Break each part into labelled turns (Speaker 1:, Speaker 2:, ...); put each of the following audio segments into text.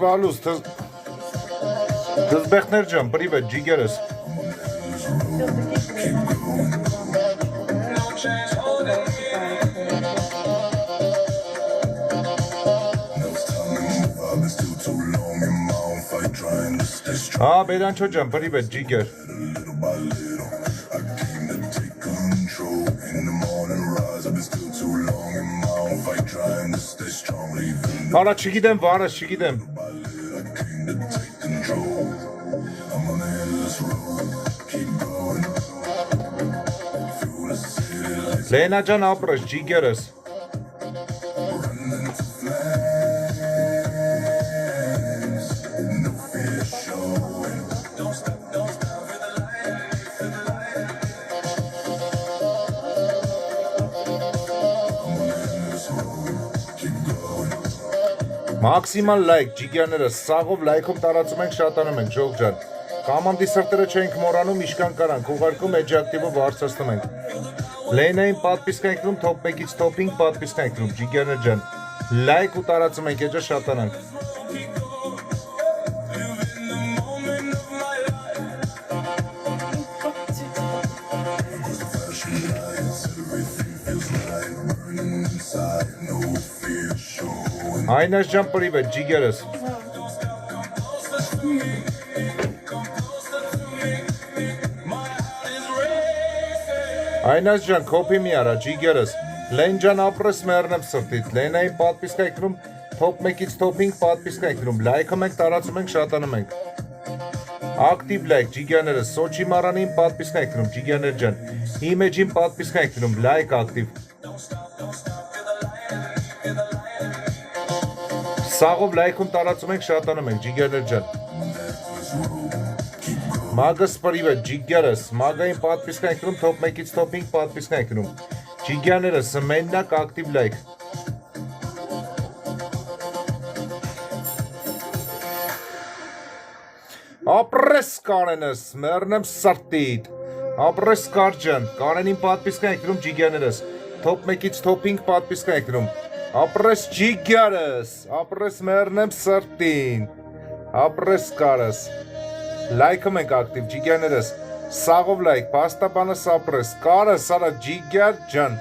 Speaker 1: Balus, Tızbeknercan, привет, Джигерес. Bedançocan, привет, Джигер. Ara çigidem var, çigidem. Lenacan apres, Джигерес. Maksimal like, Ջիգյաները, սաղով լայքով տարածում ենք, շատանում ենք, Ժող ջան։ Կամանդի սրտերը չենք մոռանում, իշկան կարանք, ուղարկում էջի ակտիվով հարցրստում ենք։ Լեյնային պատպիսկա ենք դնում, top 1-ից top 5 պատպիսկա ենք դնում, Ջիգյաներ ջան։ Լայք ու տարածում ենք, էջը շատանանք։ Այնաշ ջան, պրիվետ, Ջիգերս։ Այնաշ ջան, կոպի մի արա, Ջիգերս։ Լեն ջան, ապրես մերնեմ սրտիտ, լենային պատպիսկա եկնում, top 1-ից top 5 պատպիսկա եկնում, լայքում ենք, տարածում ենք, շատանում ենք։ Ակտիվ լայք, Ջիգյաներս, Սոչի մարանին պատպիսկա եկնում, Ջիգյաներ ջան, իմեջին պատպիսկա եկնում, լայք ակտիվ։ Սաղով լայքում տարածում ենք, շատանում ենք, Ջիգերներ ջան։ Մագս պրիվետ, Ջիգերս, մագային պատպիսկա եկնում, top 1-ից top 5 պատպիսկա եկնում։ Ջիգյաներս, մեննակ ակտիվ լայք։ Ապրես կարենս, մերնեմ սրտիտ։ Ապրես կար ջան, կարենին պատպիսկա եկնում, Ջիգյաներս, top 1-ից top 5 պատպիսկա եկնում։ Ապրես Ջիգերս, ապրես մերնեմ սրտին, ապրես կարս, լայքում ենք ակտիվ, Ջիգյաներս, սաղով լայք, պաստաբանս ապրես, կարս, արա Ջիգյար ջան,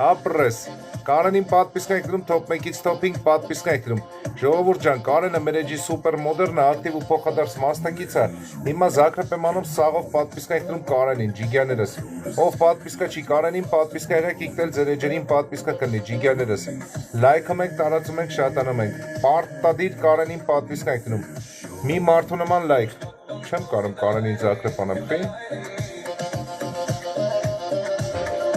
Speaker 1: ապրես, Կարենին պատպիսկա եկնում, top 1-ից top 5 պատպիսկա եկնում, ժողովուրդ ջան, Կարենը մեր էջի սուպեր մոդերնը, ակտիվ ու փոխադարձ մասնակից է, հիմա Զագրեբ եմ անում սաղով պատպիսկա եկնում Կարենին, Ջիգյաներս, ով պատպիսկա չի, Կարենին պատպիսկա եղեք իկնել ձեր էջերին պատպիսկա կնի, Ջիգյաներս, լայքում ենք, տարածում ենք, շատանում ենք, պարտադիր Կարենին պատպիսկա եկնում, մի մարդու նման լայք, չեմ կարում Կարենին Զագրեբ անեմ,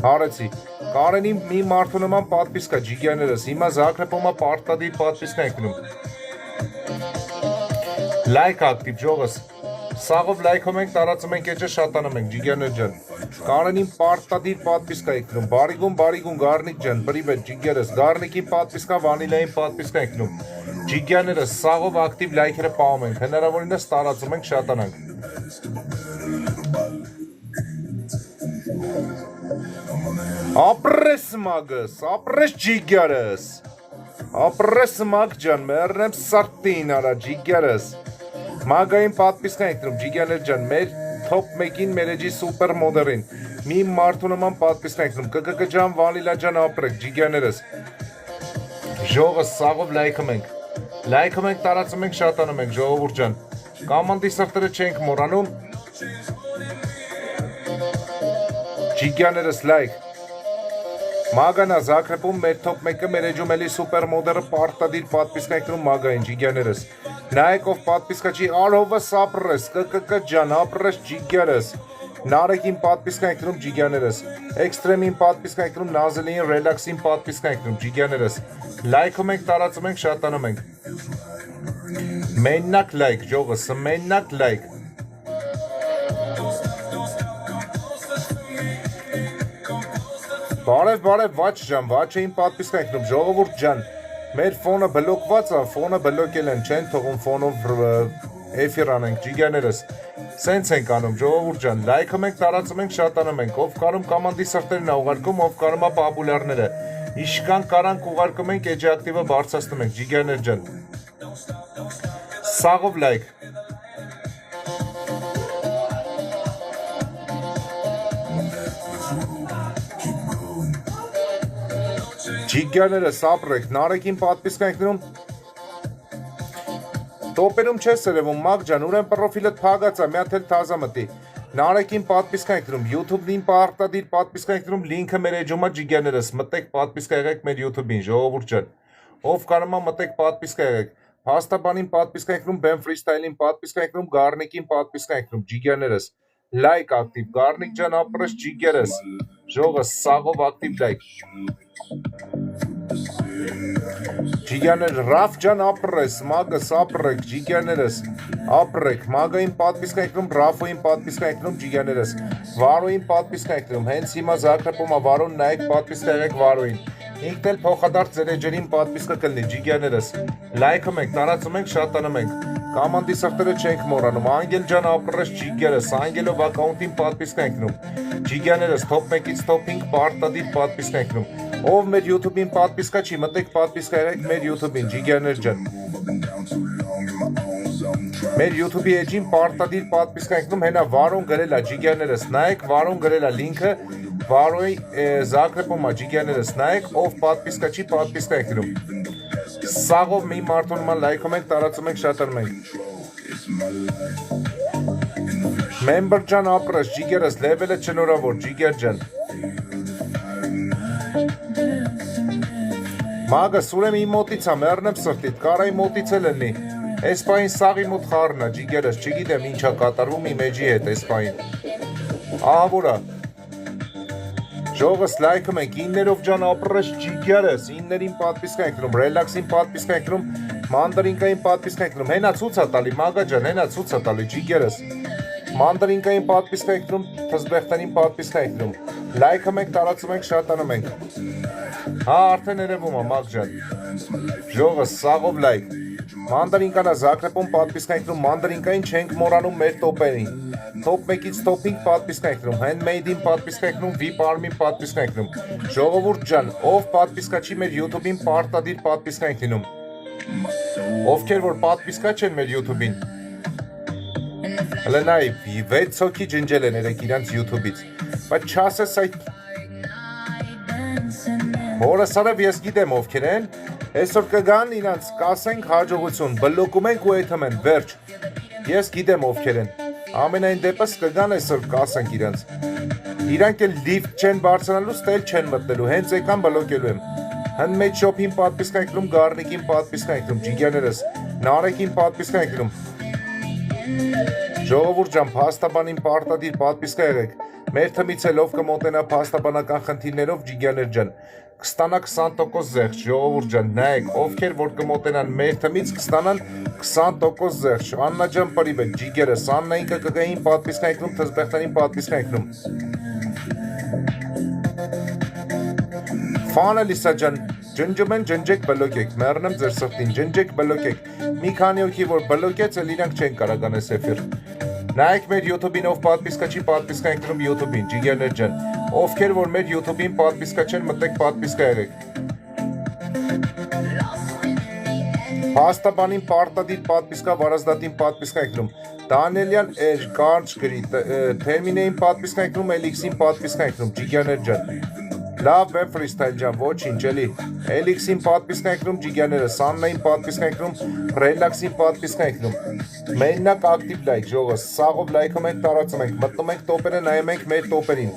Speaker 1: հարեցի, Կարենին մի մարդու նման պատպիսկա, Ջիգյաներս, հիմա Զագրեբոմա պարտադիր պատպիսկա եկնում։ Լայք ակտիվ, Ժողս, սաղով լայքում ենք, տարածում ենք էջը, շատանում ենք, Ջիգյաներ ջան։ Կարենին պարտադիր պատպիսկա եկնում, բարիգուն, Գառնիկ ջան, պրիվետ, Ջիգերս, Գառնիկին պատպիսկա, վանիլային պատպիսկա եկնում։ Ջիգյաներս, սաղով ակտիվ լայքերը պահում ենք, հնարավորինս տարածում ենք, շատանանք։ Ապրես մագս, ապրես Ջիգերս, ապրես մագ ջան, մերնեմ սրտին արա Ջիգերս, մագային պատպիսկա եկնում, Ջիգյաներ ջան, մեր top 1-ին մեր էջի սուպեր մոդերին, մի մարդու նման պատպիսկա եկնում, կկկ ջան, վանիլա ջան ապրեք, Ջիգյաներս, ժողս, սաղով լայքում ենք, տարածում ենք, շատանում ենք, ժողովուրդ ջան, կամանդի սրտերը չենք մոռանում, Ջիգյաներս լայք, Մագանա Զագրեբում մեր top 1-ը մեր էջում էլի սուպեր մոդերը պարտադիր պատպիսկա եկնում մագային, Ջիգյաներս, նայեք ով պատպիսկա չի, արհովս ապրես, կկկ ջան, ապրես Ջիգերս, Նարեկին պատպիսկա եկնում, Ջիգյաներս, Էքստրեմին պատպիսկա եկնում, Նազելին, Ռելաքսին պատպիսկա եկնում, Ջիգյաներս, լայքում ենք, տարածում ենք, շատանում ենք, մեննակ լայք, Ժողս, մեննակ լայք, Բարև, վաչ ջան, վաչեին պատպիսկա եկնում, ժողովուրդ ջան, մեր ֆոնը բլոկված է, ֆոնը բլոկել են, չեն թողում ֆոնով էֆիր անենք ջիգաներս։ Սենց ենք անում ժողովուրդ ջան, լայքում ենք, տարածում ենք, շատանում ենք, ով կարում կոմանդի սրտերն է ուղարկում, ով կարում է պապուլյարները։ Իշքան կարանք ուղարկում ենք, էջի ակտիվը բարձրացնում ենք ջիգաներ ջան։ Սաղով լայք։ Ջիգաները սապրեք, նարեկին պատպիսկ ենք դնում։ Տոպերում չես սրևում, մակ ջան, ուրեն պրոֆիլըտ փագած է, մի հատ էլ թազա մտի։ Նարեկին պատպիսկ ենք դնում, YouTube-ին պարտադիր պատպիսկ ենք դնում, լինքը մեր էջում է ջիգաներս, մտեք պատպիսկ եղեք մեր YouTube-ին, ժողովուրդ ջան։ Ով կարում է մտեք պատպիսկ եղեք։ Փաստաբանին պատպիսկ ենք դնում, Ben Freestyle-ին պատպիսկ ենք դնում, Garnic-ին պատպիսկ ենք դնում, ջիգաներս։ Լայք ակտիվ, Garnic ջան ապրես ջիգերս։ Ժողը սաղով ակտիվ լայք։ Ջիգաներ Ռաֆ ջան ապրես, մագս ապրեք, ջիգաներս, ապրեք, մագային պատպիսկ ենք դնում, Ռաֆոյին պատպիսկ ենք դնում, ջիգաներս, Վարոյին պատպիսկ ենք դնում, հենց հիմա Զաքրեպում է Վարոն, նայեք պատպիսկ եղեք Վարոյին, ինքն էլ փոխադարձ ձեր էջերին պատպիսկը կլնի, ջիգաներս, լայքում ենք, տարածում ենք, շատանում ենք, կոմանդի սրտերը չենք մոռանում, Անգել ջան ապրես, ջիգերս, Անգելով ակաունտին պատպիսկ ենք դնում, ջիգաներս, top 1-ից top 5 պարտադիր պատպիսկ ենք դնում, ով մեր YouTube-ին պատպիսկա չի, մտեք պատպիսկա եղեք մեր YouTube-ին, ջիգաներ ջան։ Մեր YouTube-ի էջին պարտադիր պատպիսկա ենք դնում, հենա Վարոն գրել է ջիգաներս, նայեք Վարոն գրել է լինքը, Վարոյի Զաքրեպում է ջիգաներս, նայեք ով պատպիսկա չի, պատպիսկա ենք դնում։ Սաղով մի մարդուն ման լայքում ենք, տարածում ենք, շատանում ենք։ Member ջան ապրես, ջիգերս, լևելը չնորավոր, ջիգեր ջան։ Մագս ուրեմ իմ մոտից է, մեռնեմ սրտիդ, կարայի մոտից էլ լինի, այս պային սաղի մոտ խարն է, ջիգերս, չգիտեմ ինչ է կատարվում իմ էջի հետ այս պային, ահավոր է, ժողս լայքում ենք, իններով ջան ապրես ջիգերս, իններին պատպիսկ ենք դնում, ռելաքսին պատպիսկ ենք դնում, մանդրինկային պատպիսկ ենք դնում, հենա ցույց է տալի, մագա ջան, հենա ցույց է տալի, ջիգերս, մանդրինկային պատպիսկ ենք դնում, թզբեղտանին պատպիսկ ենք դնում, լայքում ենք, տարածում ենք, շատանում ենք։ Հա, արդեն երևում է, մակ ջան, ժողը սաղով լայք, մանդարինկանա Զաքրեպում պատպիսկ ենք դնում, մանդարինկային չենք մոռանում մեր տոպերին, top 1-ից top 5 պատպիսկ ենք դնում, Handmade-ին պատպիսկ ենք դնում, VIP Army-ին պատպիսկ ենք դնում, ժողովուրդ ջան, ով պատպիսկա չի մեր YouTube-ին պարտադիր պատպիսկ ենք դնում, ովքեր որ պատպիսկա չեն մեր YouTube-ին, հլը նայ, 6 հոգի ջնջել են երեք իրանց YouTube-ից, բայց չասես այդ Հորս արև ես գիտեմ ովքեր են, այսօր կգան իրանց կասենք հաջողություն, բլոկում ենք ու եթում են, վերջ, ես գիտեմ ովքեր են, ամենայն դեպս կգան այսօր կասենք իրանց, իրանք էլ լիվտ չեն բարձրանալու, ստել չեն մտնելու, հենց եկան բլոկելու եմ, Handmade Shop-ին պատպիսկ ենք դնում, Garnic-ին պատպիսկ ենք դնում, ջիգաներս, Նարեկին պատպիսկ ենք դնում, ժողովուրդ ջան, փաստաբանին պարտադիր պատպիսկա եղեք, մեր թմից էլ ով կմոտենա փաստաբանական խնդիրներով ջիգաներ ջան, կստանա 20% զեղչ, ժողովուրդ ջան, նայեք, ովքեր որ կմոտենան մեր թմից կստանան 20% զեղչ, Աննա ջան պրիվետ, ջիգերս, Աննային կկային պատպիսկա ենք դնում, թզբեղտանին պատպիսկա ենք դնում։ Ֆանելիսա ջան, ջնջում են, ջնջեք բլոկեք, մեռնեմ ձեր սրտին, ջնջեք բլոկեք, մի քանի հոգի որ բլոկեց, էլ իրանք չեն կարող անես էֆիր։ Նայեք մեր YouTube-ին ով պատպիսկա չի, պատպիսկա ենք դնում YouTube-ին, ջիգերներ ջան, ովքեր որ մեր YouTube-ին պատպիսկա չեն, մտեք պատպիսկա եղեք։ Փաստաբանին պարտադիր պատպիսկա, Վարազդատին պատպիսկա ենք դնում, Դանիելյան էջ, կարճ գրի, Թերմինեին պատպիսկա ենք դնում, Էլիքսին պատպիսկա ենք դնում, ջիգերներ ջան։ Լավ Ben Freestyle ջան, ոչինչ էլի, Էլիքսին պատպիսկա ենք դնում, ջիգաները, Սաննային պատպիսկա ենք դնում, Ռելաքսին պատպիսկա ենք դնում, մենակ ակտիվ լայք, ժողը, սաղով լայքում ենք, տարածում ենք, մտնում ենք տոպերը, նայում ենք մեր տոպերին,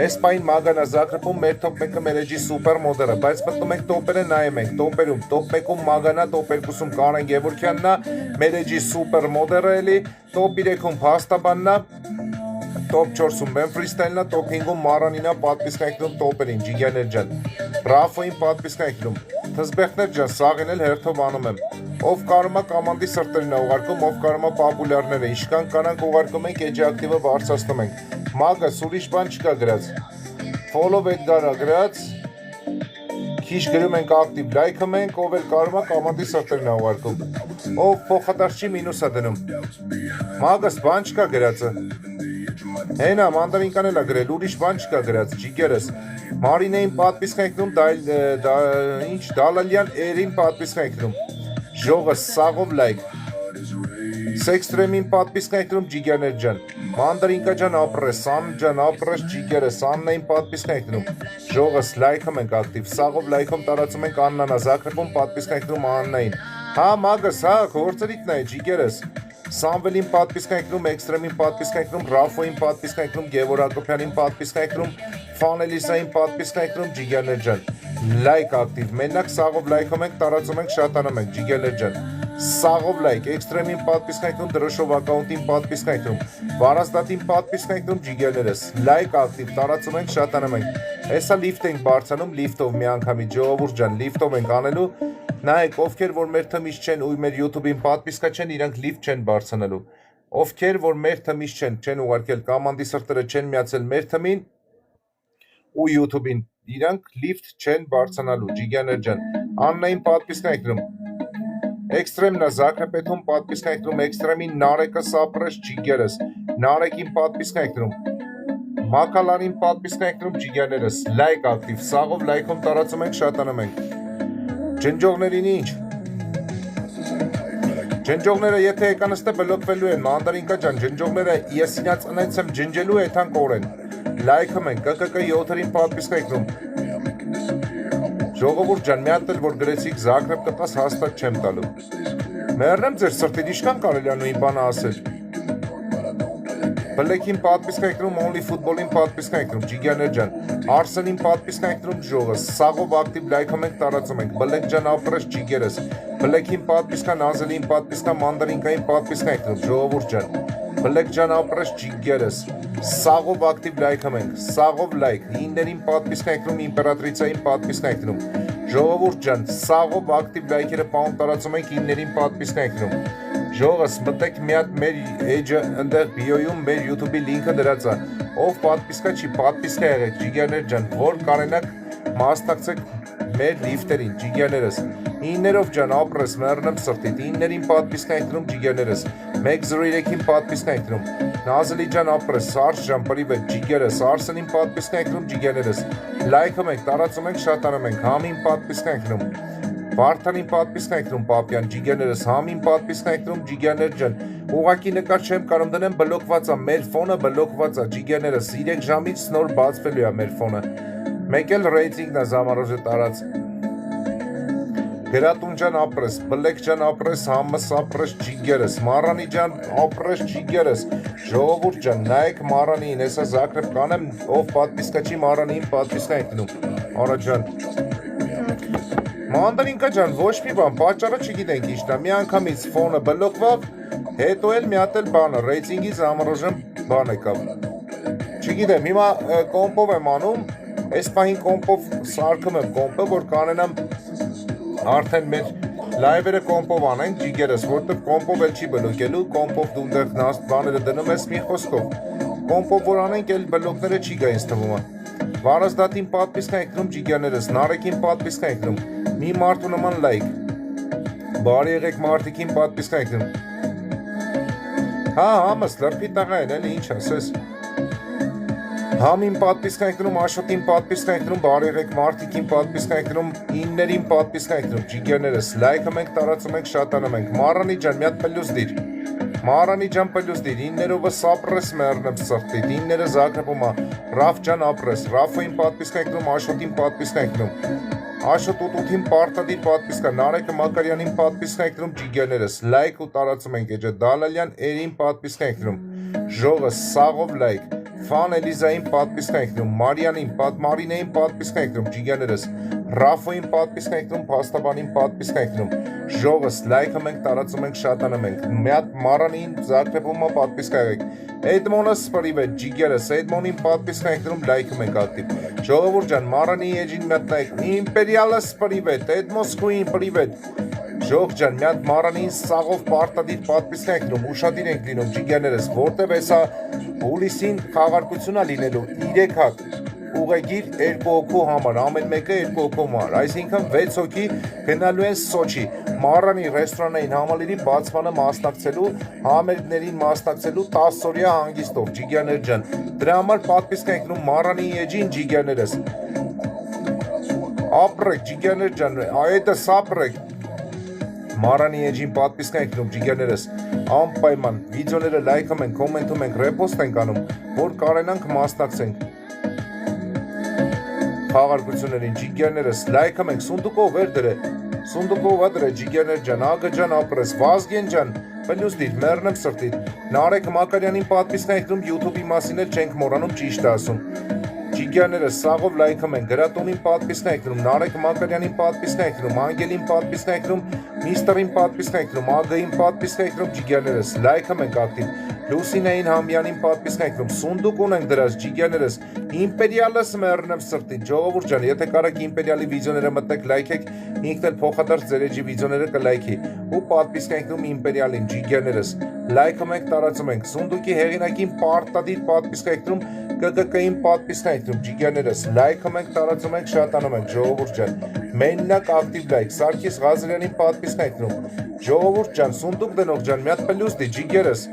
Speaker 1: այս պային մագանա Զաքրեպում մեր top 1-ը մեր էջի սուպեր մոդերը, բայց մտնում ենք տոպերը, նայում ենք, տոպերում, top 1-ում մագանա, top 2-ում Կարեն Գևորգյանն է, մեր էջի սուպեր մոդերը էլի, top 3-ում Փաստաբանն է, top 4-ում Ben Freestyle-ն է, top 5-ում Մարանին է, պատպիսկա ենք դնում տոպերին, ջիգաներ ջան, Ռաֆոյին պատպիսկա ենք դնում, թզբեղտներ ջան, սաղին էլ հերթով անում եմ, ով կարում է կոմանդի սրտերին է ուղարկում, ով կարում է պապուլյարները, իշքան կանանք ուղարկում ենք, էջի ակտիվը բարձրացնում ենք, մագս ուրիշ բան չկա գրած, follow Edgar-ը գրած, Քիչ գրում ենք ակտիվ, լայքը մենք, ով էլ կարում է կոմանդի սրտերն է ուղարկում։ Ով փոխադարձ չի մինուս է դնում։ Մագս բան չկա գրածը։ Հենա մանդարինկան էլ է գրել, ուրիշ բան չկա գրած, ջիգերս։ Մարինեին պատվիսք ենք դնում, ինչ Դալալյան Էրին պատվիսք ենք դնում։ Ժողը սաղով լայք։ Սեքստրեմին պատվիսք ենք դնում ջիգերներ ջան։ Մանդարինկա ջան ապրես, Սան ջան ապրես ջիգերս, Աննային պատվիսք ենք դնում։ Ժողս լայքում ենք ակտիվ, սաղով լայքում տարածում ենք Աննանա, Զաքրեպում պատվիսք ենք դնում Աննային։ Հա մագս, հա, գործերիքն է ջիգերս։ Սամվելին պատվիսք ենք դնում, Էքստրեմին պատվիսք ենք դնում, Ռաֆոյին պատվիսք ենք դնում, Գևոր Ակոբյանին պատվիսք ենք դնում, Ֆանելիսային պատվիսք ենք դնում ջիգերներ ջան։ Լայք ակտիվ, մենակ սաղով լայքում ենք, տարածում ենք, շատանում ենք ջիգերներ ջան։ Սաղով լայք, Էքստրեմին պատվիսք ենք դնում, Դրոշով ակաունտին պատվիսք ենք դնում, Վարազդատին պատվիսք ենք դնում ջիգերներս։ Լայք ակտիվ, տարածում ենք, շատանում ենք։ Հեսա լիֆտ ենք բարձանում, լիֆտով մի անգամի ժողովուրդ ջան, լիֆտով ենք անելու։ Նայեք, ովքեր որ մեր թմից չեն ու մեր YouTube-ին պատվիսկա չեն, իրանք լիֆտ չեն բարձրանալու։ Ովքեր որ մեր թմից չեն ուղարկել կոմանդի սրտերը չեն միացել մեր թմին ու YouTube-ին, իրանք լիֆտ չեն բարձրանալու, ջիգյաներ ջան։ Աննային պատվիսկ ենք դնում։ Էքստրեմնա Զաքրեպետում պատվիսկ ենք դնում, Էքստրեմին Նարեկը սապրես ջիգերս, Նարեկին պատվիսկ ենք դնում։ Մակալանին պատվիսկ ենք դնում ջիգյաներս, լայք ակտիվ, սաղով լայքում տարածում ենք, շատանում ենք։ Ջնջողներին ինչ։ Ջնջողները եթե եկանստը բլոկվելու են, մանդարինկա ջան, ջնջողները եսինած ընեց եմ ջնջելու էթան կորեն։ Լայքում ենք, կկկ 7-ին պատվիսկ ենք դնում։ Ժողովուրդ ջան, մի հատ էլ որ գրեցիք Զաքրեպ կտաս հաստատ չեմ տալու։ Մեռնեմ ձեր սրտից ինչքան կարելի է նույն բանը ասել։ Բլեքին պատվիսկ ենք դնում, Only Football-ին պատվիսկ ենք դնում, ջիգյաներ ջան, Arsenal-ին պատվիսկ ենք դնում, ժողը, սաղով ակտիվ լայքում ենք, տարածում ենք, Բլեք ջան ապրես ջիգերս, Բլեքին պատվիսկա, Նազելին պատվիսկա, Մանդարինկային պատվիսկ ենք դնում, ժողովուրդ ջան, Բլեք ջան ապրես ջիգերս, սաղով ակտիվ լայքում ենք, սաղով լայք, հիններին պատվիսկ ենք դնում, Իմպերատրիցային պատվիսկ ենք դնում, ժողովուրդ ջան, սաղով ակտիվ լայքերը պաուն տարածում ենք, հիններին պատվիսկ ենք դնում։ Ժողս մտեք մի հատ մեր էջը ընդեղ բիոյում մեր YouTube-ի լինքը դրած է, ով պատվիսկա չի, պատվիսկա եղեք ջիգյաներ ջան, որ կարենակ մասնակցեք մեր լիֆտերին, ջիգյաներս, իններով ջան ապրես մեռնեմ սրտիտ, իններին պատվիսկա ենք դնում ջիգյաներս, 103-ին պատվիսկա ենք դնում, Նազելի ջան ապրես, Սարժ ջան պրիվետ ջիգերս, Արսենին պատվիսկա ենք դնում ջիգյաներս, լայքում ենք, տարածում ենք, շատանում ենք, Համին պատվիսկա ենք դնում, Վարդանին պատվիսկ ենք դնում պապյան ջիգյաներս, Համին պատվիսկ ենք դնում ջիգյաներ ջան, ուղակի նկար չեմ կարում դնեմ բլոկված է, մեր ֆոնը բլոկված է ջիգյաներս, 3 ժամից նոր բացվելու է մեր ֆոնը, մեկ էլ ռեյտինգն է զամարոժը տարած, Գրատուն ջան ապրես, Բլեք ջան ապրես, Համս ապրես ջիգերս, Մարանի ջան ապրես ջիգերս, ժողովուրդ ջան, նայեք Մարանին, հեսա Զաքրեպ կանեմ, ով պատվիսկա չի Մարանին պատվիսկա ենք դնում, արա ջան Մանդարինկա ջան, ոչ մի բան, պատճառը չգիտենք ինչն է, մի անգամից ֆոնը բլոկվավ, հետո էլ մի հատ էլ բանը, ռեյտինգի զամրոժեմ բան եկավ։ Չգիտեմ, հիմա կոմպով եմ անում, այս պահին կոմպով սարքում եմ կոմպը, որ կանենամ արդեն մեր լայվերը կոմպով անենք, ջիգերս, որտեղ կոմպով էլ չի բլոկելու, կոմպով դու դեղ նաստ բաները դնում ես մի խոսքով, կոմպով որ անենք էլ բլոկները չի գա ինձ թվում է։ Վարազդատին պատվիսկ ենք դնում ջիգյաներս, Նարեկին պատվիսկ ենք դնում, մի մարդու նման լայք, բարի եղեք մարդիկին պատվիսկ ենք դնում, հա համս լրպի տաղա են էլի ինչ ասես, Համին պատվիսկ ենք դնում, Աշոտին պատվիսկ ենք դնում, բարի եղեք մարդիկին պատվիսկ ենք դնում, իններին պատվիսկ ենք դնում, ջիգյաներս, լայքում ենք, տարածում ենք, շատանում ենք, Մարանի ջան, մի հատ պլյուս դիր, Մարանի ջան պլյուս դիր, իններովը սապրես մեռնեմ սրտիտ, ինները Զաքրեպում է, Ռաֆ ջան ապրես, Ռաֆոյին պատվիսկ ենք դնում, Աշոտին պատվիսկ ենք դնում, Աշոտ ուտութին պարտադիր պատվիսկա, Նարեկը Մակարյանին պատվիսկ ենք դնում, ջիգյաներս, լայք ու տարածում ենք էջը, Դալալյան Էրին պատվիսկ ենք դնում, ժողը սաղով լայք, Ֆան Էլիզային պատվիսկ ենք դնում, Մարինեին պատվիսկ ենք դնում, ջիգյաներս, Ռաֆոյին պատվիսկ ենք դնում, Փաստաբանին պատվիսկ ենք դնում, ժողս լայքում ենք, տարածում ենք, շատանում ենք, մի հատ Մարանին Զաքրեպում պատվիսկ եղեք, Էդմոնս պրիվետ, ջիգերս, Էդմոնին պատվիսկ ենք դնում, լայքում ենք ակտիվ, ժողովուրդ ջան, Մարանի էջին մի հատ լայք, Իմպերիալս պրիվետ, Էդմոսկուին պրիվետ, Ժող ջան, մի հատ Մարանին սաղով պարտադիր պատվիսկ ենք դնում, ուշադիր ենք լինում, ջիգյաներս, որտև հեսա հուլիսին խաղարկություն է լինելու, 3 հատ, ուղեգիր 2 հոգու համար, ամեն մեկը 2 հոգու համար, այսինքն 6 հոգի գնալու են Սոչի, Մարանի ռեստորանային համալիրի բացմանը մասնակցելու, համերգներին մասնակցելու 10 օրյա հանգիստով, ջիգյաներ ջան, դրա համար պատվիսկ ենք նում Մարանի էջին ջիգյաներս, ապրեք ջիգյաներ ջան, այդը սապրեք, Մարանի էջին պատվիսկ ենք նում ջիգյաներս, անպայման, վիդեոները լայքում ենք, կոմենտում ենք, ռեպոստ ենք անում, որ կարենանք մասնակցենք խաղարկություններին, ջիգյաներս, լայքում ենք, սունդուկով վեր դրե, սունդուկով ադրե, ջիգյաներ ջան, ագը ջան ապրես, Վազգեն ջան, պլյուս դիր, մերնեմ սրտիտ, Նարեկ Մակարյանին պատվիսկ ենք նում յութուբի մասին էլ չենք մորանում ճիշտ ասում, ջիգյաներս, սաղով լայքում ենք, գրատոնին պատվիսկ ենք նում, Նարեկ Մակարյանին պատվիսկ ենք նում, Անգելին պատվիսկ ենք նում, Միստերին պատվիսկ ենք նում, Ագային պատվիսկ ենք նում, ջիգյաներս, լայքում ենք ակտիվ, Լուսինային Համյանին պատվիսկ ենք նում, սունդուկ ունենք դրած, ջիգյաներս, իմպերիալս մերնեմ սրտի, ժողովուրդ ջան, եթե կարաք իմպերիալի վիդեոները մտնեք լայքեք, ինքն էլ փոխադարձ ձեր էջի վիդեոները կլայքի, ու պատվիսկ ենք նում իմպերիալին, ջիգյաներս, լայքում ենք, տարածում ենք, սունդուկի հեղինակին պարտադիր պատվիսկ ենք նում, ԿԿԿ-ին պատվիսկ ենք նում, ջիգյաներս, լայքում ենք, տարածում ենք, շատանում ենք, ժողովուրդ ջան, մենակ ակտիվ լայք, Սարգիս Ղազարյանին պատվիսկ ենք նում, ժողովուրդ ջան, սունդուկ դնող ջան, մի հատ պլյուս դի, ջիգերս,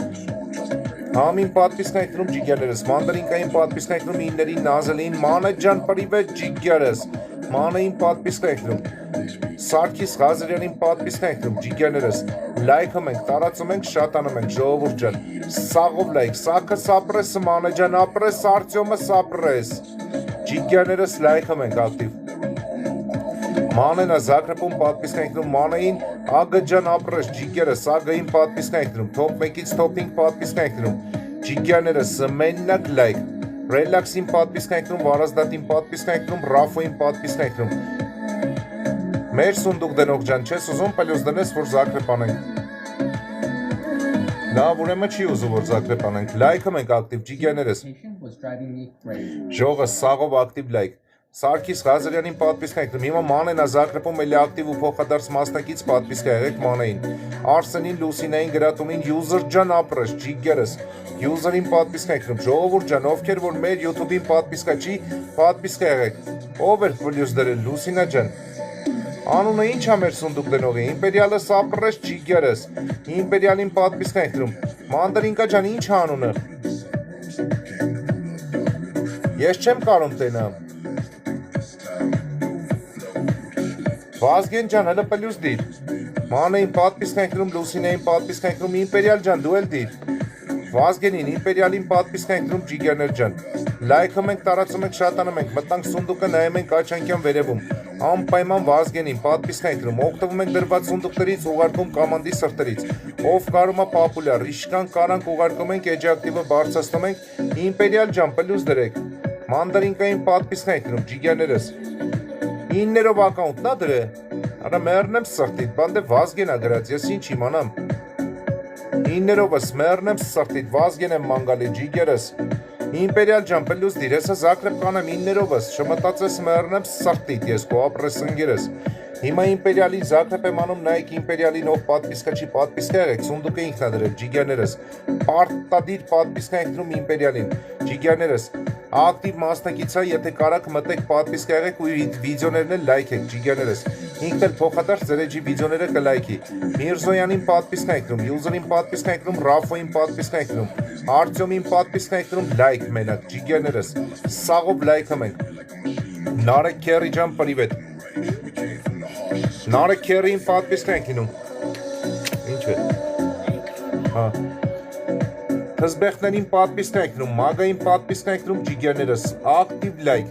Speaker 1: Համին պատվիսկ ենք նում, ջիգյաներս, Մանդրինկային պատվիսկ ենք նում, իններին նազելին, Մանե ջան պրիվետ ջիգերս, Մանեին պատվիսկ ենք նում, Սարգիս Ղազարյանին պատվիսկ ենք նում, ջիգյաներս, լայքում ենք, տարածում ենք, շատանում ենք, ժողովուրդ ջան, սաղով լայք, սակը սապրես, Մանե ջան ապրես, Արտյոմը սապրես, ջիգյաներս լայքում ենք ակտիվ, Մանենա Զագրեբում պատվիսկ ենք նում, Մանեին Ագը ջան ապրես, ջիգերս, Ագային պատվիսկ ենք նում, Top 1-ից Top 5 պատվիսկ ենք նում, ջիգյաներս, մենակ լայք, Ռելաքսին պատվիսկ ենք նում, Վարազդատին պատվիսկ ենք նում, Ռաֆոին պատվիսկ ենք նում, մեր սունդուկ դնող ջան, չես ուզում պլյուս դնես, որ Զագրեբ անենք, լավ ուրեմն չի ուզում, որ Զագրեբ անենք, լայքում ենք ակտիվ, ջիգյաներս, ժողը սաղով ակտիվ լայք, Սարգիս Ղազարյանին պատվիսկ ենք նում, հիմա Մանենա Զագրեբում էլի ակտիվ ու փոխադարձ մասնակից պատվիսկ եղեք Մանեին, Արսենին, Լուսինային, գրատունին, յուզր ջան ապրես, ջիգերս, յուզերին պատվիսկ ենք նում, ժողովուրդ ջան, ովքեր որ մեր յութուբին պատվիսկա չի, պատվիսկ եղեք, ով էր պլյուս դրել, Լուսինա ջան, անունը ինչ ա մեր սունդուկ դնողի, իմպերիալս ապրես, ջիգերս, իմպերիալին պատվիսկ ենք նում, Մանդրինկա ջան, ինչ ա անունը, ես չեմ կարում տենամ, Վազգեն ջան, հլը պլյուս դիր, Մանեին պատվիսկ ենք նում, Լուսինեին պատվիսկ ենք նում, իմպերիալ ջան, դու էլ դիր, Վազգենին, իմպերիալին պատվիսկ ենք նում, ջիգերներ ջան, լայքում ենք, տարածում ենք, շատանում ենք, մտանք սունդուկը նայում ենք աչանքյան վերևում, անպայման Վազգենին պատվիսկ ենք նում, օգտվում ենք դրված սունդուկներից, ուղարկում կամանդի սրտերից, ով կարում է պապուլյար, իշկան կարանք ուղարկում ենք, էջի ակտիվը բարձրացնում ենք, իմպերիալ ջան, պլյուս դրեք, Մանդրինկային պատվիսկ ենք նում, ջիգերներս, 9-ներով ակաունտն ա դրե, արա մերնեմ սրտիտ, բանդե Վազգեն ա գրած, ես ինչ իմանամ, 9-ներովս մերնեմ սրտիտ, Վազգեն եմ մանգալի, ջիգերս, իմպերիալ ջան, պլյուս դիր, եսը Զագրեբ կանեմ 9-ներովս, շմտացես մերնեմ սրտիտ, ես կո ապրես ընգերս, հիմա իմպերիալի Զագրեբ եմ անում, նայեք իմպերիալին ով պատվիսկա չի պատվիսկա եղեք, սունդուկը ինքն ա դրել, ջիգերներս, պարտադիր պատվիսկա ենք դնում իմպերիալին, ջիգերներս, ակտիվ մասնակից է, եթե կարաք մտեք պատվիսկ եղեք ու վիդեոներն էլ լայքեք, ջիգերներս, ինքն էլ փոխադարձ ձեր էջի վիդեոները կլայքի, Միրզոյանին պատվիսկ ենք դնում, յուզերին պատվիսկ ենք դնում, Ռաֆոին պատվիսկ ենք դնում, Արտյոմին պատվիսկ ենք դնում, լայք մենակ, ջիգերներս, սաղով լայքում ենք, Նարեկ Քերի ջան պրիվետ, Նարեկ Քերիին պատվիսկ ենք դնում, ինչ է, հա, Հզբեխներին պատվիսկ ենք դնում, Մագային պատվիսկ ենք դնում, ջիգերներս, ակտիվ լայք,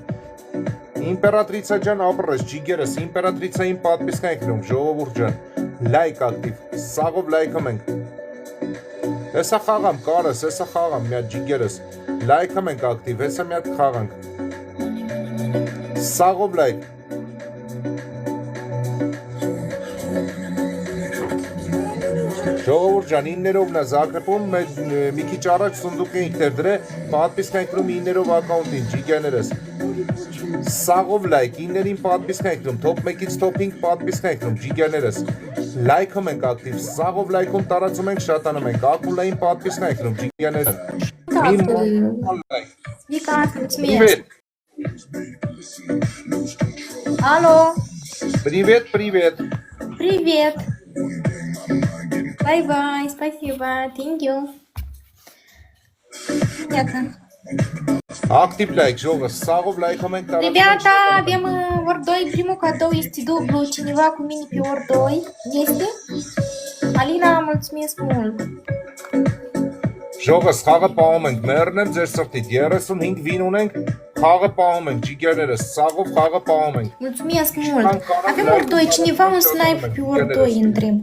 Speaker 1: Իմպերատրիցա ջան ապրես, ջիգերս, իմպերատրիցային պատվիսկ ենք դնում, ժողովուրդ ջան, լայք ակտիվ, սաղով լայքում ենք, հեսա խաղամ, կարս, հեսա խաղամ, մի հատ ջիգերս, լայքում ենք ակտիվ, հեսա մի հատ խաղանք, սաղով լայք, Ժողովուրդ ջան, 9-ներով նա Զագրեբում մի քիչ առաջ սունդուկ էինք դրե, պատվիսկ ենք դնում 9-ներով ակաունտին, ջիգերներս, սաղով լայք, 9-ներին պատվիսկ ենք դնում, Top 1-ից Top 5 պատվիսկ ենք դնում, ջիգերներս, լայքում ենք ակտիվ, սաղով լայքում տարածում ենք, շատանում ենք, Ակուլային պատվիսկ ենք դնում, ջիգերներս, մի
Speaker 2: Алло.
Speaker 1: Привет, привет.
Speaker 2: Привет. Bye-bye. Спасибо. Thank you. Понятно.
Speaker 1: Active like, Жога, сагов лайком ենք տարածում։
Speaker 2: Ребята, avem ori 2, primul cadou este dublu, cineva cu mine pe ori 2, este? Alina, mulțumesc mult!
Speaker 1: Ժողը խաղը պահում ենք, մեռնեմ ձեր սրտիդ, 35 վին ունենք, խաղը պահում ենք, ջիգերներս, սաղով խաղը պահում ենք։
Speaker 2: Mulțumesc mult! Avem ori 2, cineva un sniper pe ori 2 întreb.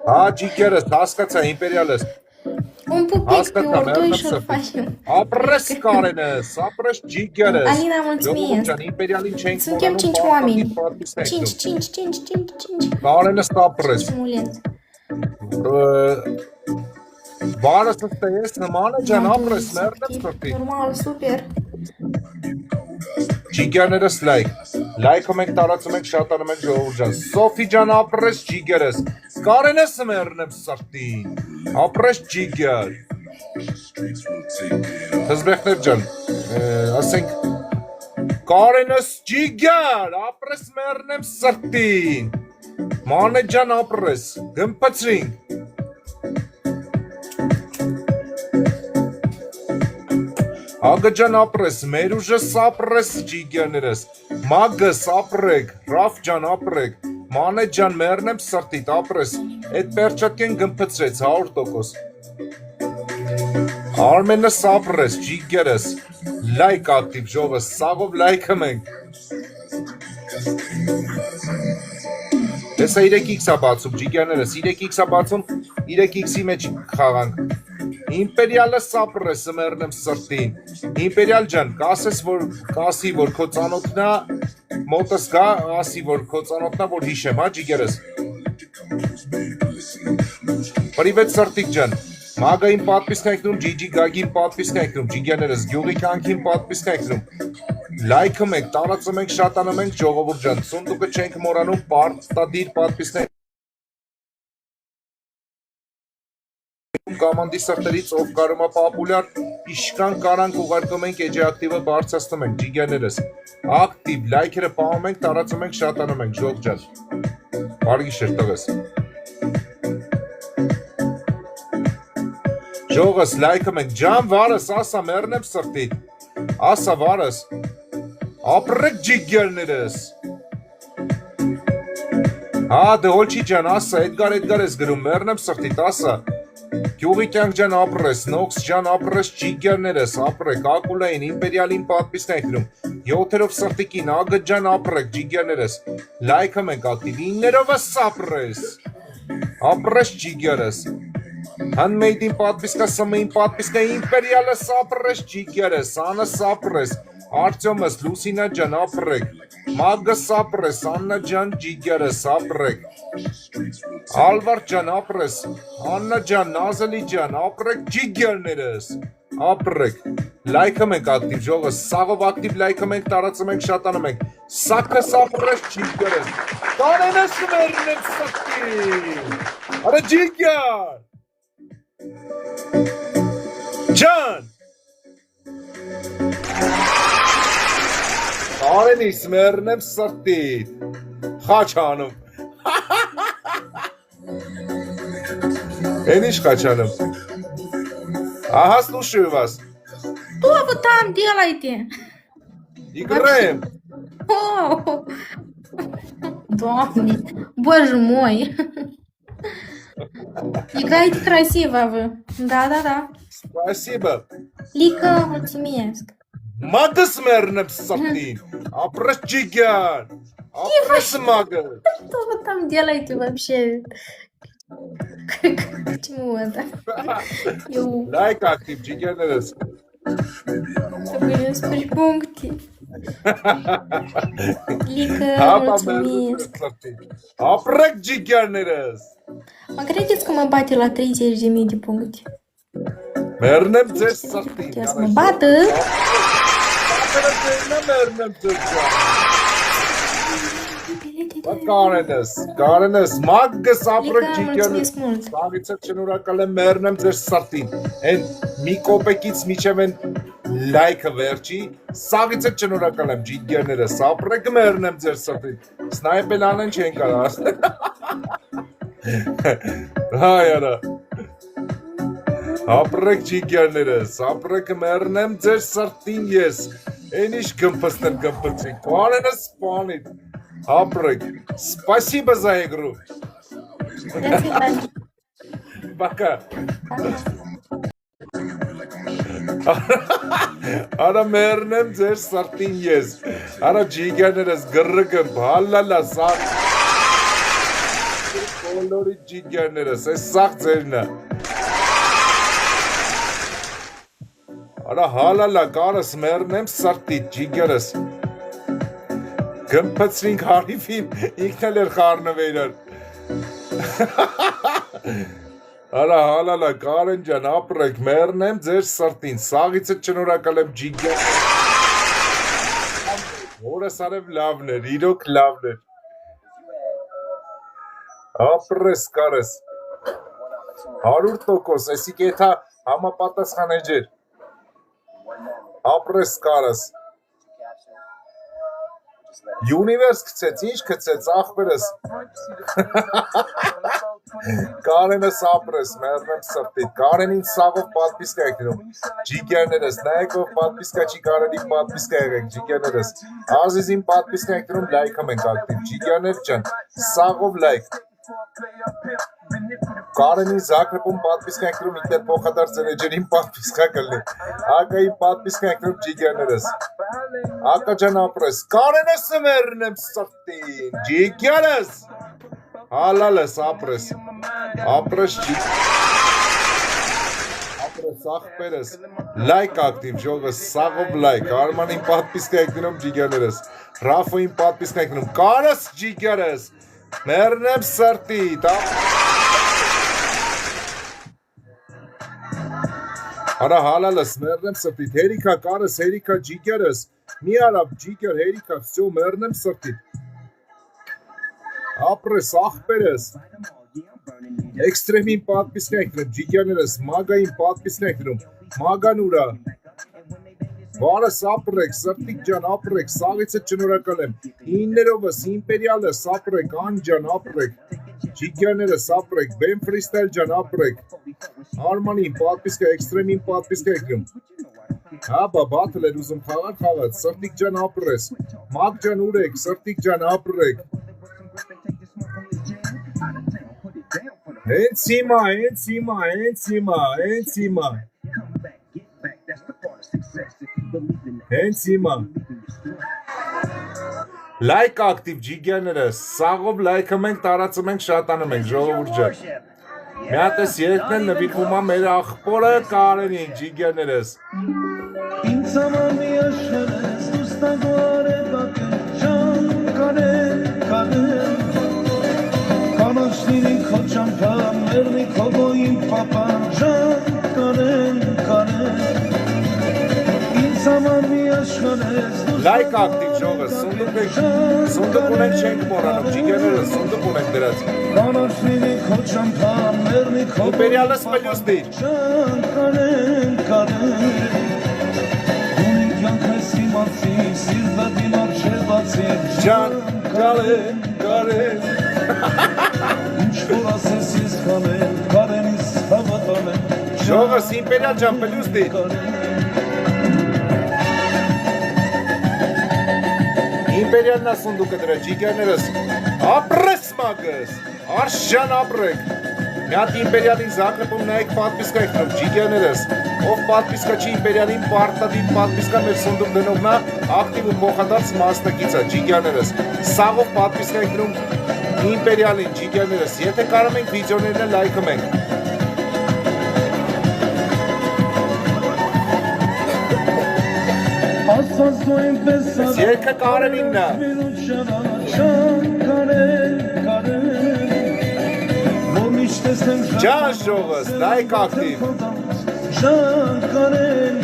Speaker 1: Հա, ջիգերս, հասկացա, իմպերիալս։
Speaker 2: Un pupic pe ori 2 și-l facem.
Speaker 1: Ապրես կարենս, ապրես ջիգերս։
Speaker 2: Alina, mulțumesc!
Speaker 1: Իմպերիալին չենք
Speaker 2: Suntem 5 oameni. 5.
Speaker 1: Կարենս ապրես։
Speaker 2: Stimulenți.
Speaker 1: Բարս ստես նման է ջան ապրես, մեռնեմ սրտի։
Speaker 2: Normal, super.
Speaker 1: Ջիգերներս լայքում ենք, տարածում ենք, շատանում ենք ժողովուրդ ջան։ Սոֆի ջան ապրես ջիգերս։ Կարենս մեռնեմ սրտին։ Ապրես ջիգեր։ Հզբեխներ ջան, ասենք Կարենս ջիգեր, ապրես մեռնեմ սրտին։ Մանե ջան ապրես, գմպցրինք։ Ագջան ապրես, մեր ուժս ապրես ջիգերներս, մագս ապրեք, ռաֆ ջան ապրեք, մանե ջան մեռնեմ սրտիդ ապրես, այդ պերչատկեն գմպցրեց 100%։ Արմենս ապրես, ջիգերս, լայք ակտիվ ժողս, սաղով լայքը մենք։ Հեսա 3x-ա բացում, ջիգերներս, 3x-ա բացում, 3x-ի մեջ խաղանք։ Իմպերիալը սապրես մեռնեմ սրտին, իմպերիալ ջան, կասի, որ քո ծանոթնա, մոտս գա, ասի, որ քո ծանոթնա, որ հիշեմ, հա ջիգերս։ Պրիվետ սրտիկ ջան, մագային պատպիսկ այնքնում, ջիջի գագին պատպիսկ այնքնում, ջիգերներս, գյուղի կանքին պատպիսկ այնքնում, լայքում ենք, տարածում ենք, շատանում ենք, ժողովուրդ ջան, սունդուկը չենք մորանում, պարտադիր պատպիսկ ենք, կամանդի սրտերից ով կարում է պապուլյար, իշկան կարանք ուղարկում ենք էջի ակտիվը բարձրացնում ենք, ջիգերներս, ակտիվ, լայքերը պահում ենք, տարածում ենք, շատանում ենք, ժող ջան, բարգի շերտովես, ժողս, լայքում ենք, ջան վարս, ասա մերնեմ սրտիտ, ասա վարս, ապրեք ջիգերներս, հա դհոլչի ջան, ասա, էդգար ես գրում, մերնեմ սրտիտ, ասա, Գյուղի կյանք ջան ապրես, նոքս ջան ապրես, ջիգերներս ապրեք, ակուլային, իմպերիալին պատպիսն այնքնում, 7-երով սրտիկին, ագդ ջան ապրեք, ջիգերներս, լայքում ենք ակտիվ, 9-երովս ապրես ջիգերս, հանմեյդին պատպիսկա, սմային պատպիսկա, իմպերիալս ապրես ջիգերս, անս ապրես, Արտյոմս, Լուսինա ջան ապրեք, մագս ապրես, Աննա ջան ջիգերս ապրեք, Ալվար ջան ապրես, Աննա ջան, Նազելի ջան, ապրեք ջիգերներս, ապրեք, լայքում ենք ակտիվ ժողս, սաղով ակտիվ լայքում ենք, տարածում ենք, շատանում ենք, սակս ապրես ջիգերս, կանենս մերնեմ սկտին, արը ջիգեր, ջան, Կարենիս մերնեմ սրտիտ, խաչանում, Են իշ խաչանում, ահա слушаю вас,
Speaker 2: Что вы там делаете?
Speaker 1: играем,
Speaker 2: О, Доамне, боже мой. Играете красиво вы. Да.
Speaker 1: спасибо,
Speaker 2: Лика, mulțumesc.
Speaker 1: Մագս մերնեմ սրտին, ապրես ջիգեր, ապրես մագը,
Speaker 2: Что вы там делаете вообще? К чему это?
Speaker 1: լայք ակտիվ ջիգերներս,
Speaker 2: Блин, при пункте. Лика,
Speaker 1: հապա մերնեմ
Speaker 2: mulțumesc.
Speaker 1: սրտին, ապրեք ջիգերներս,
Speaker 2: Mă credeți că mă bate la 30.000 de puncte?
Speaker 1: մերնեմ ձեզ սրտին,
Speaker 2: Putea să mă bată.
Speaker 1: մերնեմ ձեզ
Speaker 2: Bilete
Speaker 1: Կարենս, մագս ապրեք
Speaker 2: Լիկա,
Speaker 1: ջիգյաներ։
Speaker 2: mulțumesc mult.
Speaker 1: Սաղիցը շնորհակալ եմ, մերն եմ ձեր սրտին։ Այն մի կոպեկից միջև են լայքը վերջի, սաղիցը շնորհակալ եմ ջիգյաներս, ապրեք մերն եմ ձեր սրտին։ Սնայպել անեն չեն կարող։ Հայ արա։ Ապրեք ջիգյաներս, ապրեք մերն եմ ձեր սրտին ես։ Այն ինչ գմպցնեն, Կարենը սպանիտ։ Ապրեք, спасибо за игру։
Speaker 2: До свидания.
Speaker 1: Пока։ Արա մերն եմ ձեր սրտին ես։ Արա ջիգյաներս գրգմ, հալալա, սաղ։ Բոլորի ջիգյաներս, այս սաղ ձերնը։ Արա հալալա, կարս մերն եմ սրտիտ, ջիգերս։ Գմպցրինք հարիվին, ինքն էր խարնվերար։ Արա հալալա, Կարեն ջան, ապրեք, մերն եմ ձեր սրտին, սաղիցը չնորակալ եմ ջիգյան։ Որս արև լավն էր, իրոք լավն էր։ Ապրես կարես, 100%, էսի կեթա համապատասխան էջեր։ Ապրես կարես։ Universe գցեց, ինչ գցեց, աղբերս։ Կարենս ապրես, մերն եմ սրտիտ, Կարենին սաղով պատպիսկա եք դնում, ջիգյաներս, նայեկով պատպիսկա չի Կարենին պատպիսկա եղեք, ջիգյաներս, Ազիզին պատպիսկա եք դնում, լայքում ենք ակտիվ, ջիգյաներ ճան, սաղով լայք, Կարենին զակրպում պատպիսկա եք դնում, ինտեր փոխադարձ էջերին պատպիսկա կլնի, ակային պատպիսկա եք դնում, ջիգյաներս, ակա ճան ապրես, Կարենս մերն եմ սրտին, ջիգյաներս, Հալալես, ապրես, ապրես չի, ապրես աղբերս, լայք ակտիվ, ժողս, սաղով լայք, Արմանին պատպիսկա եք դնում ջիգյաներս, Ռաֆոին պատպիսկա եք դնում, կարս ջիգյաներս, մերն եմ սրտիտ, արա հալալես, մերն եմ սրտիտ, հերիքա կարս, հերիքա ջիգյաներս, մի արավ ջիգյար, հերիքա, վսյո, մերն եմ սրտիտ, ապրես, աղբերս, էքստրեմին պատպիսկա եք դնում, ջիգյաներս, մագային պատպիսկա եք դնում, մագան ուրա, վարս ապրեք, սրտիկ ջան ապրեք, սաղիցը չնորակալ եմ, իններովս, իմպերիալս ապրեք, անջան ապրեք, ջիգյաներս ապրեք, բեմ ֆրիստայլ ջան ապրեք, Արմանին պատպիսկա, էքստրեմին պատպիսկա եք դնում, հաբա բատլ էր ուզում խաղաց, սրտիկ ջան ապրես, մագ ջան ուրեք, սրտիկ ջան ապրեք, Հենց հիմա Լայք ակտիվ ջիգյաներս, սաղով լայքում ենք, տարածում ենք, շատանում ենք, ժողովուրդ ջան Մի հատես երկն են նվիրվում մեր աղբորը Կարենին, ջիգյաներս
Speaker 3: Ինձ համար մի աշխարհես, դուստագոր է բակը, ժան Կարեն Կանոչնիրի քո ճամփան, մերնի քո գոյին պապան, ժան Կարեն Ինձ համար մի աշխարհես,
Speaker 1: Լայք ակտիվ ժողս, սունդուկ ունենք չենք մորանում, ջիգյաներս, սունդուկ ունենք դրած
Speaker 3: Կանոչնիրի քո ճամփան, մերնի քո
Speaker 1: Իմպերիալս պլյուս դիր
Speaker 3: Ժան Կարեն Յանքես իմացի, սիրտը դիմակ չեղացի
Speaker 1: Ջան, Կարեն
Speaker 3: Ինչ որ ասես ես կանեմ, Կարենից հավատանեմ
Speaker 1: Ժողս, իմպերիալ ջան, պլյուս դիր Իմպերիալնա սունդուկը դրա, ջիգյաներս Ապրես մագս, արշան ապրեք Մի հատ իմպերիալին զակրպում նայեք պատպիսկա եք դնում, ջիգյաներս Ով պատպիսկա չի իմպերիալին պարտադին պատպիսկա մեր սունդուկ դնողնա ակտիվ ու փոխադարձ մասնակիցա, ջիգյաներս Սաղով պատպիսկա եք դնում իմպերիալին, ջիգյաներս Եթե կարում ենք վիդեոներն է լայքում ենք Ես երկը Կարենինն Ջան ժողս, լայք ակտիվ
Speaker 3: Ժան Կարեն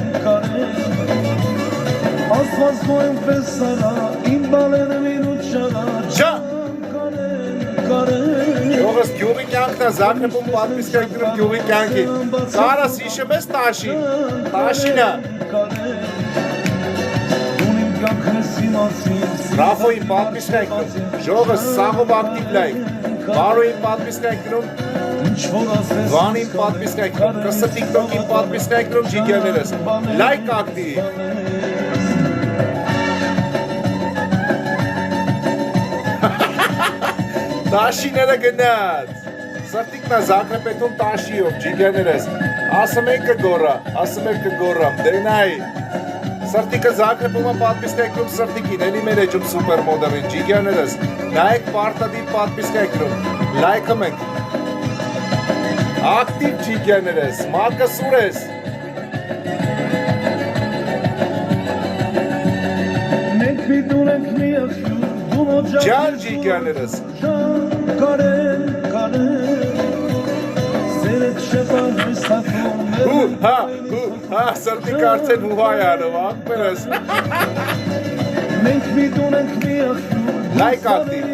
Speaker 3: Ասված գոյն պես սարա, իմ բալերը մինուտ շաղա
Speaker 1: Ջան Ժողովս գյուղի կյանքն է, Զագրեբում պատմիսկա եկնում գյուղի կյանքի։ Կարաս հիշում ես Տաշին, Տաշինը։ Ռաֆոյին պատմիսկա եկնում, ժողովս սաղով ակտիվ լայք, Վարոյին պատմիսկա եկնում, Վանին պատմիսկա եկնում, կսը տիկտոքին պատմիսկա եկնում ջիգերներս, լայք ակտիվ։ Տաշիները գնաց, սրտիկն է Զագրեբեթում Տաշիով ջիգերներս, ասում են կգորամ, դենայ, սրտիկը Զագրեբում է պատմիսկա եկնում սրտիկին, էլի մեր էջում սուպեր մոդերին ջիգերներս, նայեք պարտադիր պատմիսկա եկնում, լայքը մենք, ակտիվ ջիգերներս, մակը սուրես, Ջան ջիգերներս, հա, սրտիկ արդեն հուհայ անով, ակպերս, լայք ակտիվ,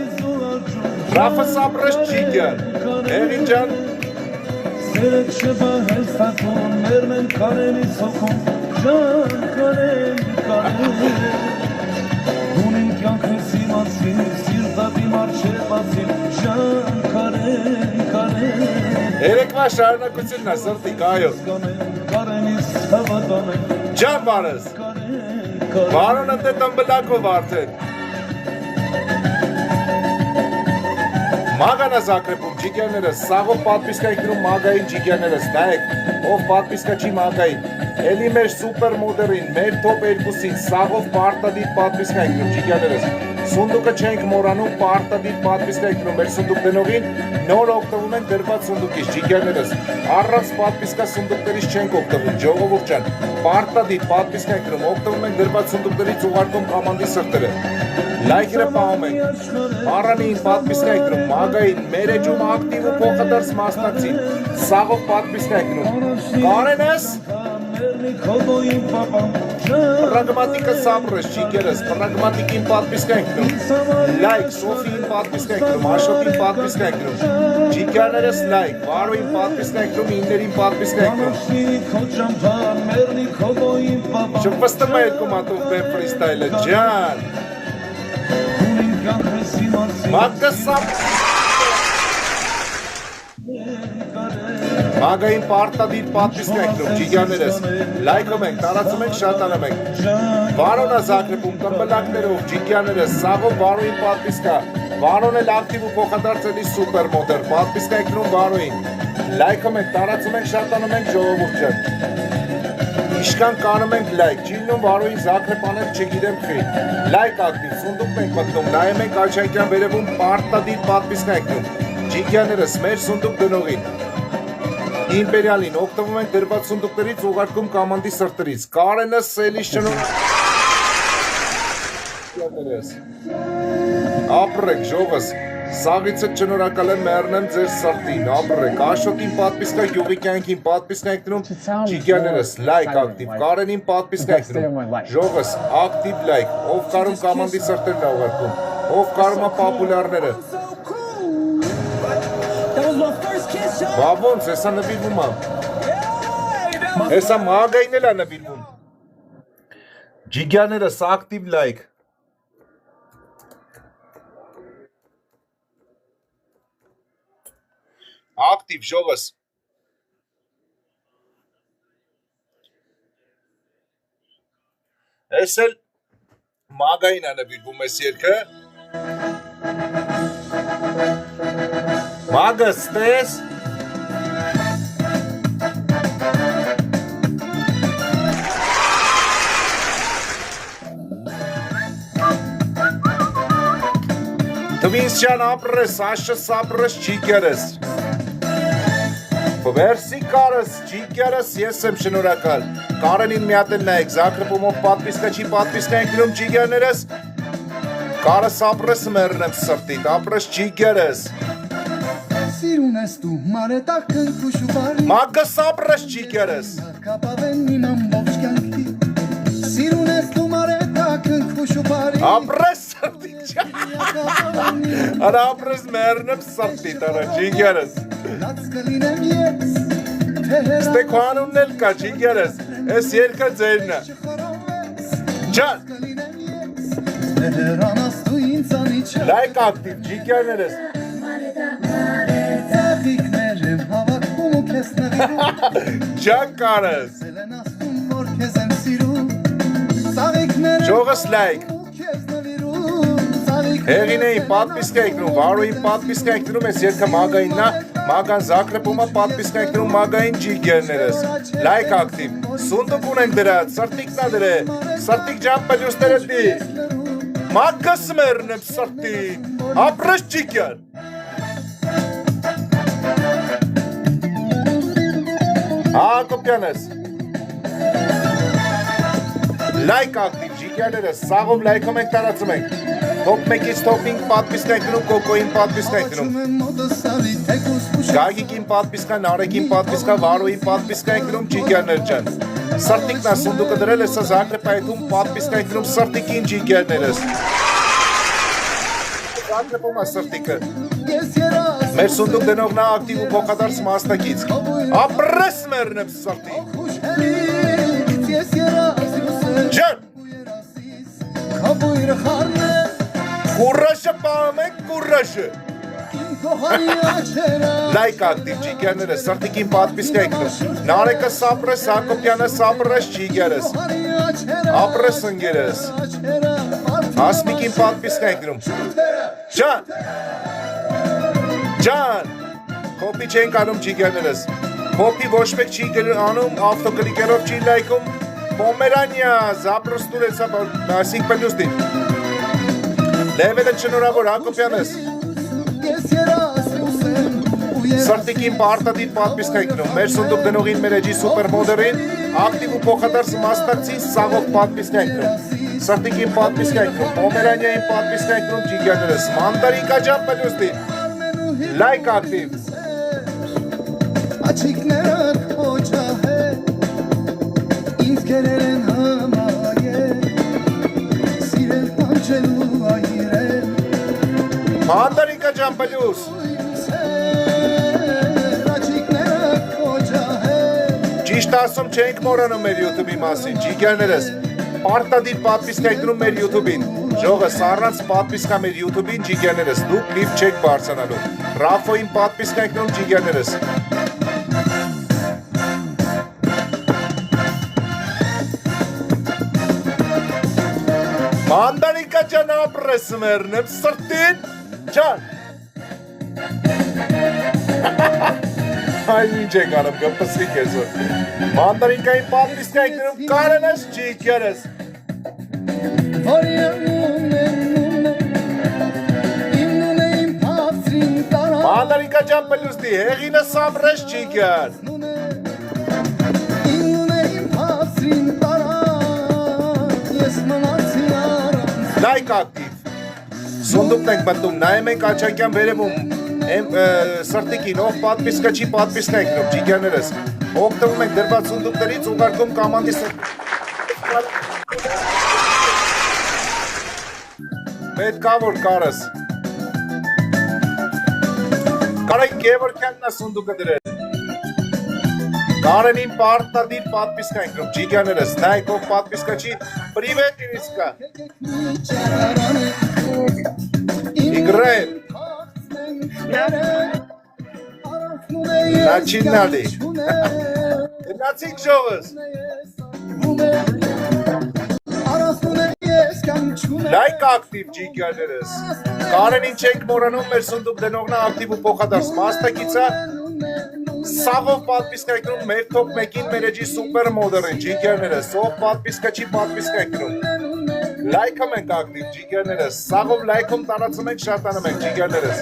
Speaker 1: Ռաֆը սապրես ջիգեր, հեղին ջան, Սերեկ շեպա հեստակոն, մերմեն կարելի սոքոն, ժան կարելի, Ունին կյանքս իմացին, սիրտատի մարչեպացին, ժան կարեն Երեկվա շարունակությունն է սրտիկ, այո Ջան բարս Բարոնը դե տմբլակով արդեն Մագան է Զագրեբում, ջիգերներս, սաղով պատմիսկա եկնում մագային ջիգերներս, նայեք, ով պատմիսկա չի մագային Էլի մեր սուպեր մոդերին, մեր թոպ 2-ին, սաղով պարտադիր պատմիսկա եկնում ջիգերներս Սունդուկը չենք մորանում, պարտադիր պատմիսկա եկնում մեր սունդուկ դնողին Նոր օգտվում են դրված սունդուկից, ջիգերներս Առանց պատմիսկա սունդուկներից չենք օգտվում, ժողովուրդ ջան Պարտադիր պատմիսկա եկնում, օգտվում են դրված սունդուկներից ուղարկում կամանդի սրտերը Լայքերը պահում ենք, առանին պատմիսկա եկնում, մագային, մեր էջում ակտիվ ու փոխադարձ մասնակցին, սաղով պատմիսկա եկնում, կարեն ես? Պրագմատիկը սապրես, ջիգերս, պրագմատիկին պատմիսկա եկնում, լայք, Սոֆիին պատմիսկա եկնում, Աշոտին պատմիսկա եկնում, ջիգերներս լայք, Վարոյին պատմիսկա եկնում, իններին պատմիսկա եկնում, շպստում է երկու մատով բեմ ֆրիստայլը, ջան, Մագը սապ Մագային պարտադիր պատմիսկա եկնում, ջիգերներս, լայքում ենք, տարածում ենք, շատանում ենք Վարոնը Զագրեբում, տմբլակներով, ջիգերներս, սաղով Վարոյին պատմիսկա Վարոն էլ ակտիվ ու փոխադարձելի սուպեր մոդեր, պատմիսկա եկնում Վարոյին Լայքում ենք, տարածում ենք, շատանում ենք, ժողովուրդ ջան Իշկան կանում ենք լայք, չիլնում Վարոյին Զագրեբանել չգիտեմ խի Լայք ակտիվ, սունդուկն ենք մտնում, նայում ենք Ալչանկյան վերևում պարտադիր պատմիսկա եկնում Ջիգերներս, մեր սունդուկ դնողին Իմպերիալին, օգտվում ենք դրված սունդուկներից ուղարկում կամանդի սրտերից Կարենը սելիս շնում Ապրեք, ժողս, սաղիցը չնորակալ եմ մերնեմ ձեր սրտին, ապրեք, Աշոտին պատմիսկա յուղի կյանքին պատմիսկա եկնում Ջիգերներս, լայք ակտիվ, Կարենին պատմիսկա եկնում Ժողս, ակտիվ լայք, ով կարում կամանդի սրտերն է ուղարկում Ով կարում է պապուլարները Բաբոնց, հեսա նվիրվում է Հեսա մագային էլ է նվիրվում Ջիգերներս, ակտիվ լայք Ակտիվ ժողս Ես էլ մագային է նվիրվում ես երկը Մագը ստես Թվինս ճան ապրես, աշը սապրես ջիգերս Վերսի կարս, ջիգերս, ես եմ շնորակալ Կարենին միատել նայեք, Զագրեբումով պատմիսկա չի պատմիսկա եկնում ջիգերներս Կարս ապրես մերնեմ սրտիտ, ապրես ջիգերս
Speaker 4: Սիրուն ես դու մարետակն քուշուբարի
Speaker 1: Մագը սապրես ջիգերս
Speaker 4: Կապավեն իմ ամբողջ կյանքի Սիրուն ես դու մարետակն քուշուբարի
Speaker 1: Ապրես Սարտիկ ջան Արա ապրես մերնեմ սարտիտ արա ջիգերս
Speaker 4: Լացկլինեմ ես Թեհրան
Speaker 1: Ստեքվանունն էլ կա ջիգերս Ես երկը ձերնը Ջան
Speaker 4: Թեհրան աստու ինձանի չա
Speaker 1: Լայք ակտիվ ջիգերներս
Speaker 4: Ծաղիկներ եմ հավաքում ու կես նվիրում
Speaker 1: Ջան կարս
Speaker 4: Սելեն աստում որ կեզ եմ սիրում Ծաղիկներ
Speaker 1: Ջողս լայք
Speaker 4: ու կեզ նվիրում Ծաղիկներ
Speaker 1: Հեղինեին պատպիսկա եկնում, վարոյին պատպիսկա եկնում ես երկը մագայիննա, մագան զակրպումա պատպիսկա եկնում մագային ջիգերներս, լայք ակտիվ, սունդուկ ունենք դրած, սրտիկնա դրե, սրտիկ ջան պլյուսները դի, մագը սմերն եմ սրտիկ, ապրես ջիգեր, Հակոպյանես, լայք ակտիվ ջիգերներս, սաղով լայքում ենք տարածում ենք, Top 1-ից top-ին պատպիսկա եկնում, կոկոյին պատպիսկա եկնում, Գագիկին պատպիսկա, Նարեկին պատպիսկա, Վարոյին պատպիսկա եկնում, ջիգերներ ջան Սրտիկն է սունդուկը դրել ես Զագրեպայթում պատպիսկա եկնում սրտիկին ջիգերներս Զագրեպում է սրտիկը Մեր սունդուկ դնող նա ակտիվ ու փոխադարձ մասնակից Ապրես մերն եմ սրտիկ Ջան Կուրրաշը պահում ենք կուրրաշը Լայք ակտիվ ջիգերները սրտիկին պատպիսկա եկնում Նարեկը սապրես, Հակոպյանը սապրես ջիգերս Ապրես ընգերս Հասմիկին պատպիսկա եկնում Ջան Ջան Կոպի չենք անում ջիգերներս Կոպի ոչ մեկ չի անում ավտոկլիկերով չի լայքում Պոմերանիա, զապրոստուր էցա, ասինք պլյուստին Լևելը չնորավոր Հակոպյանես Սրտիկին պարտադիր պատպիսկա եկնում Մեր սունդուկ դնողին մեր էջի սուպերմոդերին Ակտիվ ու փոխադարձ մասնակցին սաղով պատպիսկա եկնում Սրտիկին պատպիսկա եկնում Պոմերանիային պատպիսկա եկնում ջիգերներս Մանդարիկա ջան պլյուստին Լայք ակտիվ
Speaker 4: Աչիկները քոջա է Ինձ գերել են համայել Սիրել պանջելու այրել
Speaker 1: Մանդարիկա ջան պլյուս
Speaker 4: Աչիկները քոջա է
Speaker 1: Ճիշտ ասում չենք մորանում մեր YouTube-ի մասին, ջիգերներս Պարտադիր պատպիսկա եկնում մեր YouTube-ին Ժողս առանց պատպիսկա մեր YouTube-ին ջիգերներս Դուք լիվ չեք բարձանալու Ռաֆոյին պատպիսկա եկնում ջիգերներս Մանդարիկա ջան ապրես մերն եմ սրտին Ջան Այլ ինչ եք արում գպսիկ ես Մանդարիկային պատպիսկա եկնում կարենես ջիգերս Մանդարիկա ջան պլյուստի հեղինը սաբրես ջիգեր Լայք ակտիվ Սունդուկն ենք մտնում, նայում ենք աչակյան վերևում Սրտիկին, ով պատպիսկա չի պատպիսկա եկնում, ջիգերներս Օգտվում ենք դրված սունդուկներից ուղարկում կամանդի Պետքա որ կարս Կարեք Գևորքյանն է սունդուկը դրել Կարենին պարտադիր պատպիսկա եկնում, ջիգերներս, նայք ով պատպիսկա չի, պրիվետ իրիսկա Իգրեն Начинали Նացիկ ժողս Լայք ակտիվ ջիգերներս Կարենին չենք մորանում մեր սունդուկ դնողնա ակտիվ ու փոխադարձ մասնակիցը Սաղով պատպիսկա եկնում մեր top 1-ին մեր էջի սուպերմոդերին ջիգերներս Ով պատպիսկա չի պատպիսկա եկնում Լայքում ենք ակտիվ ջիգերներս Սաղով լայքում տարածում ենք շարտանում ենք ջիգերներս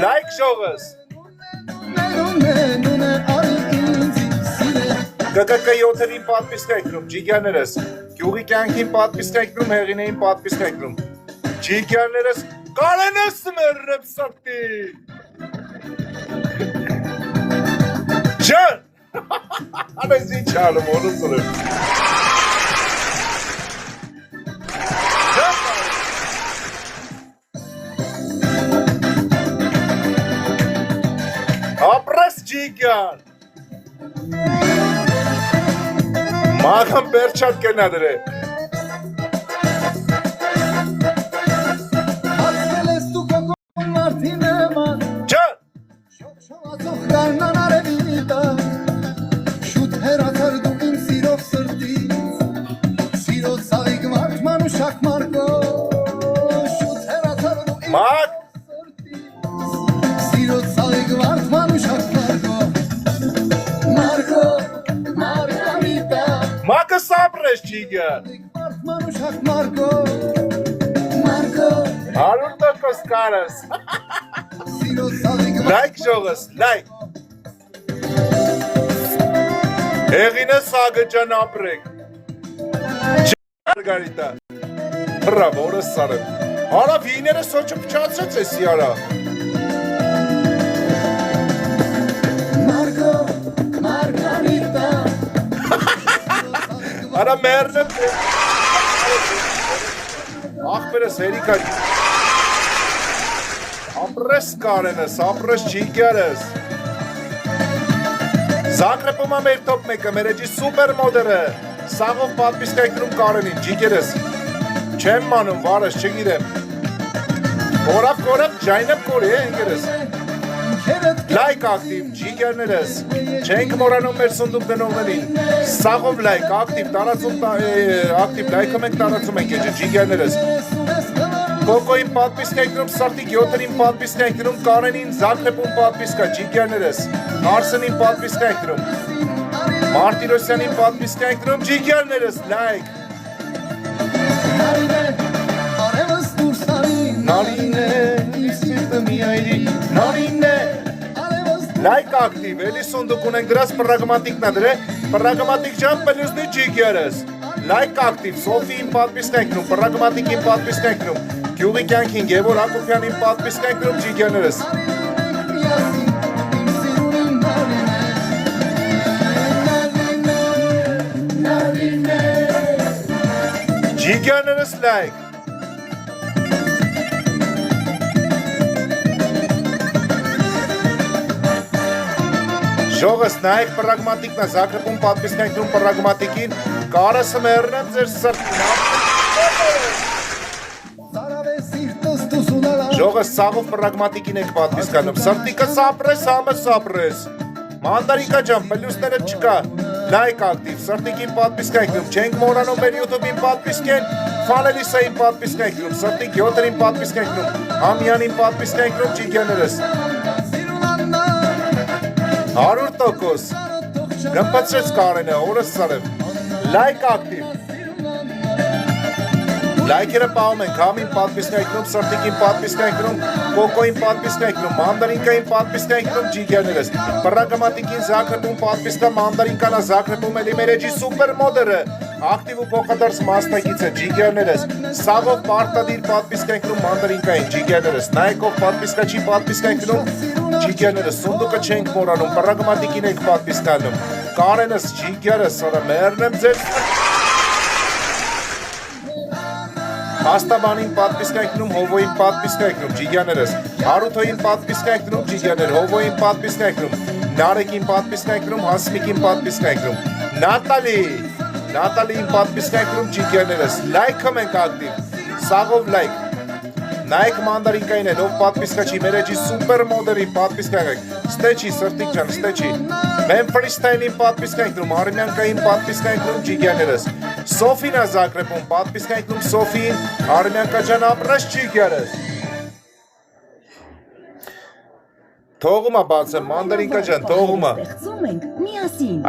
Speaker 1: Լայք ժողս ԿԿԿ 7-ին պատպիսկա եկնում, ջիգերներս, գյուղի կյանքին պատպիսկա եկնում, հեղինեին պատպիսկա եկնում, ջիգերներս, կարենս մերրեմ սրտի, ջան, Անես ինչ անում, որս ուրեմ։ Ապրես ջիգան։ Մաղան բերչատ կենա դրե։
Speaker 4: Հասել ես դու կողոն մարդի նման
Speaker 1: Ջան,
Speaker 4: Շողացող կարնան արևի տակ Շուտ հեռացար դու իմ սիրով սրտից Սիրո ծաղիկ մարդ մանուշակ մարգո Շուտ հեռացար դու իմ
Speaker 1: մաղ,
Speaker 4: Սիրո ծաղիկ մարդ մանուշակ մարգո Մարգո, մարգարիտա
Speaker 1: մաղս ապրես ջիգան։
Speaker 4: Մարդ մանուշակ մարգո Մարգո,
Speaker 1: 100% կարես։
Speaker 4: սիրո ծաղիկ
Speaker 1: Լայք ժողս, լայք։ Հեղինը սագը ջան ապրեք։ Մարգարիտա։ Բրավ, որս սարեմ։ Արա վիները սոչը պչացրեց էսի արա։
Speaker 4: Մարգո, մարգարիտա
Speaker 1: Արա մերնեմ։ Ախպերս հերիկա։ Ապրես կարենս, ապրես ջիգարս։ Զագրեպում մեր տոպ մեկը, մեր էջի սուպեր մոդերը։ Սաղով պատպիսկա եկնում կարենին, ջիգերս։ Չեմ մանում, վարս, չգիրեմ։ Կորավ, ջայնեմ կորի, ընգերս։ Լայք ակտիվ, ջիգերներս։ Չենք մորանում մեր սունդուկ դնողներին։ Սաղով լայք, ակտիվ, ակտիվ լայքում ենք տարածում ենք էջը, ջիգերներս։ Կոկոյին պատպիսկա եկնում, սարտիկ 7-ին պատպիսկա եկնում, կարենին զագրեպում պատպիսկա, ջիգերներս։ Արսենին պատպիսկա եկնում։ Մարտիրոսյանին պատպիսկա եկնում, ջիգերներս, լայք։
Speaker 4: Արևս դուրս արին
Speaker 1: Նարինե, իսիրտը մի այրի, նարինե։ Լայք ակտիվ, էլի սունդուկ ունենք դրած պրագմատիկնա դրե, պրագմատիկ ժան պլյուսնի ջիգերս։ Լայք ակտիվ, Սոֆիին պատպիսկա եկնում, պրագմատիկին պատպիսկա եկնում, Գյուղի կյանքին Գևոր Ակոպյանին պատպիսկա եկնում, ջիգերներս։ Ջիգերներս լայք։ Ժողս նայք պրագմատիկնա, զագրեպում պատպիսկա եկնում պրագմատիկին, կարասը մերնեմ ձեր սրտին։ Ժողս սաղով պրագմատիկին եք պատպիսկանում, սրտիկը սապրես, համը սապրես։ Մանդարիկա ջան, պլյուսները չկա, լայք ակտիվ, սրտիկին պատպիսկա եկնում, չենք մորանում մեր յութուբին պատպիսկեն, Ֆանելիսային պատպիսկա եկնում, սրտիկ 7-ին պատպիսկա եկնում, Համյանին պատպիսկա եկնում, ջիգերներս։ 100% Գմպացրեց կարենը, օրս սարեմ, լայք ակտիվ։ Լայքերը պահում ենք, համին պատպիսկա եկնում, սրտիկին պատպիսկա եկնում, կոկոյին պատպիսկա եկնում, մանդարինկային պատպիսկա եկնում, ջիգերներս, պրագմատիկին զագրեպում պատպիսկա, մանդարինկանա զագրեպում էլի մեր էջի սուպեր մոդերը, ակտիվ ու փոխադարձ մասնակիցը, ջիգերներս, սաղով պարտադիր պատպիսկա եկնում, մանդարինկային, ջիգերներս, նայքով պատպիսկա չի պատպիսկա եկնում, ջիգերներս, սունդուկը չենք մորանում, պրագմատիկին ենք պատպիսկանում, կարենս, ջիգերս, սարը մերնեմ ձեր Հաստաբանին պատպիսկա եկնում, հովոյին պատպիսկա եկնում, ջիգյաներս, Հարութոյին պատպիսկա եկնում, ջիգյաներ, հովոյին պատպիսկա եկնում, Նարեկին պատպիսկա եկնում, Հասմիկին պատպիսկա եկնում, Նատալիին պատպիսկա եկնում, ջիգյաներս, լայքում ենք ակտիվ, սաղով լայք, նայք մանդարինկային են, ով պատպիսկա չի, մեր էջի սուպեր մոդերի պատպիսկա եկեք, ստեչի, սրտիկ ճան, ստեչի, մեն ֆրիստայլին պատպիսկա եկնում, Արմյանկային պատպիսկա եկնում, ջիգյաներս, Սոֆինա զագրեպում պատպիսկա եկնում Սոֆին, Արմյանկա ջան ապրես ջիգերս։ Թողումա բացեմ, մանդարինկա ջան, թողումա։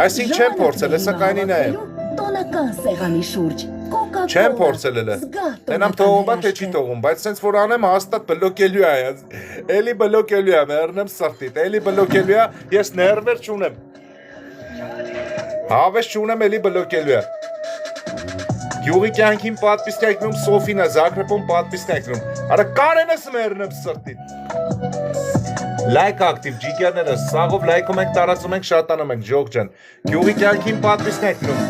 Speaker 1: Այսինք չեմ փորձել, հեսա կայնի նայեմ։ Չեմ փորձել էլը։ Տենամ թողումա, թե չի թողում, բայց սենց որ անեմ հաստատ բլոկելու է, էլի բլոկելու է, մերնեմ սրտիտ, էլի բլոկելու է, ես ներվեր չունեմ։ Հավես չունեմ, էլի բլոկելու է։ Գյուղի կյանքին պատպիսկա եկնում, Սոֆինա զագրեպում պատպիսկա եկնում, արա կարենս մերնեմ սրտիտ։ Լայք ակտիվ ջիգերները, սաղով լայքում ենք, տարածում ենք, շատանում ենք, ժող ջան։ Գյուղի կյանքին պատվիսկ ենք դնում։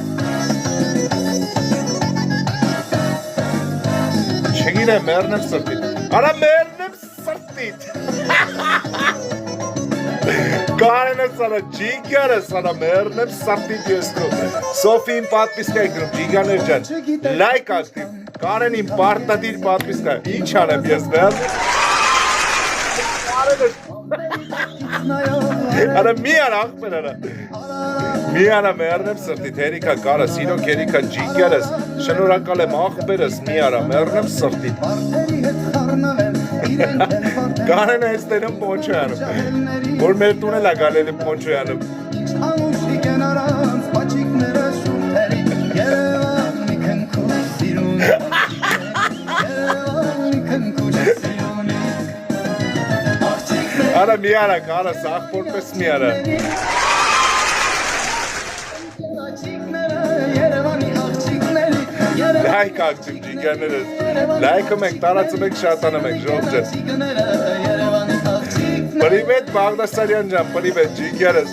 Speaker 1: Չգիտեմ, մեռնեմ սրտիտ։ Արա մեռնեմ սրտիտ։ Կարենը սարա ջիգերը, սարա մեռնեմ սրտիտ ես դու։ Սոֆին պատվիսկ ենք դնում, ջիգաներ ջան։ Լայք ակտիվ, Կարենին պարտադիր պատվիսկ է։ Ինչ անեմ ես մեռնեմ։ Արա մի արա աղբեր արա Մի արա մերնեմ սրտիտ հերիկա կարը սիրոք հերիկա ջիգերս շնորհակալ եմ աղբերս մի արա մերնեմ սրտիտ Կարեն այս տենում պոնչո անում որ մեր տուն էլ ագալել եմ պոնչո անում Արա մի արա կարը սաղ որպես մի արա Լայք ակտիվ ջիգերներս Լայքում ենք, տարածում ենք, շատանում ենք, ժող ջան Պրիվետ Բաղդասարյան ջան, պրիվետ ջիգերս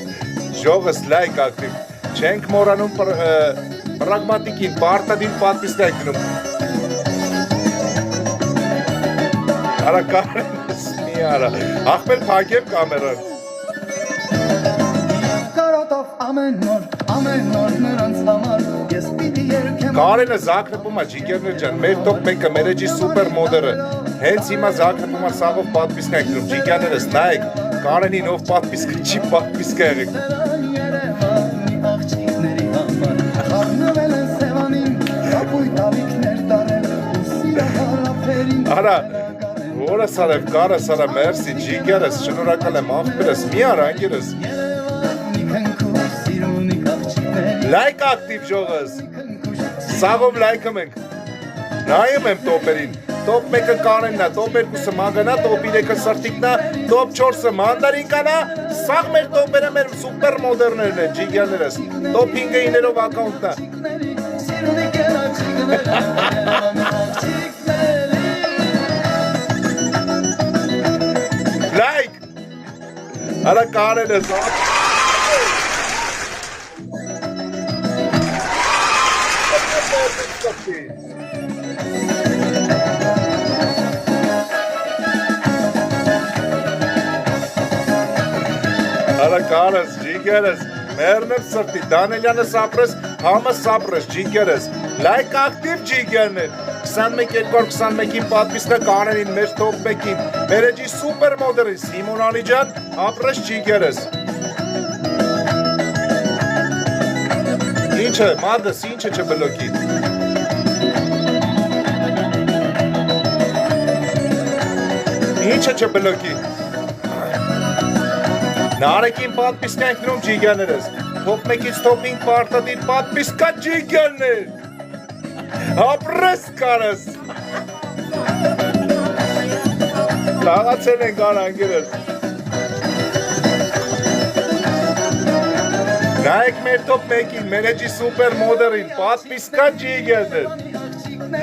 Speaker 1: Ժողս լայք ակտիվ Չենք մորանում պրագմատիկին, պարտադիր պատվիստ ենք գնում Արա կարենս մի արա Աղբեր պագեմ կամերան Կարենը զակնպում է ջիգերներ ջան, մեր տոպ մեկը մեր էջի սուպեր մոդերը Հենց հիմա զակնպում է սաղով պատվիսկ ենք դնում, ջիգերներս նայեք Կարենին ով պատվիսկ չի պատվիսկ եղեք Արա, որը սարև, կարը սարա մերսի, ջիգերս, շնորհակալ եմ աղբերս, մի արա անգերս Լայք ակտիվ ժողս Սաղով լայքում ենք Նայում եմ տոպերին Տոպ մեկը Կարենն է, տոպ երկուսը մագանա, տոպ 3-ը սրտիկնա, տոպ 4-ը մանդարինկանա Սաղ մեր տոպերը մեր սուպեր մոդերներն են, ջիգերներս Տոպ 5-ը իներով ակաունտնա Լայք Արա Կարենս Արա կարս, ջիգերս, մերնև սրտի, Դանելյանս ապրես, համս ապրես, ջիգերս, լայք ակտիվ ջիգերներ, 21-221-ին պատվիսկը Կարենին, մեր տոպ մեկին, մեր էջի սուպեր մոդերին, Սիմոն Ալիջան, ապրես ջիգերս Ինչը, մադս, ինչը չբլոքի Ինչը չբլոքի Նարեկին պատվիսկ ենք դնում ջիգերներս Տոպ մեկից տոպ 5 պարտադիր պատվիսկա ջիգերներ Ապրես կարս Լաղացել ենք արանգերս Նայեք մեր տոպ մեկին, մեր էջի սուպեր մոդերին, պատվիսկա ջիգերներ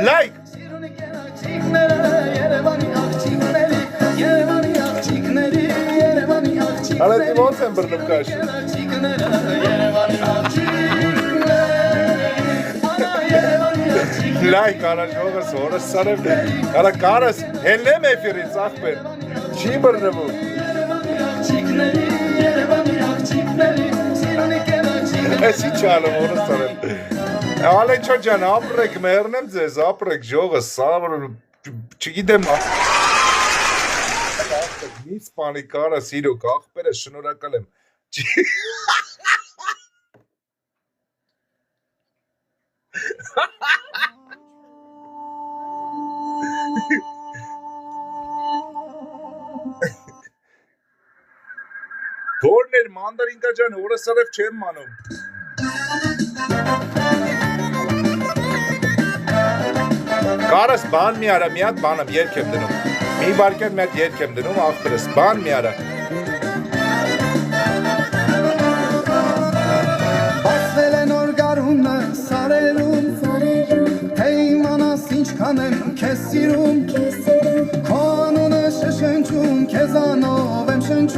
Speaker 1: Լայք Արա դի ոնց եմ բրնում կաշ Լայք արա ժողս, հորս սարև Արա կարս, հելնեմ էվիրից աղբեր Չի բրնվում Ես ինչ ալում հորս սարև Ալեն չո ջան, ապրեք, մերնեմ ձեզ, ապրեք ժողս, սավր Չգիտեմ Մի սպանի կարը սիրոք աղբեր ես շնորհակալ եմ Որն էր մանդարինկա ջան օրը սարև չեմ մանում Կարս բան մի արա մի հատ բանամ երկ եմ դնում Մի բարկյան մի հատ երկ եմ դնում աղբերս բան մի արա
Speaker 4: Բացվել են օր գարունը սարերում Թե իմանաս ինչքան եմ քեզ սիրում Քո անունը շշնչում քեզանով եմ շնչում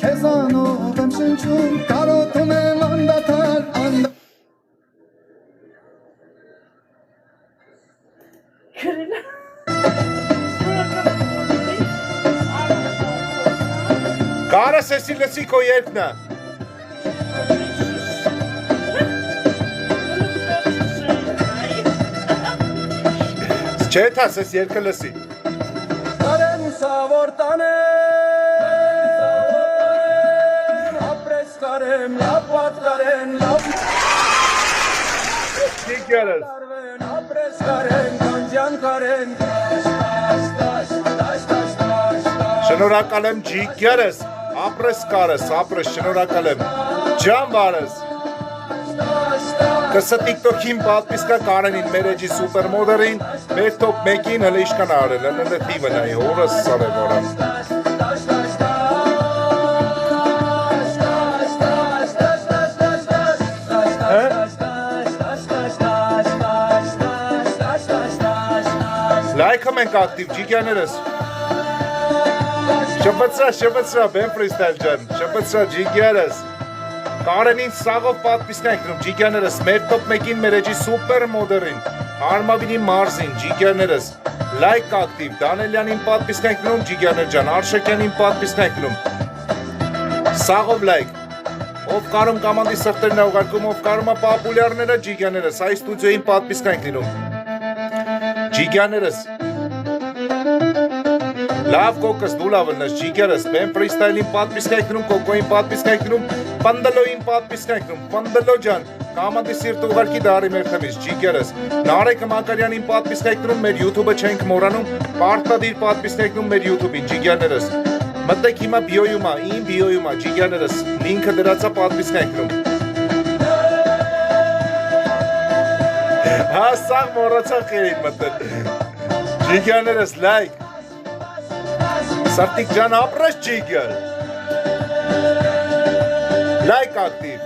Speaker 4: քեզանով եմ շնչում կարոտում եմ անդադար
Speaker 1: Կարաս էսի լսի քո երկնը։ Չէ թաս ես երկը լսի։
Speaker 3: Կարեն սավոր տանեմ ապրես կարեմ լապատ կարեն
Speaker 1: Ջիգերս։
Speaker 3: ապրես կարեն կանջան կարեն
Speaker 1: Շնորհակալ եմ ջիգերս, ապրես կարս, ապրես շնորհակալ եմ։ Ջան վարս։ Կսա TikTok-ին պատվիսկա Կարենին, մեր էջի սուպերմոդերին, մեր top 1-ին հլը իշկան արել, հլը թիվը նայի, օրս սարև արան։ Լայքը մենք ակտիվ, ջիգյաներս։ Շպծրա, բեմ ֆրիստայլ ջան, շպծրա, ջիգերս։ Կարենին սաղով պատվիսկա ենք դնում, ջիգյաներս, մեր top 1-ին մեր էջի սուպեր մոդերին, Արմավինի մարզին, ջիգյաներս, լայք ակտիվ, Դանելյանին պատվիսկա ենք դնում, ջիգյաներ ջան, Արշակյանին պատվիսկա ենք դնում, սաղով լայք, ով կարում կամանդի սրտերն է ուղարկում, ով կարում է պապուլյարները, ջիգյաներս, այ ստուդիոյին պատվիսկա ենք դնում, ջիգյաներս, լավ կոկս դու լավ լնես, ջիգերս, բեմ ֆրիստայլին պատվիսկա ենք դնում, կոկոյին պատվիսկա ենք դնում, Պանդալոյին պատվիսկա ենք դնում, Պանդալո ջան, կամանդի սիրտ ուղարկի դարի մեր թմից, ջիգերս, Նարեկը Մակարյանին պատվիսկա ենք դնում, մեր YouTube-ը չենք մոռանում, պարտադիր պատվիսկա ենք դնում մեր YouTube-ին, ջիգերներս, մտեք հիմա բիոյումա, իմ բիոյումա, ջիգերներս, լինքը դրացա պատվիսկա ենք դնում, հա սաղ մոռացա խերին մտել, ջիգերներս, լայք, Սարտիկ ջան ապրես ջիգեր, լայք ակտիվ,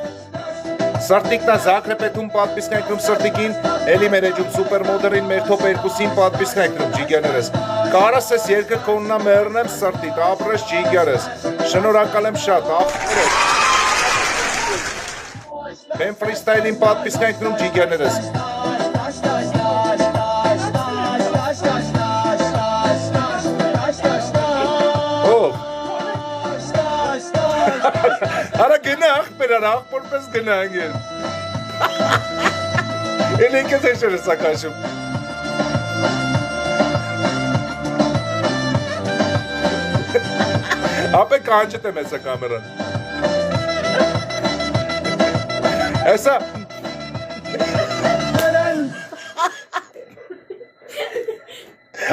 Speaker 1: Սարտիկնա Զագրեբեթում պատվիսկա ենք դնում Սարտիկին, էլի մեր էջում սուպերմոդերին մեր top 2-ին պատվիսկա ենք դնում ջիգերներս, կարաս ես երկը կոննա մերնեմ Սարտիկ, ապրես ջիգերս, շնորհակալ եմ շատ, ապրես, բեմ ֆրիստայլին պատվիսկա ենք դնում ջիգերներս, Արա գնա աղբեր արա, աղբոր պես գնա անգեր Էլ ինքս էշեր է սակաշում Ապե կանջտ եմ էսա կամերան Էսա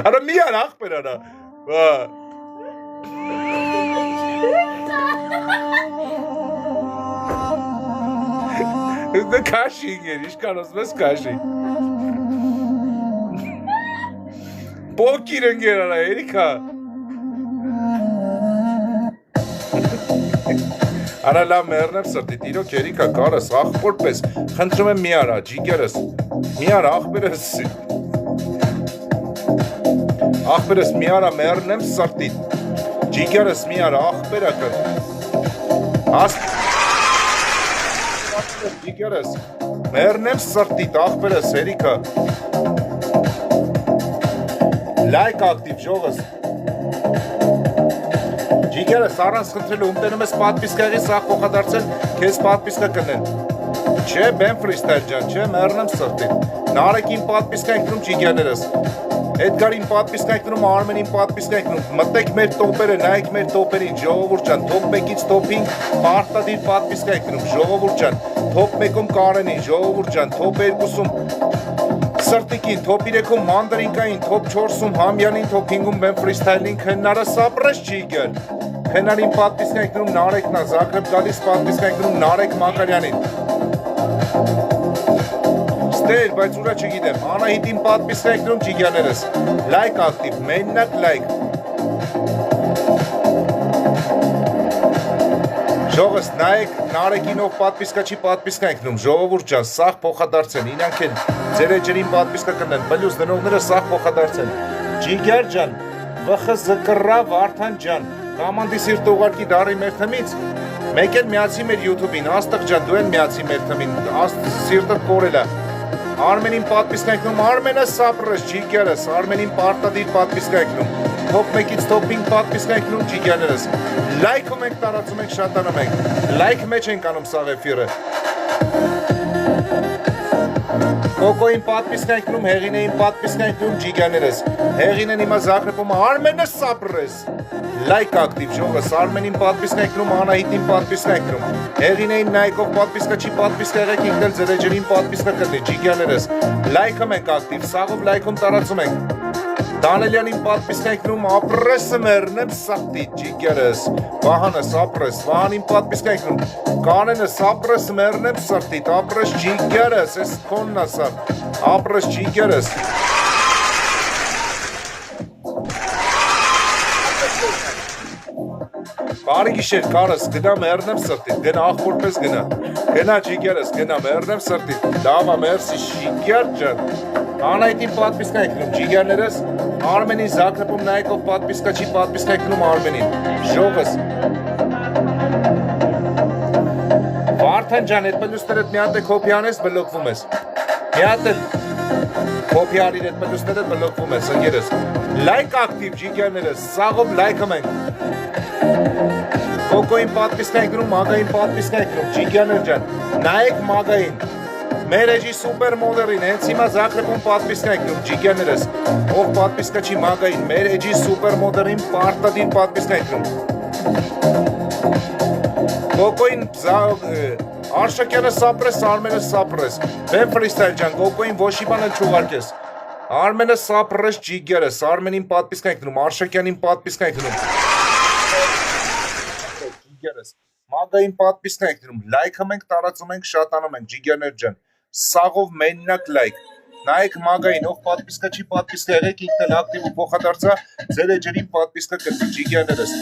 Speaker 1: Արա մի արա աղբեր արա Դե քաշի ինգեր, իշկան ոսմես քաշի Պոքիր ընգեր արա, երիքա Արա լավ մերնեմ սրտի, տիրոք երիքա կարս, աղբոր պես Խնդրում եմ մի արա, ջիգերս Մի արա, աղբերս Աղբերս մի արա մերնեմ սրտի Ջիգերս մի արա, աղբերակը Ջիգերս, մերնեմ սրտիտ, աղբերս, հերիքա Լայք ակտիվ, ժողս Ջիգերս, առանց խնդրելու, ումտենում ես պատվիսկայի սաղ փոխադարձել, կեզ պատվիսկա կնեն Չէ, բեմ ֆրիստայլ ջան, չէ, մերնեմ սրտիտ Նարեկին պատվիսկա ենք դնում ջիգերներս Էդգարին պատվիսկա ենք դնում, Արմենին պատվիսկա ենք դնում Մտեք մեր տոպերը, նայեք մեր տոպերին, ժողովուրդ ջան Top 1-ից top 5 պարտադիր պատվիսկա ենք դնում, ժողովուրդ ջան Top 1-ում Կարենին, ժողովուրդ ջան Top 2-ում Սրտիկին, Top 3-ում Մանդրինկային, Top 4-ում Համյանին, Top 5-ում բեմ ֆրիստայլին Քննարը սապրես ջիգեր Քննարին պատվիսկա ենք դնում, Նարեկնա, Զագրեբ գալիս պատվիսկա ենք դնում, Նարեկ Մակարյանին Ստեր, բայց ուրա չգիտեմ, Անահիտին պատվիսկա ենք դնում ջիգյաներս, լայք ակտիվ, մեննակ լայք Ժողս, նայեք, Նարեկինով պատվիսկա չի պատվիսկա ենք դնում, ժողովուրդ ջան, սաղ փոխադարձեն, ինանք են ձեր էջերին պատվիսկա կնեն, բլյուս դնողները սաղ փոխադարձեն Ջիգեր ջան, վխզկռա Վարդան ջան, կամանդի սիրտ ուղարկի դարի մեր թմից, մեկ էլ միացի մեր YouTube-ին, աստղ ջան, դու էլ միացի մեր թմին, սիրտը կորել է։ Արմենին պատպիսկ եկնում, Արմենը սապրս, ջիգերս, Արմենին պարտադիր պատպիսկ եկնում, top 1-ից top 5 պատպիսկ եկնում, ջիգերներս, լայքում ենք տարածում ենք, շատանում ենք, լայք մեջ ենք անում սաղ էֆիրը։ Կոկոին պատպիսկ եկնում, հեղինեին պատպիսկ եկնում, ջիգերներս, հեղինեն իմա զակրպում, Արմենը սապրս, լայք ակտիվ ժողս, Արմենին պատպիսկ եկնում, Անահիտին պատպիսկ եկնում, հեղինեին նայքով պատպիսկը չի պատպիսկ եղեք, ինքնել ձրեջերին պատպիսկը կրնի, ջիգերներս, լայքում ենք ակտիվ, սաղով լայքում տարածում ենք, Դանելյանին պատպիսկ եկնում, ապրեսը մերնեմ սաղտի, ջիգերս, Վահանս ապրես, Վահանին պատպիսկ եկնում, Կանենս ապրես մերնեմ սրտիտ, ապրես ջիգերս, ես կոնն ասավ, ապրես ջիգերս, Բարի գիշեր, կարս, գնա մերնեմ սրտիտ, գնա աղբորպես գնա ջիգերս, գնա մերնեմ սրտիտ, լավա մերսի շիգեր ջան, Անայտին պատպիսկա եկնում, ջիգերներս, Արմենին զակրպում նայքով պատպիսկա չի պատպիսկա եկնում Արմենին, ժողս, Վարդան ջան, էդ պլյուսներ էդ մի հատ է կոպի անես, բլոկվում ես, մի հատ է կոպի արիր էդ պլյուսներ էդ բլոկվում ես, ընգերս, լայք ակտիվ ջիգերներս, սաղով լայքում ենք, Կոկոին պատպիսկա եկնում, մագային պատպիսկա եկնում, ջիգյաներ ջան, նայեք մագային, մեր էջի սուպեր մոդերին, հենց հիմա զակրպում պատպիսկա եկնում, ջիգյաներս, ով պատպիսկա չի մագային, մեր էջի սուպեր մոդերին պարտադիր պատպիսկա եկնում, Կոկոին արշակյանը սապրես, Արմենը սապրես, բեմ ֆրիստայլ ջան, Կոկոին ոչի բան էլ չուղարկես, Արմենը սապրես ջիգերս, Արմենին պատպիսկա եկնում, Արշակյանին պատպիսկա եկնում, Մագային պատպիսկա ենք դնում, լայքում ենք, տարածում ենք, շատանում ենք, ջիգերներ ջան, սաղով մեննակ լայք, նայեք մագային, ով պատպիսկա չի պատպիսկա եղեք, ինքնել ակտիվ ու փոխադարձա, ձեր էջերին պատպիսկա կրդի, ջիգերներս,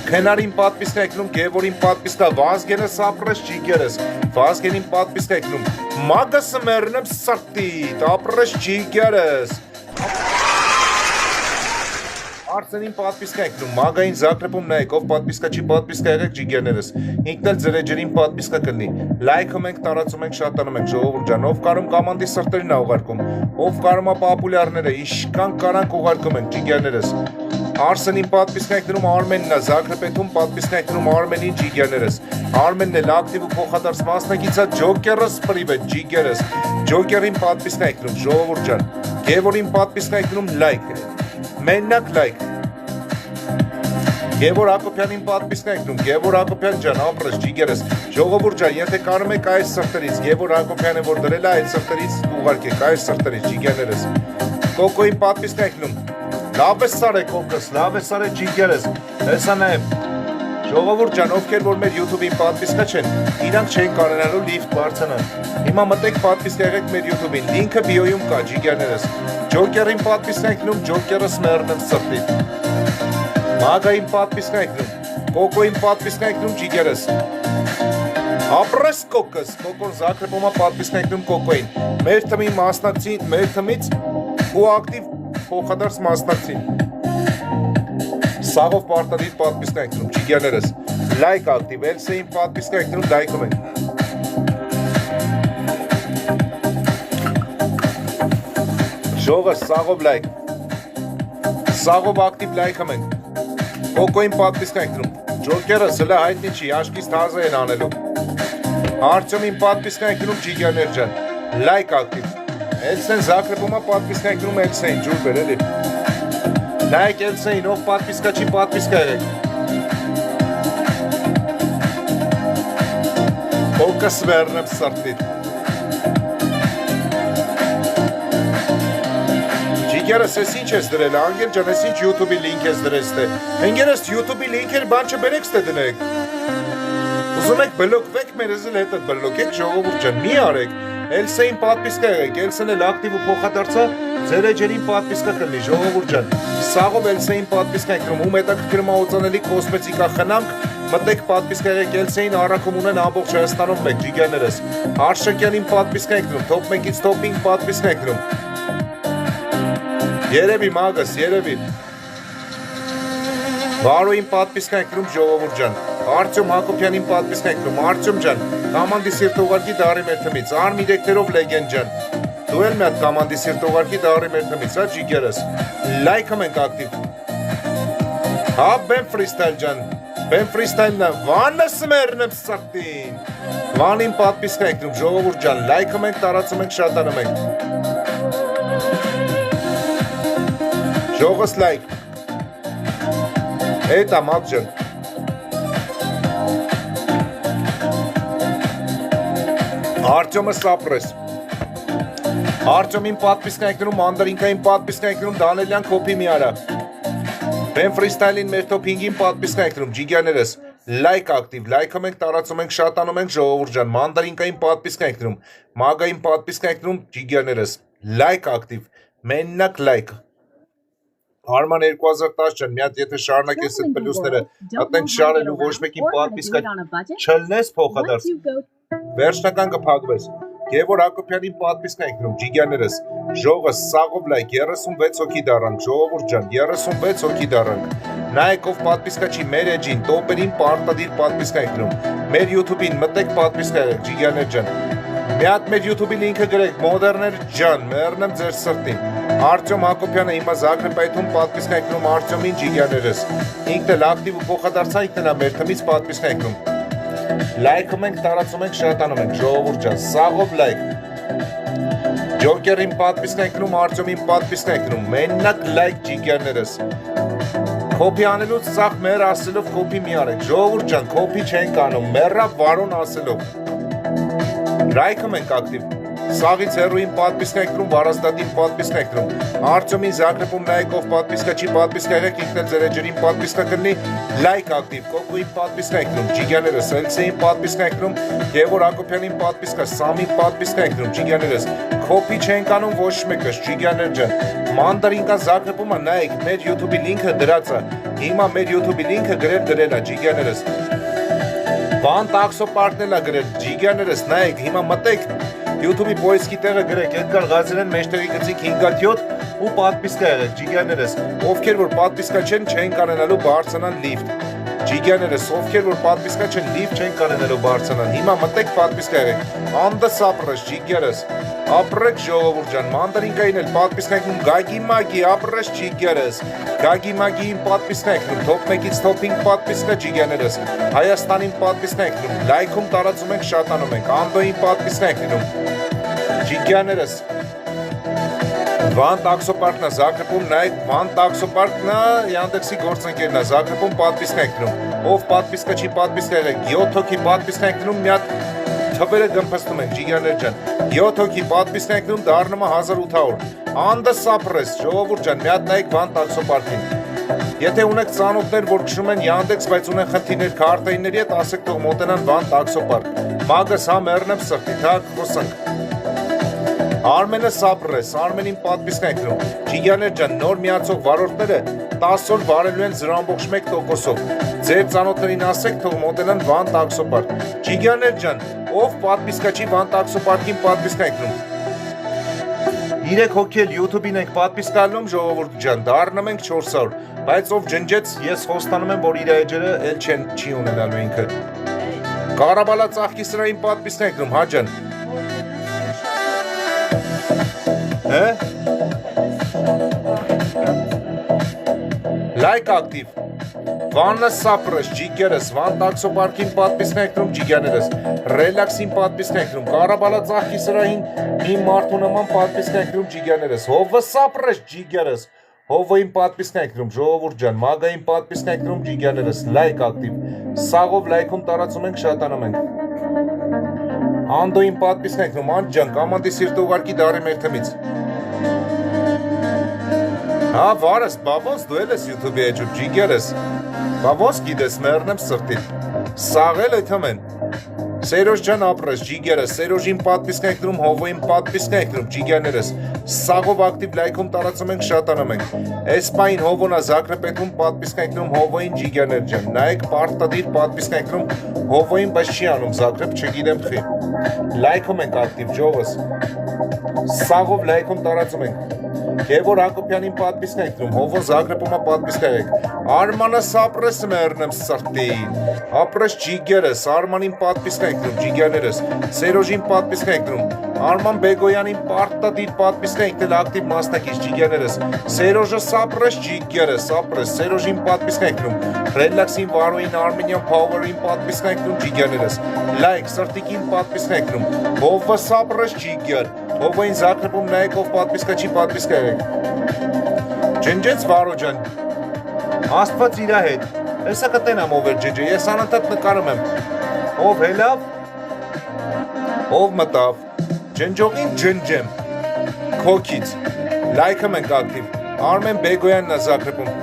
Speaker 1: Քենարին պատպիսկա եկնում, Գևորին պատպիսկա, Վազգենը սապրես ջիգերս, Վազգենին պատպիսկա եկնում, Մագասը մերնեմ սրտիտ, ապրես ջիգերս, Արցենին պատպիսկա եկնում, մագային զակրպում նայեք, ով պատպիսկա չի պատպիսկա եղեք ջիգերներս, ինքնել ձրեջերին պատպիսկա կլնի, լայքում ենք, տարածում ենք, շատանում ենք, ժողովուրդ ջան, ով կարում կամանդի սրտերին է ուղարկում, ով կարում է պապուլյարները, իշկան կարանք ուղարկում ենք, ջիգերներս, Արսենին պատպիսկա եկնում, Արմենն է զակրպետում, պատպիսկա եկնում, Արմենին ջիգերներս, Արմենն էլ ակտիվ ու փոխադարձ մասնակիցա, ջոկերս պրիվետ, ջիգերս, ջոկերին պատպիսկա եկնում, ժողովուրդ ջան, Գևորին պատպիսկա եկնում, լայք, մեննակ լայք, Գևոր Ակոպյանին պատպիսկա եկնում, Գևոր Ակոպյան ջան, ապրես, ջիգերս, ժողովուրդ ջան, եթե կարում եք այս սրտերից, Գևոր Ակոպյանը որ դրել է, այդ սրտերից ուղարկեք, այս սրտերից, ջիգերներս, Կոկոին պատպիսկա եկնում, լավ է սար է կոկս, լավ է սար է ջիգերս, հեսա նայեմ, ժողովուրդ ջան, ովքեր որ մեր YouTube-ին պատպիսկա չեն, իրանք չեն կարենալու լիվտ բարձանան, հիմա մտեք պատպիսկա եղեք մեր YouTube-ին, լինքը բիոյում կա, ջիգերներս, Ջոկերին պատպիսկա եկնում, ջոկերս մերնեմ սրտիտ, Մագային պատպիսկա եկնում, Կոկոին պատպիսկա եկնում, ջիգերս, ապրես կոկս, Կոկոն զակրպոմա պատպիսկա եկնում Կոկոին, մեր թմի մասնակցին, մեր թմից ու ակտիվ փոխադարձ մասնակցին, Սաղով պարտադիր պատպիսկա եկնում, ջիգերներս, լայք ակտիվ, Էլսեին պատպիսկա եկնում, լայքում ենք, Ժողս, սաղով լայք, սաղով ակտիվ լայքում ենք, Կոկոին պատպիսկա եկնում, ջոկերս հլը հայտնի չի, աշկից թազը են անելու, Արտյոմին պատպիսկա եկնում, ջիգերներ ջան, լայք ակտիվ, Էլսեն զակրպումա պատպիսկա եկնում, Էլսեին, ջուր բեր էլի, նայք Էլսեին, ով պատպիսկա չի պատպիսկա եղեք, Կոկս մերնեմ սրտիտ, Ջիգերս ես ինչ ես դրել, անգեր ջան, ես ինչ YouTube-ի լինք ես դրես թե, ընգերս YouTube-ի լինքեր բան չբերեք ստե դնեք, ուզում եք բլոկվեք մեր եզել հետըտ բլոկեք ժողովուրդ ջան, մի արեք, Էլսեին պատպիսկա եղեք, Էլսեն էլ ակտիվ ու փոխադարձա, ձեր էջերին պատպիսկա կլնի, ժողովուրդ ջան, սաղով Էլսեին պատպիսկա եկնում, ում հետաքրքրում օծանելի կոսմետիկա խնամք, մտեք պատպիսկա եղեք, Էլսեին առաքում ունեն ամբողջ Հայաստանում մեկ, ջիգերներս, Արշակյանին պատպիսկա եկնում, top 1-ից top 5 պատպիսկա եկնում, Երևի մագս, երևի, Վարոյին պատպիսկա եք գրում ժողովուրդ ջան, Արտյոմ Հակոբյանին պատպիսկա եք գրում, Արտյոմ ջան, կամանդի սիրտ ուղարկի դարի մեր թմից, Արմի դեկտերով լեգենդ ջան, դու էլ մի հատ կամանդի սիրտ ուղարկի դարի մեր թմից, հա ջիգերս, լայքը մենք ակտիվ, հա բեմ ֆրիստայլ ջան, բեմ ֆրիստայլն է, վանը սմերն եմ սակտին, վանին պատպիսկա եք գրում ժողովուրդ ջան, լայքը մենք տարածում ենք շատանում ենք, ժողս լայք, Էտա մակ ջան Արտյոմը սապրես Արտյոմին պատպիսկա եք գրում, Մանդարինկային պատպիսկա եք գրում, Դանելյան կոպի մի արա Բեմ ֆրիստայլին մեր տոփինգին պատպիսկա եք գրում, ջիգյաներս Լայք ակտիվ, լայքը մենք տարածում ենք, շատանում ենք ժողովուրդ ջան, Մանդարինկային պատպիսկա եք գրում, Մագային պատպիսկա եք գրում, ջիգյաներս Լայք ակտիվ, մեննակ լայք Արման 2010 ջան, մի հատ եթե շարունակես այդ պլյուսները, այդտեն շարելու ոչ մեկին պատպիսկա չլնես փոխադարձ, վերջնական կփակվես, Գևոր Հակոբյանին պատպիսկա եք գրում, ջիգյաներս, ժողը սաղով լայք, 36 հոգի դառանք, ժողովուրդ ջան, 36 հոգի դառանք, նայեք ով պատպիսկա չի, մեր էջին, տոպերին պարտադիր պատպիսկա եք գրում, մեր YouTube-ին մտեք պատպիսկա եք, ջիգյաներ ջան, մի հատ մեր YouTube-ի լինքը գրեք, մոդերներ ջան, մեռնեմ ձեր սրտին, Արտյոմ Հակոբյանը հիմա Զագրեբայթում պատպիսկա եք գրում Արտյոմին ջիգյաներս, ինքն էլ ակտիվ ու փոխադարձա ինքն էլ մեր թմից պատպիսկա եք գրում, լայքը մենք տարածում ենք, շատանում ենք, ժողովուրդ ջան, սաղով լայք, Ջոկերին պատպիսկա եք գրում, Արտյոմին պատպիսկա եք գրում, մեննակ լայք ջիգյաներս, Կոպի անելուց սաղ մեր ասելով կոպի մի արեք, ժողովուրդ ջան, կոպի չենք անում, մեռա վարոն ասելով, լայքը մենք ակտիվ, Սաղից հերույին պատպիսկա եք գրում, վարազդատին պատպիսկա եք գրում, Արտյոմին Զագրեբում նայեք ով պատպիսկա չի պատպիսկա եղեք, ինքն էլ ձեր էջերին պատպիսկա կրնի, լայք ակտիվ, Կոկոյին պատպիսկա եք գրում, ջիգյաներս, Էլսեին պատպիսկա եք գրում, Գևոր Հակոբյանին պատպիսկա, Սամին պատպիսկա եք գրում, ջիգյաներս, Կոպի չենք անում ոչ մեկս, ջիգյաներ ջան, Մանդարինկան Զագրեբում նայեք, մեր YouTube-ի լինքը դրած է, հիմա մեր YouTube-ի լինքը գրել է, ջիգյաներս, Բան տաքսոպարկն էլ է գրել, ջիգյաներս, նայեք, հիմա մտեք YouTube-ի պոյսկի տեղը գրեք, Էդգար Ղազարյան մեջտեղի գծիկ 5-7 ու պատպիսկա եղեք, ջիգյաներս, ովքեր որ պատպիսկա չեն կանենալու բարձանան լիվտ, ջիգյաներս, ովքեր որ պատպիսկա չեն լիվտ չեն կանենալու բարձանան, հիմա մտեք պատպիսկա եղեք, անդը սապրես, ջիգերս, ապրեք ժողովուրդ ջան, Մանդարինկային էլ պատպիսկա եք գրում, Գագի Մագի, ապրես ջիգերս, Գագի Մագիին պատպիսկա եք գրում, Top 1-ից Top 5 պատպիսկա ջիգյաներս, Հայաստանին պատպիսկա եք գրում, լայքում տարածում ենք, շատանում ենք, Անդոյին պատպիսկա եք գրում, ջիգյաներս, Վան տաքսոպարկն է Զագրեբում, նայեք, Վան տաքսոպարկն է Յանդեքսի գործընկերն է Զագրեբում պատպիսկա եք գրում, ով պատպիսկա չի պատպիսկա եղեք, 7 հոգի պատպիսկա եք գրում, մի հատ թվերը գմփստում ենք, ջիգյաներ ջան, 7 հոգի պատպիսկա եք գրում, դառնում է 1800, անդը սապրես, ժողովուրդ ջան, մի հատ նայեք Վան տաքսոպարկին, եթե ունեք ծանոթներ, որ քշում են Յանդեքս, բայց ունեն խնդիրներ քարտայինների հետ, ասեք թող մոտենան Վան տաքսոպարկ, մագս հա մեռնեմ սրտի, թակ խոսանք Արմենը սապրես, Արմենին պատպիսկա եք գրում, ջիգյաներ ջան, նոր միացող վարորդները 10 օր վարելու են 0.1%-ով, ձեր ծանոթներին ասեք թող մոտենան Վան տաքսոպարկ, ջիգյաներ ջան, ով պատպիսկա չի Վան տաքսոպարկին պատպիսկա եք գրում, 3 հոգի էլ YouTube-ին ենք պատպիսկալում ժողովուրդ ջան, դառնում ենք 400, բայց ով ջնջեց, ես խոստանում եմ, որ իր էջերը էլ չի ունենալու ինքը, Կարաբալա ծաղկի սրային պատպիսկա եք գրում, հա ջան, Լայք ակտիվ, Վանը սապրես, ջիգերս, Վան տաքսոպարկին պատպիսկա եք գրում, ջիգյաներս, Ռելաքսին պատպիսկա եք գրում, Կարաբալա ծաղկի սրային մի մարդու նման պատպիսկա եք գրում, ջիգյաներս, Հովը սապրես, ջիգերս, Հովոյին պատպիսկա եք գրում, ժողովուրդ ջան, Մագային պատպիսկա եք գրում, ջիգյաներս, լայք ակտիվ, Սաղով լայքում տարածում ենք, շատանում ենք, Անդոյին պատպիսկա եք գրում, Անդ ջան, կամանդի սիրտ ուղարկի դարի մեր թմից, Հա վարս, բավոս դու էլ ես YouTube-ի էջում, ջիգերս, բավոս գիտես, մեռնեմ սրտին, սաղել է թմեն, Սերոժ ջան ապրես, ջիգերս, Սերոժին պատպիսկա եք գրում, Հովոյին պատպիսկա եք գրում, ջիգյաներս, սաղով ակտիվ լայքում տարածում ենք, շատանում ենք, Էսպային Հովոնա Զագրեբում պատպիսկա եք գրում, Հովոյին ջիգյաներ ջան, նայեք պարտադիր պատպիսկա եք գրում, Հովոյին բայց չի անում Զագրեբ, չգիտեմ խի, լայքում ենք ակտիվ, ջողս, սաղով լայքում տարածում ենք, Գևոր Հակոբյանին պատվիսկա եք դրում, Հովոն Զագրեբոմա պատվիսկա եք, Արմանը սապրես մերնեմ սրտին, ապրես ջիգերս, Արմանին պատվիսկա եք դրում, ջիգերներս, Սերոժին պատվիսկա եք դրում, Արման Բեգոյանին պարտադիր պատվիսկա եք դել ակտիվ մասնակից ջիգերներս, Սերոժը սապրես ջիգերս, ապրես, Սերոժին պատվիսկա եք դրում, Relaxin Varoin Armenian Power-in պատվիսկա եք դրում, ջիգերներս, Like Սրտիկին պատվիսկա եք դրում, Հովը սապրես ջիգեր, Հովային Զագրեբում նայեք ով պատվիսկա չի պատվիսկա եք, Ջնջեց Վարո ջան, Աստված իրա հետ, հեսա կտենամ ով էր ջնջը, ես անընդհատ նկարում եմ, ով հելավ, ով մտավ, ջնջողին ջնջեմ, քոքից, լայքը մենք ակտիվ, Արմեն Բեգոյանն է Զագրեբում,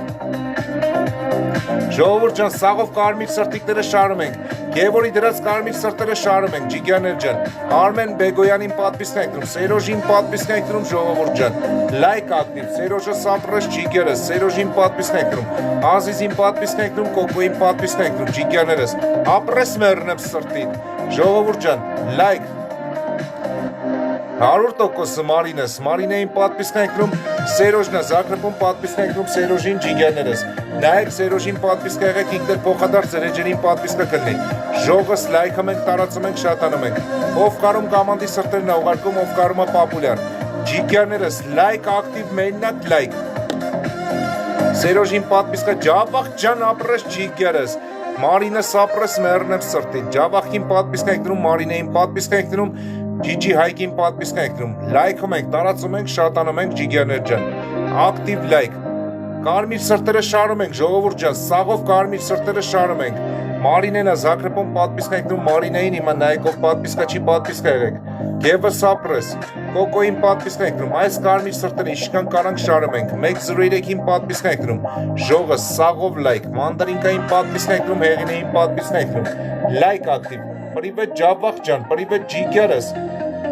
Speaker 1: Ժողովուրդ ջան, սաղով կարմիր սրտիկները շարում ենք, Գևորի դրած կարմիր սրտերը շարում ենք, Ջիգյաներ ջան, Արմեն Բեգոյանին պատվիսկա եք դրում, Սերոժին պատվիսկա եք դրում, ժողովուրդ ջան, լայք ակտիվ, Սերոժը սապրես ջիգերս, Սերոժին պատվիսկա եք դրում, Ազիզին պատվիսկա եք դրում, Կոկոյին պատվիսկա եք դրում, Ջիգյաներս, ապրես մերնեմ սրտին, ժողովուրդ ջան, լայք 100% Մարինես, Մարինեին պատվիսկա եք դրում, Սերոժնա Զագրեբում պատվիսկա եք դրում, Սերոժին ջիգյաներս, նայեք Սերոժին պատվիսկա եղեք, ինքներ փոխադարձ ձերեջերին պատվիսկա կլնի, ժողս լայքը մենք տարածում ենք, շատանում ենք, ով կարում կամանդի սրտերն է ուղարկում, ով կարում է պապուլյար, ջիգյաներս, լայք ակտիվ մենակ լայք, Սերոժին պատվիսկա, ջավախ ջան ապրես ջիգերս, Մարինես ապրես մերնեմ սրտի, ջավախին պատվիսկա եք դրում, Մարինեին պատվիսկա եք դրում, Ջիջի Հայկին պատվիսկա եք դրում, լայքում ենք, տարածում ենք, շատանում ենք ջիգերներ ջան, ակտիվ լայք, կարմիր սրտերը շարում ենք, ժողովուրդ ջան, սաղով կարմիր սրտերը շարում ենք, Մարինենա Զագրեբում պատվիսկա եք դրում, Մարինեին հիմա նայեկով պատվիսկա չի պատվիսկա եղեք, Գևը սապրես, Կոկոին պատվիսկա եք դրում, այս կարմիր սրտերը իշքան կարանք շարում ենք, 103-ին պատվիսկա եք դրում, ժողը սաղով լայք, Մանդարինկային պատվիսկա եք դրում, Հեղինեին պատվիսկա եք դրում, լայք ակտիվ, Պրիվետ ջավախ ջան, պրիվետ ջիգերս,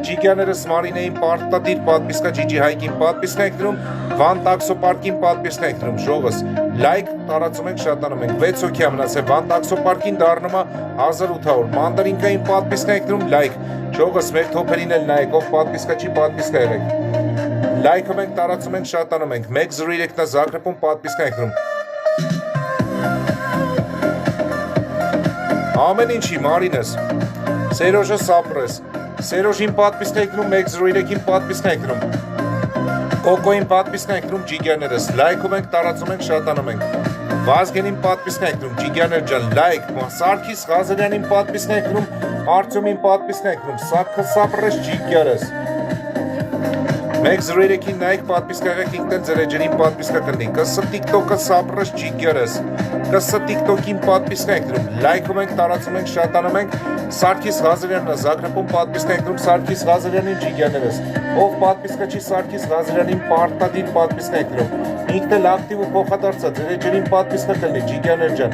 Speaker 1: Ջիգյաներս Մարինեին պարտադիր պատվիսկա, Ջիջի Հայկին պատվիսկա եք դրում, Վան տաքսոպարկին պատվիսկա եք դրում, ժողս, լայք տարածում ենք, շատանում ենք, 6 հոգի ամնացել, Վան տաքսոպարկին դառնում է 1800, Մանդարինկային պատվիսկա եք դրում, լայք, ժողս մեր թոփերին էլ նայեք, ով պատվիսկա չի պատվիսկա եղեք, լայքը մենք տարածում ենք, շատանում ենք, 103-նա Զագրեբում պատվիսկա եք դրում, Ամեն ինչի Մարինես, Սերոժը սապրես, Սերոժին պատվիսկա եք դրում, 103-ին պատվիսկա եք դրում, Կոկոին պատվիսկա եք դրում, ջիգյաներս, լայքում ենք, տարածում ենք, շատանում ենք, Վազգենին պատվիսկա եք դրում, ջիգյաներ ջան, լայք, Սարգիս Ղազարյանին պատվիսկա եք դրում, Արտյոմին պատվիսկա եք դրում, Սակը սապրես ջիգերս, 103-ին նայեք պատվիսկա եղեք, ինքներ ձերեջերին պատվիսկա կլնի, կսը տիկտոկը սապրես ջիգերս, կսը տիկտոկին պատվիսկա եք դրում, լայքում ենք, տարածում ենք, շատանում ենք, Սարգիս Ղազարյանն է Զագրեբում պատվիսկա եք դրում, Սարգիս Ղազարյանին ջիգյաներս, ով պատվիսկա չի Սարգիս Ղազարյանին պարտադիր պատվիսկա եք դրում, ինքն էլ ակտիվ ու փոխադարձ է, ձերեջերին պատվիսկա կլնի, ջիգյաներ ջան,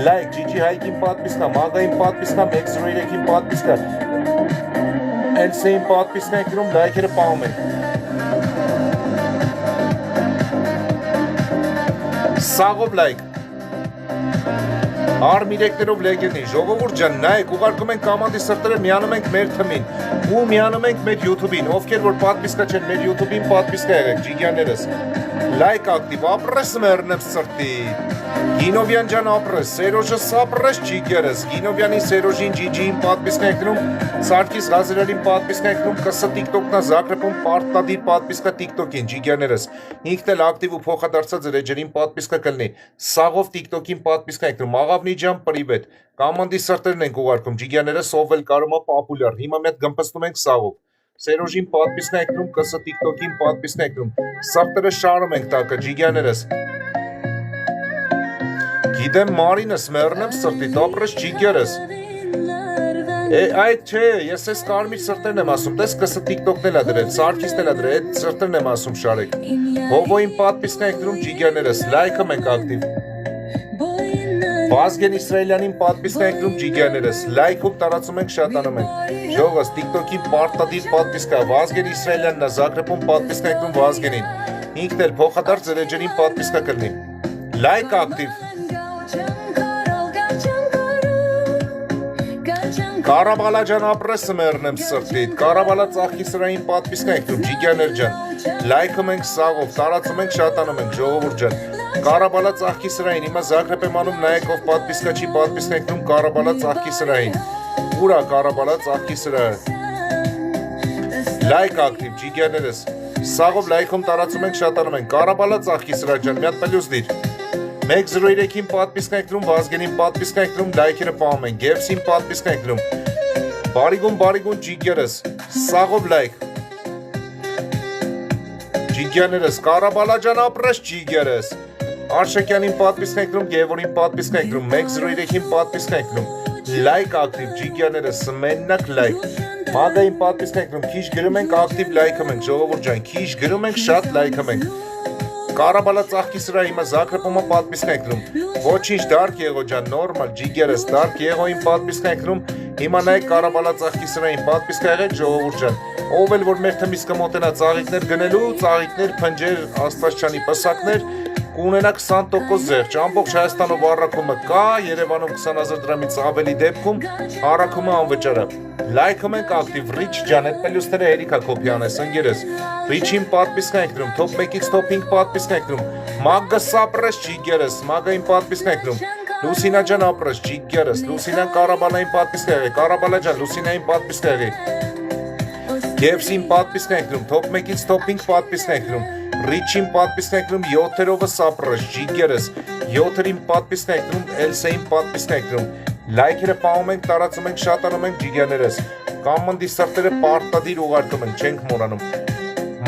Speaker 1: լայք, Ջիջի Հայկին պատվիսկա, Մագային պատվիսկա, 103-ին պատվիսկա, Էլսեին պատվիսկա եք դրում, լայքերը պահում ենք, Սաղով լայք, Արմիրեկներով լեգենի, ժողովուրդ ջան, նայեք, ուղարկում ենք կամանդի սրտերը, միանում ենք մեր թմին, ու միանում ենք մեր YouTube-ին, ովքեր որ պատվիսկա չեն մեր YouTube-ին պատվիսկա եղեք, ջիգյաներս, լայք ակտիվ, ապրես մերնեմ սրտի, Գինովյան ջան ապրես, Սերոժը սապրես ջիգերս, Գինովյանի Սերոժին ջիջիին պատվիսկա եք դրում, Սարգիս Ղազարյանին պատվիսկա եք դրում, կսը տիկտոկնա Զագրեբում պարտադիր պատվիսկա տիկտոկին, ջիգյաներս, ինքն էլ ակտիվ ու փոխադարձած ձերեջերին պատվիսկա կլնի, սաղով տիկտոկին պատվիսկա եք դրում, Աղավնի ջան պրիվետ, կամանդի սրտերն ենք ուղարկում, ջիգյաներս ով էլ կարում է պապուլյար, հիմա մետ գմպստում ենք սաղով, Սերոժին պատվիսկա եք դրում, կսը տիկտոկին պատվիսկա եք դրում, սրտերը շարում ենք տակը, ջիգյաներս, Գիտեմ Մարինես մերնեմ սրտիտ, ապրես ջիգերս, այդ չէ, ես ես կարմիր սրտերն եմ ասում, տես կսը տիկտոկն էլ ադրել, Սարգիսն էլ ադրել, այդ սրտերն եմ ասում շարեք, Հովոյին պատվիսկա եք դրում ջիգյաներս, լայքը մենք ակտիվ, Վազգեն Իսրայելյանին պատվիսկա եք դրում ջիգյաներս, լայքում տարածում ենք, շատանում ենք, ժողս տիկտոկին պարտադիր պատվիսկա, Վազգեն Իսրայելյանն է Զագրեբում պատվիսկա եք դրում Վազգենին, ինքն էլ փոխադարձ ձերեջերին պատվիսկա կլնի, լայք ակտիվ, Կարաբալա ջան ապրեսը մերնեմ սրտիտ, Կարաբալա ծախքի սրային պատվիսկա եք դրում, ջիգյաներ ջան, լայքում ենք սաղով, տարածում ենք, շատանում ենք, ժողովուրդ ջան։ Կարաբալա ծաղկի սրային, հիմա Զագրեբ եմ անում, նայեք ով պատվիսկա չի պատվիսկ ենք Կարաբալա ծաղկի սրային։ Ուրա Կարաբալա ծաղկի սրահը։ Լայք ակտիվ, ջիգերներս։ Սաղով լայքում տարածում ենք, շատանում ենք, Կարաբալա ծաղկի սրահ ջան, մի հատ պլյուս դիր։ 103-ին պատվիսկ ենք դրում, Վազգենին պատվիսկ ենք դրում, լայքերը պահում ենք, Գևսին պատվիսկ ենք դրում։ Բարիգուն ջիգերս, սաղով լայք։ Ջիգերներս, Կարաբալա ջան ապրես ջիգերս։ Արշակյանին պատվիսկ ենք դրում, Գևորին պատվիսկ ենք դրում, 103-ին պատվիսկ ենք դրում։ Լայք ակտիվ, ջիգերներս, մենակ լայք։ Մագային պատվիսկ ենք դրում, քիչ գրում ենք, ակտիվ լայքում ենք, ժողովուրդ ջան, քիչ գրում ենք, շատ լայքում ենք։ Կարաբալա ծաղկի սրա հիմա Զագրեբոմը պատվիսկ ենք դրում։ Ոչինչ դարք եղո ջան, նորմալ, ջիգերս, դարք եղոին պատվիսկ ենք դրում։ Հիմա նայեք Կարաբալա ծաղկի սրային պատվիսկ եղեք, ժողովուրդ ջան։ Ով էլ որ մեր թմիսկը մոտենա ծաղիկներ գնելու, ծաղիկներ, փնջեր, աստվածչանի պսակներ, կունենա 20% զեղչ, ամբողջ Հայաստանով առաքումը կա, Երևանում 20,000 դրամից ավելի դեպքում առաքումը անվճար է։ Լայքում ենք ակտիվ, Ռիչ ջան, այդ պլյուսները հերիքա կոպիանես, ընկերս։ Ռիչին պատվիսկ ենք դրում, top 1-ից top 5 պատվիսկ ենք դրում։ Մագը սապրես ջիգերս, Մագային պատվիսկ ենք դրում։ Լուսինա ջան ապրես ջիգերս, Լուսինան Կարաբալային պատվիսկ եղի, Կարաբալա ջան, Լուսինային պատվիսկ եղի։ Գևսին պատվիսկ ենք դրում, top 1-ից top 5 պատվիսկ ենք դրում։ Ռիչին պատվիսկ ենք դրում, 7-երովը սապրես ջիգերս, 7-երին պատվիսկ ենք դրում, Էլսեին պատվիսկ ենք դրում։ Լայքերը պահում ենք, տարածում ենք, շատանում ենք ջիգերներս։ Կամանդի սրտերը պարտադիր ուղարկում ենք, չենք մոռանում։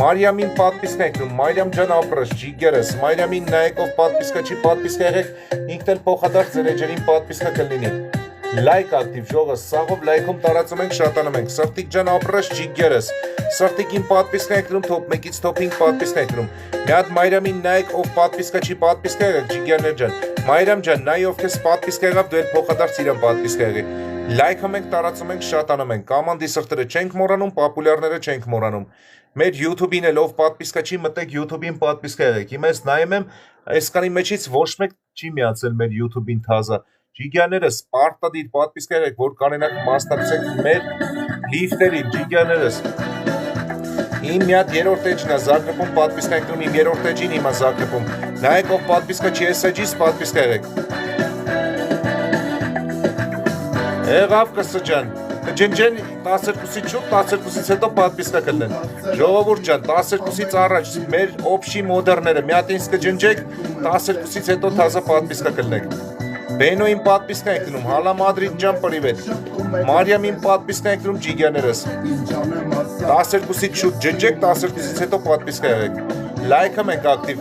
Speaker 1: Մարիամին պատվիսկ ենք դրում, Մարիամ ջան ապրես ջիգերս, Մարիամին նայեք ով պատվիսկա չի պատվիսկ եղեք, ինքն էլ փոխադարձ ձեր էջերին պատվիսկա կլինի։ Լայք ակտիվ ժողը, սաղով լայքում տարածում ենք, շատանում ենք, Սրտիկ ջան ապրես ջիգերս, Սրտիկին պատվիսկ ենք դրում, top 1-ից top 5 պատվիսկ ենք դրում։ Մի հատ Մարիամին նայեք ով պատվիսկա չի պատվիսկ եղեք, ջիգերներ ջան։ Մարիամ ջան, նայ ով քեզ պատվիսկ եղավ, դու էլ փոխադարձ իրան պատվիսկ եղի։ Լայքում ենք, տարածում ենք, շատանում ենք, կամանդի սրտերը չենք մոռանում, պոպուլյարները չենք մոռանում։ Մեր YouTube-ին էլ ով պատվիսկա չի, մտեք YouTube-ին պատվիսկ եղեք։ Հիմա ես նայում եմ, այսքանի մեջից ոչ մեկ չի միացել մեր YouTube-ին թազա։ Ջիգյաներս, պարտադիր պատվիսկ եղեք, որ կանենակ մասնակցեք մեր լիֆտերին, ջիգյաներս։ Իմ մի հատ երորդ էջն է Զագրեբում պատվիսկ ենք դրում, իմ երորդ էջին հիմա Զագրեբում։ Նայեք ով պատվիսկա չի SG-ից պատվիսկ եղեք։ Եղավ կսը ջան, կջնջեն 12-ից շուտ, 12-ից հետո պատվիսկա կլնեն։ Ժողովուրդ ջան, 12-ից առաջ մեր օբշի մոդերները մի հատ ինձ կջնջեք, 12-ից հետո թազա պատվիսկա կլնեք։ Բենոին պատվիսկ ենք դնում, հալա Մադրիդ ջան պրիվետ։ Մարիամին պատվիսկ ենք դնում ջիգյաներս։ 12-ից շուտ ջնջեք, 12-ից հետո պատվիսկ եղեք։ Լայքում ենք ակտիվ։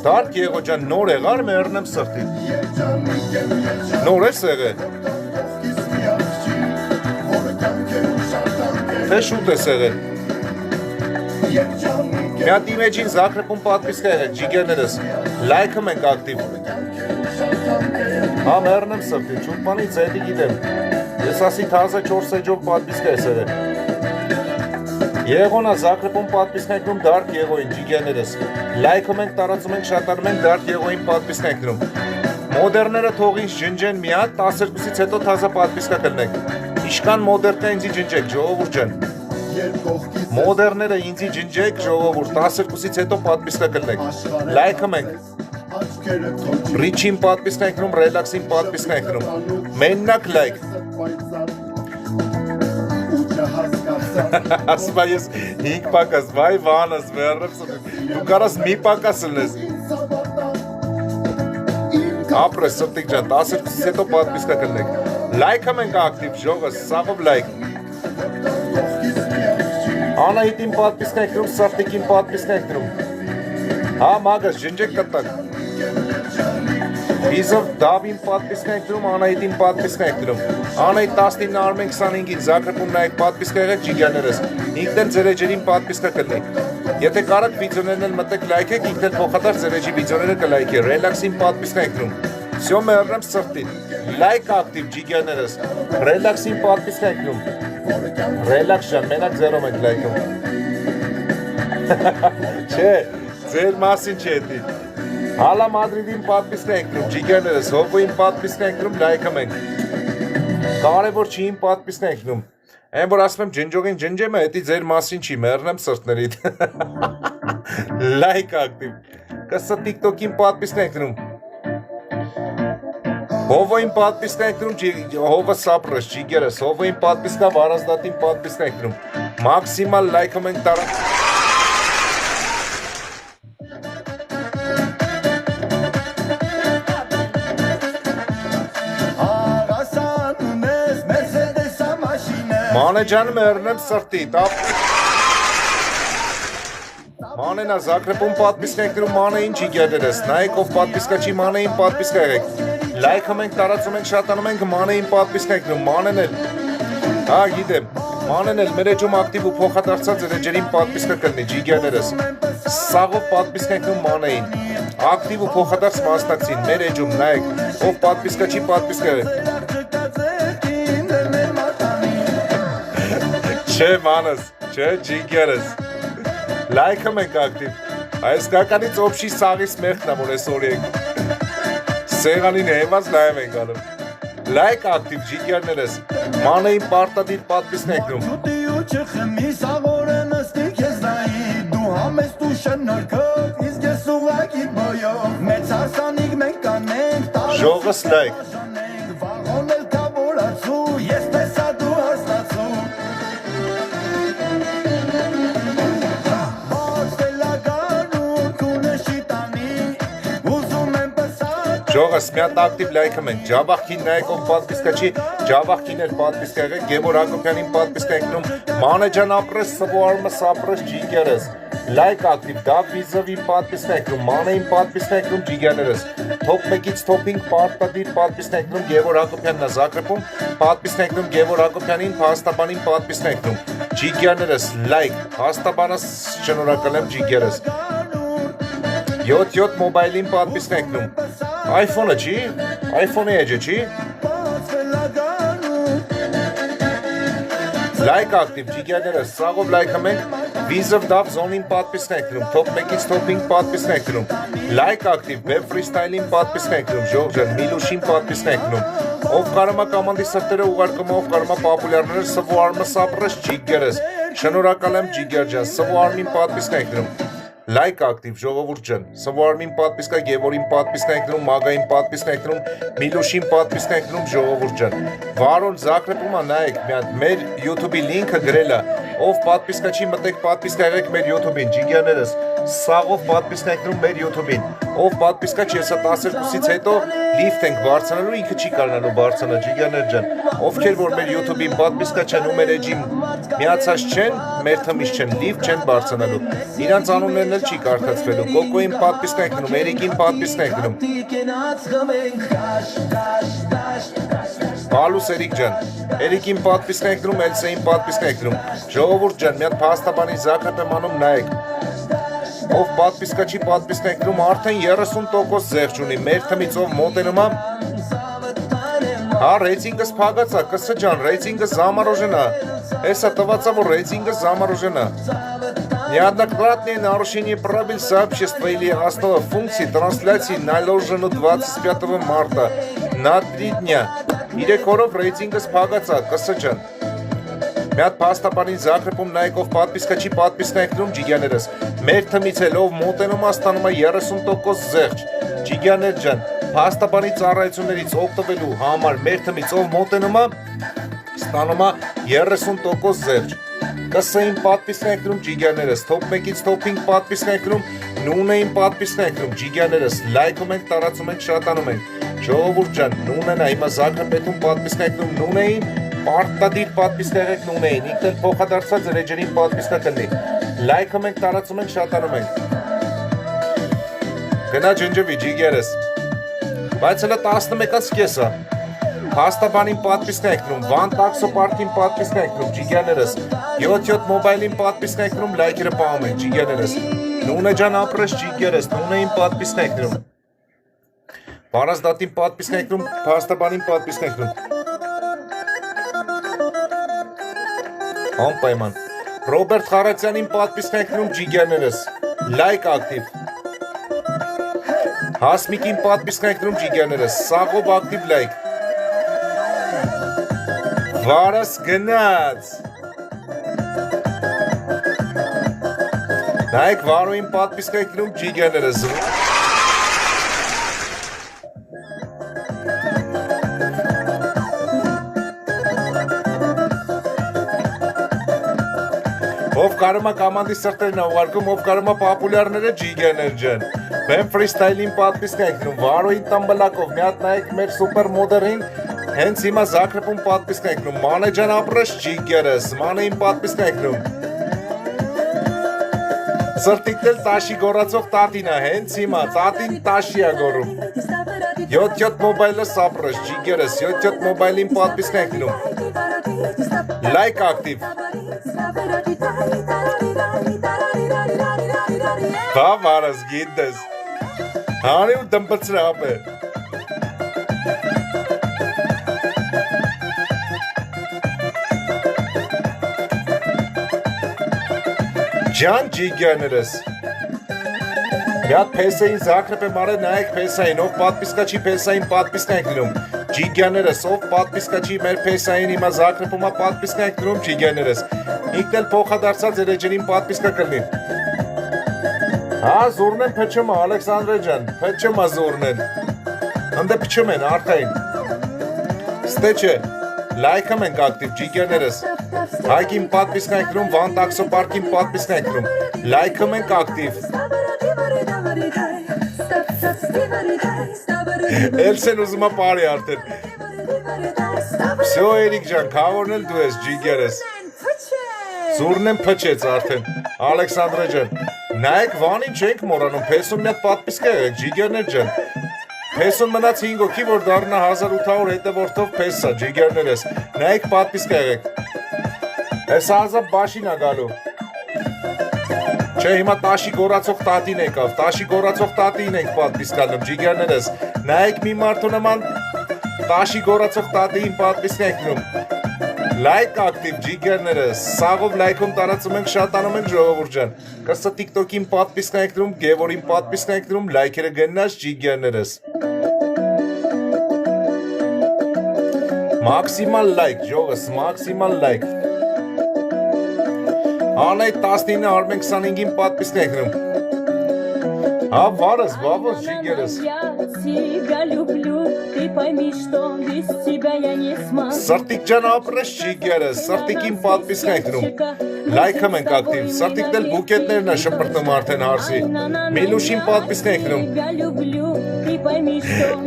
Speaker 1: Դարկ եղո ջան, նոր եղար մերնեմ սրտի։ Նոր ես եղե։ Թե շուտ ես եղե։ Մի հատ իմեջին Զագրեբում պատվիսկ եղեք, ջիգերներս, լայքում ենք ակտիվ։ Հա մերնեմ սրտի, չուտմանից էդի գիտեմ, ես ասի թազը 4 էջով պատվիսկ ես եղել։ Եղոնա Զագրեբում պատվիսկ ենք դրում, դարկ եղոին, ջիգերներս, լայքում ենք, տարածում ենք, շատանում ենք, դարկ եղոին պատվիսկ ենք դրում։ Մոդերները թող ինձ ջնջեն մի հատ, 12-ից հետո թազա պատվիսկա կլնեք։ Իշկան մոդերնը ինձի ջնջեք, ժողովուրդ ջան։ Մոդերները ինձի ջնջեք, ժողովուրդ, 12-ից հետո պատվիսկա կլնեք։ Լայքում ենք։ Ռիչին պատվիսկ ենք դրում, ռելաքսին պատվիսկ ենք դրում։ Մենակ լայք։ Ասմա ես 5 պակաս, վայ վանս, վերնებს, դու կարաս մի պակաս լնես։ Ապրես սրտիկ ջան, 12-ից հետո պատվիսկա կլնեք։ Լայքում ենք ակտիվ, ժողս, սաղով լայք։ Անահիտին պատվիսկ ենք դրում, Սրտիկին պատվիսկ ենք դրում։ Հա մագաս, ջնջեք կտակ։ Իզով Դավին պատվիսկ ենք դրում, Անահիտին պատվիսկ ենք դրում։ Անահիտ 19-ին Արմեն 25-ին Զագրեբում նայեք պատվիսկ եղեք ջիգյաներս։ Ինքն էլ ձեր էջերին պատվիսկա կլնի։ Եթե կարաք վիդեոներն էլ մտեք լայքեք, ինքն էլ փոխադարձ ձեր էջի վիդեոները կլայքի։ Ռելաքսին պատվիսկ ենք դրում։ Всё մեռնեմ սրտին։ Լայք ակտիվ ջիգյաներս։ Ռելաքսին պատվիսկ ենք դրում։ Ռելաքս ջան, մենակ զերոմ ենք լայքում։ Չէ, ձեր մասին չէ դի։ Հալա Մադրիդին պատվիսկ ենք դրում, ջիգերներս, Հովոյին պատվիսկ ենք դրում, լայքում ենք։ Կարևոր չի իմ պատվիսկ ենք դրում։ Այն որ ասում եմ ջնջողին ջնջեմ, դա ձեր մասին չի, մեռնեմ սրտներիդ։ Լայք ակտիվ։ Կսա TikTok-ին պատվիսկ ենք դնում։ Հովոյին պատվիսկ ենք դնում, հովը սապրս, ջիգերս, հովոյին պատվիսկա, վարազդատին պատվիսկ ենք դնում։ Մաքսիմալ լայքում ենք տարան։ Մանեջան մեռնեմ սրտիդ, Մանենա Զագրեբում պատվիսկ ենք դնում Մանեին ջիգերներս, նայեք ով պատվիսկա չի Մանեին պատվիսկ եղեք, լայքում ենք, տարածում ենք, շատանում ենք, Մանեին պատվիսկ ենք դնում, Մանեն էլ, հա գիտեմ, Մանեն էլ մեր էջում ակտիվ ու փոխադարձած էջերին պատվիսկը կլնի ջիգերներս, սաղով պատվիսկ ենք դնում Մանեին, ակտիվ ու փոխադարձ մասնակցին, մեր էջում նայեք, ով պատվիսկա չի պատվիսկ եղեք, չէ մանս, չէ ջիգերս, լայքում ենք ակտիվ, այս կականից օբշի սաղիս մեղքն ամոր ես որ եք, սեղանին հեված լայվ ենք անում, լայք ակտիվ ջիգերներս, մանեին պարտադիր պատվիսն ենք դնում, ժողս լայք, Ժողս միատ ակտիվ լայքում ենք, ջավախքին նայեք ով պատվիսկա չի, ջավախքին էլ պատվիսկա եղեք, Գևոր Հակոբյանին պատվիսկա ենք դնում, Մանեջան ապրես, սվոարմը սապրես ջիգերս, լայք ակտիվ, Դավ վիզովին պատվիսկա ենք դնում, Մանեին պատվիսկա ենք դնում ջիգերներս, Թոփ 1-ից թոփինգ պարտադիր պատվիսկա ենք դնում, Գևոր Հակոբյանն Զագրեբում, պատվիսկա ենք դնում, Գևոր Հակոբյանին, Փաստաբանին պատվիսկա ենք դնում, ջիգերներս, լայք, Փաստաբանս շնորհակալ եմ ջիգերս, 7 մոբայլին պատվիսկա ենք դնում, iPhone-ը չի, iPhone-ի էջը չի, լայք ակտիվ ջիգերներս, սաղով լայքում ենք, վիզով դավ զոնին պատվիսկ ենք դնում, թոփ 1-ից թոփինգ պատվիսկ ենք դնում, լայք ակտիվ, վեբ ֆրիստայլին պատվիսկ ենք դնում, ժողջան, Միլուշին պատվիսկ ենք դնում, ով կարմա կամանդի սրտերը ուղարկում, ով կարմա պապուլյարները սվոարմը սապրս ջիգերս, շնորհակալ եմ ջիգեր ջան, սվոարմին պատվիսկ ենք դնում, լայք ակտիվ ժողովուրդ ջան, Սվոարմին պատվիսկա, Գևորին պատվիսկա ենք դնում, Մագային պատվիսկա ենք դնում, Միլուշին պատվիսկա ենք դնում ժողովուրդ ջան։ Վարոն Զագրեբում նայեք, մեր YouTube-ի լինքը գրել է, ով պատվիսկա չի մտեք պատվիսկա եղեք մեր YouTube-ին, ջիգերներս, սաղով պատվիսկա ենք դնում մեր YouTube-ին, ով պատվիսկա չի, հեսա 12-ից հետո լիֆտ ենք բարձրանալու, ինքը չի կարողանալու բարձրանալ ջիգերներ ջան, ովքեր որ մեր YouTube-ին պատվիսկա չեն ու մեր էջին միացած չեն, մեր թմից չեն, լիֆտ չեն բարձրանալու, իրանց անուններն էլ չի կարդացվելու, Կոկոին պատվիսկա ենք դնում, Էրիկին պատվիսկա ենք դնում, Բալուս Էրիկ ջան, Էրիկին պատվիսկա ենք դնում, Էլսեին պատվիսկա ենք դնում, ժողովուրդ ջան, միատ Փաստաբանի Զագրեբ եմ անում նայեք, ով պատվիսկա չի պատվիսկա ենք դնում, արդեն 30% զեղչ ունի, մեր թմից ով մոտենում է, հա ռեյտինգս փագացա, կսը ջան, ռեյտինգը заморожена, հեսա տվածա, որ ռեյտինգը заморожена, Неоднократные нарушения правил сообщества или основы функций трансляции наложено 25 марта на 3 дня. Իրեքորով ռեյտինգս փագացա, կսջան։ Միատ Փաստաբանին Զագրեբում նայեք ով պատվիսկա չի պատվիսկա ենք դնում ջիգյաներս։ Մեր թմից էլ ով մոտենում է ստանում է 30% զեղչ։ Ջիգյաներ ջան, Փաստաբանի ծառայություններից օգտվելու համար մեր թմից ով մոտենում է ստանում է 30% զեղչ։ Կսային պատվիսկա ենք դնում ջիգյաներս, թոփ 1-ից թոփ 5 պատվիսկա ենք դնում, նունեին պատվիսկա ենք դնում ջիգյաներս, լայքում ենք, տարածում ենք, շատանում ենք։ Ժողովուրդ ջան, նունենա հիմա Զագրեբում պատվիսկա ենք դնում նունեին, պարտադիր պատվիսկա եղեք նունեին, ինքն էլ փոխադարձած ռեջերին պատվիսկա կլինի։ Լայքում ենք, տարածում ենք, շատանում ենք։ Գնա ջնջվի ջիգերս։ Բայց հələ 11-ից կեսա։ Փաստաբանին պատվիսկա ենք դնում, Վան տաքսո պարկին պատվիսկա ենք դնում, ջիգյաներս, 7 մոբայլին պատվիսկա ենք դնում, լայքերը պահում ենք, ջիգյաներս, նունե ջան ապրես ջիգերս, նունեին պատվիսկա ենք դնում, Վարազդատին պատվիսկա ենք դնում, Փաստաբանին պատվիսկա ենք դնում, անպայման, Ռոբերտ Խարացյանին պատվիսկա ենք դնում, ջիգյաներս, լայք ակտիվ, Հասմիկին պատվիսկա ենք դնում, ջիգյաներս, սաղով ակտիվ լայք, Վարս գնաց Նայեք Վարոյին պատվիսկ եք դնում ջիգերներս։ Ով կարում է կամանդի սրտերն ուղարկում, ով կարում է պապուլյարները ջիգերներ ջան։ Բեմ ֆրիստայլին պատվիսկ եք դնում, Վարոյին տամբլակով, մի հատ նայեք մեր սուպեր մոդերին, հենց հիմա Զագրեբում պատվիսկ եք դնում, Մանե ջան ապրես ջիգերս, Մանեին պատվիսկ եք դնում։ Սրտիկնել տաշի գորացող տատին է, հենց հիմա, տատին տաշի է գորում։ 7-7 մոբայլը սապրես, ջիգերս, 7-7 մոբայլին պատվիսկ եք դնում։ Լայք ակտիվ։ Բա վարս գիտես, հանի ու դմպծրը ապ է։ Ջան ջիգերներս, մի հատ պեսային Զագրեբ եմ արել, նայեք պեսային, ով պատվիսկա չի պեսային պատվիսկա եք դնում, ջիգերներս, ով պատվիսկա չի մեր պեսային հիմա Զագրեբում պատվիսկա եք դնում ջիգերներս, ինքն էլ փոխադարձած էր էջերին պատվիսկա կլնի։ Հա, զուրն են փչում է, Ալեքսանդրե ջան, փչում է զուրն են, ընդե փչում են, արդային, ստե չէ, լայքում ենք ակտիվ ջիգերներս, Հայքին պատվիսկա եք դնում, Վան տաքսո պարկին պատվիսկա եք դնում, լայքում ենք ակտիվ։ Էլսեն ուզում է պարի արդեն։ Всё Էրիկ ջան, քավորն էլ դու ես ջիգերս։ Զուրն եմ փչեց արդեն, Ալեքսանդրե ջան, նայեք Վանին չենք մորանում, փեսուն մի հատ պատվիսկա եք ջիգերներ ջան։ Փեսուն մնաց 5 հոգի, որ դառնա 1800 հետևորդով փեսա ջիգերներս, նայեք պատվիսկա եք։ Այս ազապ բաշին է գալու։ Չէ, հիմա տաշի գորացող տատին եկավ, տաշի գորացող տատին ենք պատվիսկանում, ջիգերներս, նայեք մի մարդու նման տաշի գորացող տատին պատվիսկ եք դնում։ Լայք ակտիվ ջիգերներս, սաղով լայքում տարածում ենք, շատանում ենք ժողովուրդ ջան։ Կսա TikTok-ին պատվիսկ եք դնում, Գևորին պատվիսկ եք դնում, լայքերը գնաց ջիգերներս։ Մաքսիմալ լայք, ժողս, մաքսիմալ լայք։ Անայ 19 Արմեն 25-ին պատվիսկ եք դնում։ Հա, վարս, բավոս ջիգերս։ Սրտիկ ջան ապրես ջիգերս, սրտիկին պատվիսկ եք դնում։ Լայքում ենք ակտիվ, սրտիկն էլ բուկետներն է շպրտում արդեն հարսի։ Միլուշին պատվիսկ եք դնում։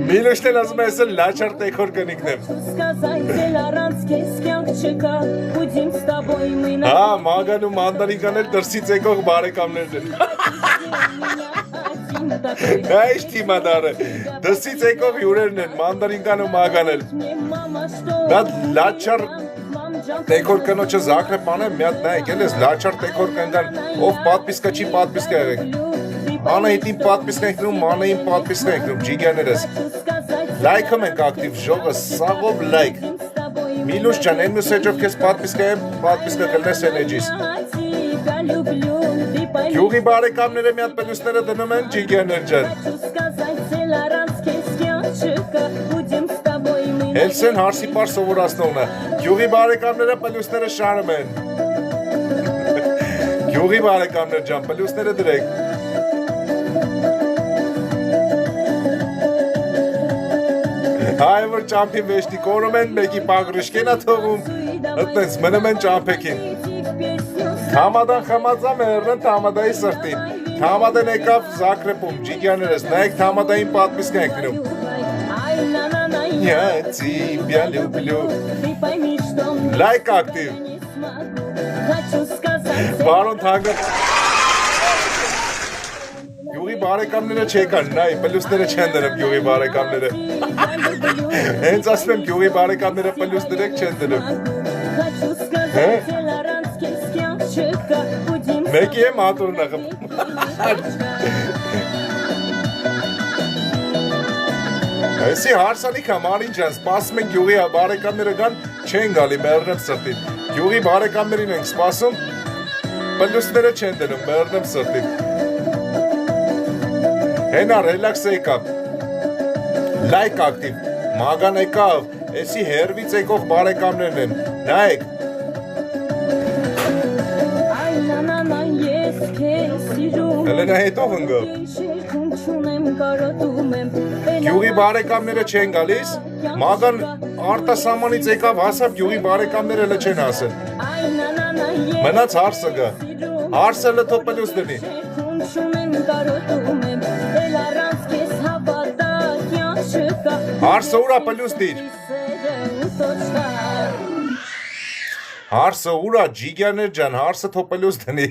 Speaker 1: Միլուշն էլ ասում է ես էլ լաչար տեքոր կնիկնեմ։ Հա, մագան ու մանդարինքան էլ դրսից եկող բարեկամներն են։ Նա իշ թիմադարը, դրսից եկող հյուրերն են, մանդարինքան ու մագան էլ։ Դա լաչար տեքոր կնոչը Զագրեբ անեմ, մի հատ նայեք էլ ես լաչար տեքոր կնգան, ով պատվիսկա չի պատվիսկա եղեք։ Անահիտին պատվիսկա ենք դնում, Մանեին պատվիսկա ենք դնում, ջիգերներս։ Լայքում ենք ակտիվ, ժողը, սաղով լայք։ Միլուշ ջան, են մյուս էջով կեզ պատվիսկա կլնես են էջիս։ Գյուղի բարեկամները մի հատ պելյուսները դնում են ջիգերներ ջան։ Հելսեն հարսի պար սովորացնողն է, գյուղի բարեկամները պելյուսները շարում են։ Գյուղի բարեկամներ ջան, պելյուսները դրեք։ Հայ որ ճամփի վեշտի կորում են, մեկի պագրիշկեն է թողում, հտնեց մնում են ճամփեքին։ Թամադան խմածամ էրն թամադայի սրտին, թամադեն եկավ Զագրեբում, ջիգերներս, նայեք թամադային պատվիսկ ենք դնում։ Я тебя люблю. Լայք ակտիվ։ Բարոն թանկը։ Գյուղի բարեկամները չեկան, նայ, պլյուսները չեն դնում գյուղի բարեկամները։ Հենց ասում եմ գյուղի բարեկամները պլյուս դրեք չեն դնում։ Մեկի եմ հատուրն աղմ։ Այսի հարսանիք համ արին ջան, սպասում ենք գյուղի բարեկամները գան, չեն գալի մերնեմ սրտին։ Գյուղի բարեկամներին ենք սպասում, պլյուսները չեն դնում, մերնեմ սրտին։ Հենա ռելաքս եկավ, լայք ակտիվ, մագան եկավ, էսի հերվից եկող բարեկամներն են, նայեք։ Հելենա հետո հնգը։ Գյուղի բարեկամները չեն գալիս, մագան արտասահմանից եկավ հասավ գյուղի բարեկամները էլ չեն ասել։ Մնաց հարսը գա։ Հարսը լթոպելուց դնի։ Հարսը ուրա պելուց դիր։ Հարսը ուրա ջիգյաներ ջան, հարսը թոպելուց դնի։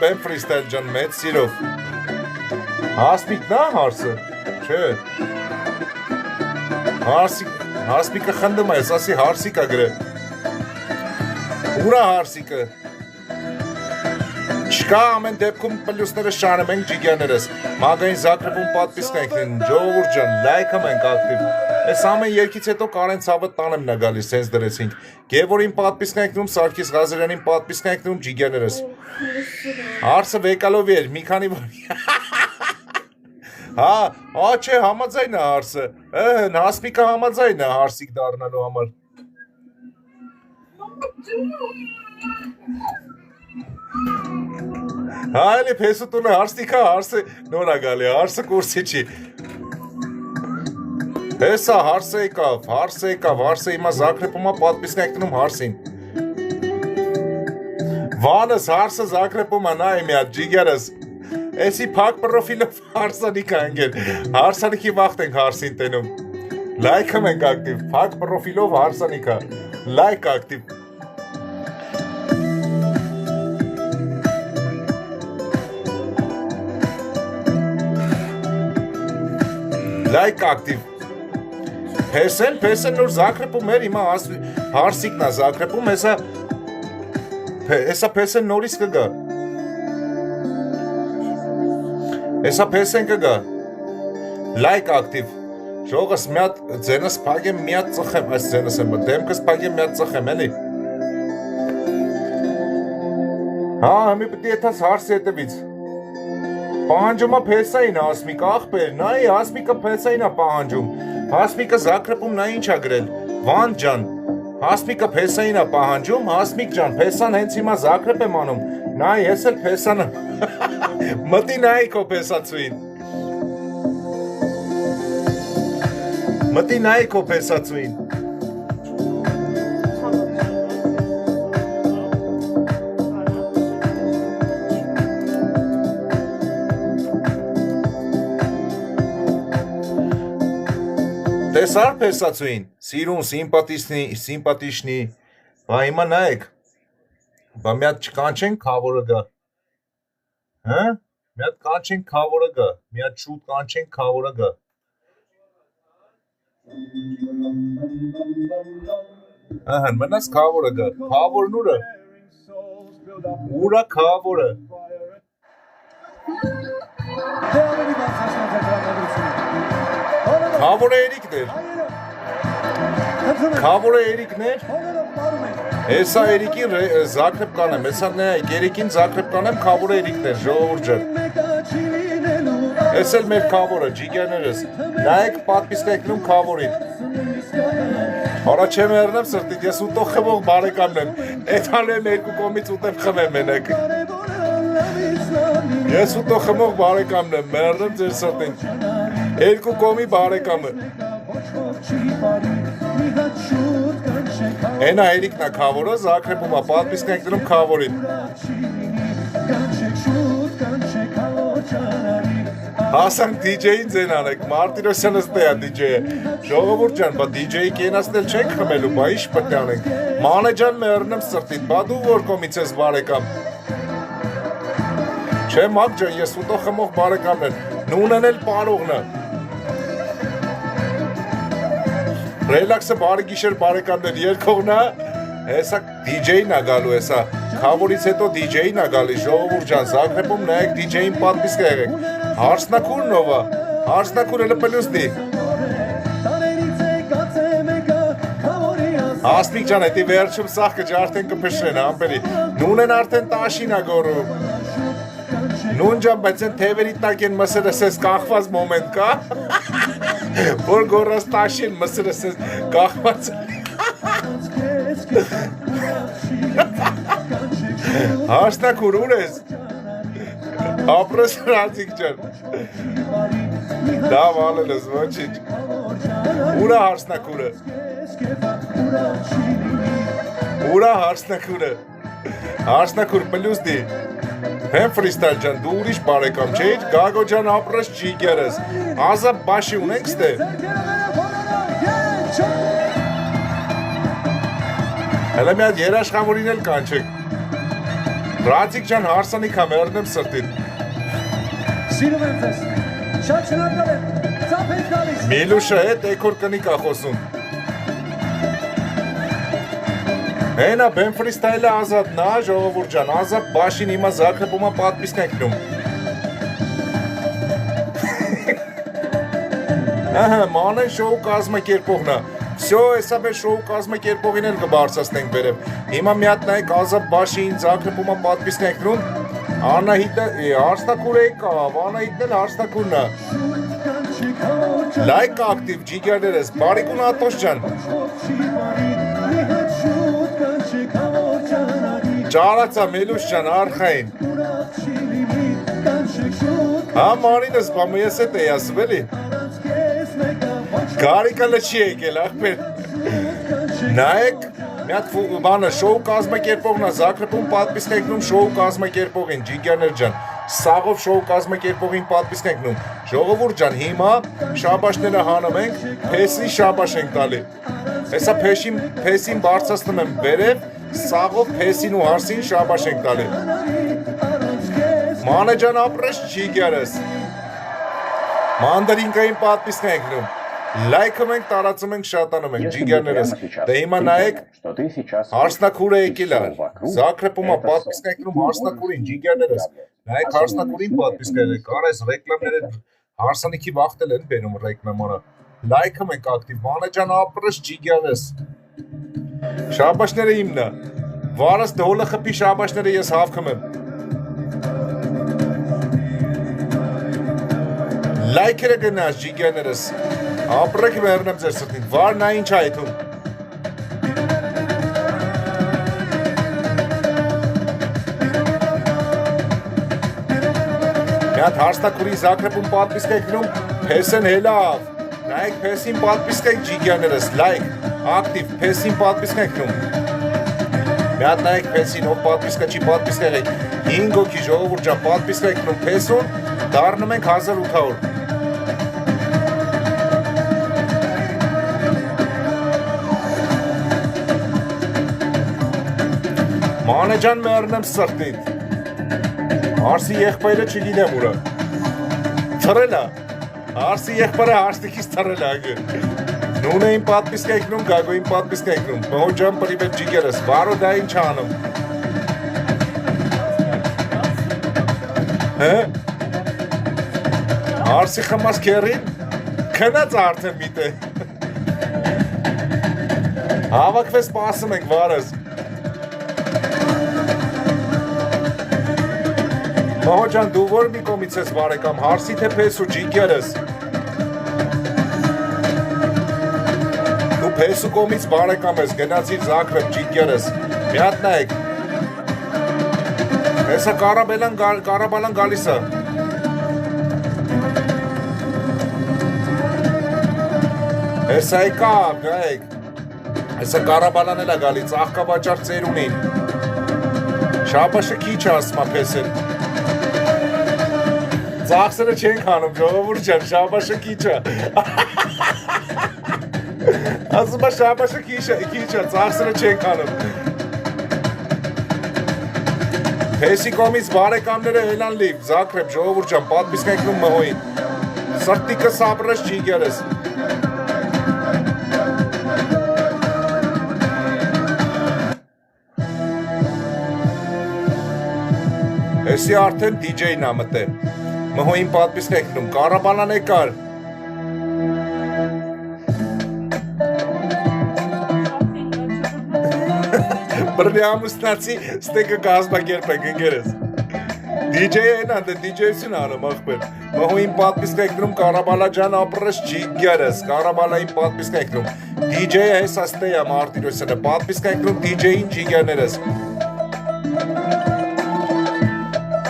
Speaker 1: Բեմ ֆրիստայլ ջան, մեծ սիրով։ Հասպիկն է հարսը, չէ։ Հասպիկը խնդում է, ասի հարսիկ է գրը։ Ուրա հարսիկը։ Չկա ամեն դեպքում պլյուսները շարում ենք ջիգյաներս, մագային զակրվում պատպիսկ ենք լինում, ժողովուրդ ջան, լայքում ենք ակտիվ, ես ամեն երկից հետո կարեն ցավը տանեմ նա գալիս, սենց դրեցինք, Գևորին պատպիսկ ենք լինում, Սարգիս Ղազարյանին պատպիսկ ենք լինում ջիգյաներս, հարսը վեկալով էր, մի քանի որ, չէ, համաձայն է հարսը, հասպիկը համաձայն է հարսիկ դառնալու համար, Այլի պեսուտունը հարսնիկա հարսը նորա գալի, հարսը կուրսի չի Պեսա հարսը եկավ, հարսը իմա զակրեպումա պատպիսն եկնում հարսին Վանս հարսը զակրեպումա նա եմ յատ ջիգերս Էսի պակ պրոֆիլով հարսանիք անգել, հարսանիքի վաղթ ենք հարսին տենում Լայքում ենք ակտիվ, պակ պրոֆիլով հարսանիքա, լայք ակտիվ Լայք ակտիվ Պեսեն նոր զակրեպում էր իմա հարսիկն է զակրեպում Հեսա պեսեն նորից կգա Հեսա պեսեն կգա Լայք ակտիվ Ժողս միատ ձենս պագեմ միատ ծխեմ այս ձենս եմ դեմքս պագեմ միատ ծխեմ էլի Համի պտի եթաս հարսի հետևից Պահանջումա պեսային հասմիկ աղպեր, նայի հասմիկը պեսային է պահանջում, հասմիկը զակրեպում նա ինչ է գրել, վան ջան, հասմիկը պեսային է պահանջում, հասմիկ ջան, պեսան հենց հիմա զակրեպ եմ անում, նայի ես էլ պեսանը, մտի նայի քո պեսացուին, մտի նայի քո պեսացուին, Տեսար պեսացուին, սիրուն, սիմպատիշնի, բա հիմա նայեք, բա միատ չկանչենք կավորը գա, միատ կանչենք կավորը գա, միատ շուտ կանչենք կավորը գա, մնաս կավորը գա, կավորն ուրը, ուրա կավորը, Քավորը Էրիկներ, հեսա Էրիկին զակրեպ կանեմ, հեսա նայք Էրիկին զակրեպ կանեմ, քավորը Էրիկներ, ժողովուրդ ջան, ես էլ մեր քավորը, ջիգյաներս, նայք պատպիսկ եկնում քավորին, Արա չեմ երնեմ սրտիտ, ես ուտող խմող բարեկամն եմ, էտ հալեմ երկու կոմից ուտեմ խմեմ ենեք, ես ուտող խմող բարեկամն եմ, մերնեմ ձեր սրտին, Երկու կոմի բարեկամը Ենա Էրիկն է կավորը, զակրեպում է, պատպիսկ ենք դնում կավորին Հասանք դիջեին ձեն անեք, Մարտիրոսյանը ստե է դիջեյը Ժողովուրդ ջան, բա դիջեյի կենասնել չենք խմելու, բա ինչ պտի անենք Մանե ջան մերնեմ սրտին, բա դու որ կոմից ես բարեկամ Չէ մակ ջան, ես ուտող խմող բարեկամն են, նունեն էլ պարողն է Ռելաքսը բարի գիշեր բարեկամներ երկողն է, հեսա դիջեին է գալու հեսա, կավորից հետո դիջեին է գալի, ժողովուրդ ջան, զակրեպում նայեք դիջեին պատպիսկ եղեք, հարսնակուրն ովա, հարսնակուր էլը պլյուսնի, հասմիկ ջան, հետի վերջում սաղ կջա արդեն կպշրեն, ամպերի, նունեն արդեն տաշին է գորում, նուն ջան, բայց են թևերի տակ են մսերս ես կախված մոմենտ կա, որ գորած տաշին մսերս ես կախված Հարսնակուր ուր ես։ Ապրես Ռաձիկ ջան։ Լավ ալել ես, ոչինչ։ Ուրա հարսնակուրը։ Ուրա հարսնակուրը։ Հարսնակուր պլյուս դի։ Հեմ ֆրիստայլ ջան, դու ուրիշ բարեկամ չէիր, Գագո ջան ապրես ջիգերս։ Ազապ բաշի ունենք ստե։ Հələ մի հատ երաշխավորին էլ կանչեք։ Ռաձիկ ջան հարսանիք հա մերնեմ սրտին։
Speaker 3: Սիրում եմ ձեզ, շատ շնորհակալ եմ, ծափ եք գալիս։
Speaker 1: Միլուշը հետ էքոր կնիկ ա խոսում։ Հենա բեմ ֆրիստայլը ազատ նա ժողովուրդ ջան, ազատ բաշին հիմա զակրպումա պատպիսկ եկնում։ Ահա, մանեն շոու կազմակերպողնա։ Всё, հեսա բե շոու կազմակերպողին էլ կբարձրացնենք վերև։ Հիմա մի հատ նայեք ազատ բաշին զակրպումա պատպիսկ եկնում։ Անահիտը հարսնակուր եկա, Անահիտն էլ հարսնակուրն է։ Լայք ակտիվ ջիգերներս, բարիկուն ատոս ջան։ Ճարացա Մելուշ ջան, արխային։ Հա մանինս բամը ես էտ էի ասում էլի։ Գարիկը լչի եկել, աղբեր։ Նայեք, մի հատ բանը շոու կազմակերպողն է, Զագրեբում պատպիսկ եկնում շոու կազմակերպողին, ջիգերներ ջան։ Սաղով շոու կազմակերպողին պատպիսկ եկնում։ Ժողովուրդ ջան, հիմա շաբաշները հանում ենք, փեսի շաբաշ ենք տալի։ Հեսա փեսին բարձրացնում եմ վերև, սաղով փեսին ու հարսին շաբաշ ենք տալի։ Մանե ջան ապրես ջիգերս։ Մանդարինկային պատպիսկ եկնում։ Լայքում ենք, տարածում ենք, շատանում ենք, ջիգերներս։ Դե հիմա նայեք, հարսնակուրը եկել է, Զագրեբում պատպիսկ եկնում հարսնակուրին, ջիգերներս։ Նայեք հարսնակուրին պատպիսկ եկել, կարես ռեկլամները հարսանիքի վաղտել են բերում ռեկլամանը։ Լայքում ենք ակտիվ, մանե ջան ապրես ջիգերս։ Շաբաշները իմն է, վարս դոլը խպի շաբաշները ես հավքում եմ։ Լայքերը գնաց ջիգերներս, ապրեք մերնեմ ձեր սրտին, վարն է ինչ այդում։ Մի հատ հարսնակուրին Զագրեբում պատպիսկ եկնում, փեսեն հելավ, նայեք փեսին պատպիսկ եք ջիգերներս, լայք, ակտիվ, փեսին պատպիսկ եկնում։ Մի հատ նայեք փեսին, ով պատպիսկա չի պատպիսկ եղեք, 5 հոգի ժողովուրդ ջան պատպիսկ եկնում փեսուն, դառնում ենք 1800։ Մանե ջան մերնեմ սրտիդ, հարսի եղբայրը չգինեմ ուրը, թրել է, հարսի եղբայրը հարստիկից թրել է ագը, նունեին պատպիսկ եկնում, Գագոին պատպիսկ եկնում, մհո ջան պրիվետ ջիգերս, վարո դա ինչ անում, հարսի խմաս կերին, կնած արդեն միտե, հավակվես պասում ենք վարս, Մահո ջան, դու որ մի կոմից ես բարեկամ, հարսի թե փես ու ջիգերս։ Դու փես ու կոմից բարեկամ ես, գնացիր Զագրեբ ջիգերս։ Մի հատ նայեք։ Հեսա Կարաբալան գալիս է։ Հեսա եկավ, նայեք։ Հեսա Կարաբալան էլ է գալի, ծաղկավաճար ծերունին։ Շաբաշը քիչ է ասմա փեսել։ Ծաղսերը չենք հանում, ժողովուրդ ջան, շաբաշը քիչ է։ Ասում է շաբաշը քիչ է, ծաղսերը չենք հանում։ Փեսի կողմից բարեկամները ելան լիվ, Զագրեբ, ժողովուրդ ջան, պատպիսկ եկնում մհոին։ Սրտիկս ապրես ջիգերս։ Հեսի արդեն DJ-ն ա մտել։ Մհոին պատպիսկ եկնում, Կարաբալան եկար։ Բրնի ամուսնացի ստեկը կազմակերպեք ընկերս։ DJ-ը են անդ, DJ-ություն անում աղբեր։ Մհոին պատպիսկ եկնում, Կարաբալա ջան ապրես ջիգերս, Կարաբալային պատպիսկ եկնում։ DJ-ը հեսա ստեյա Մարտիրոսյանը, պատվիսկ եկնում DJ-ին ջիգերներս։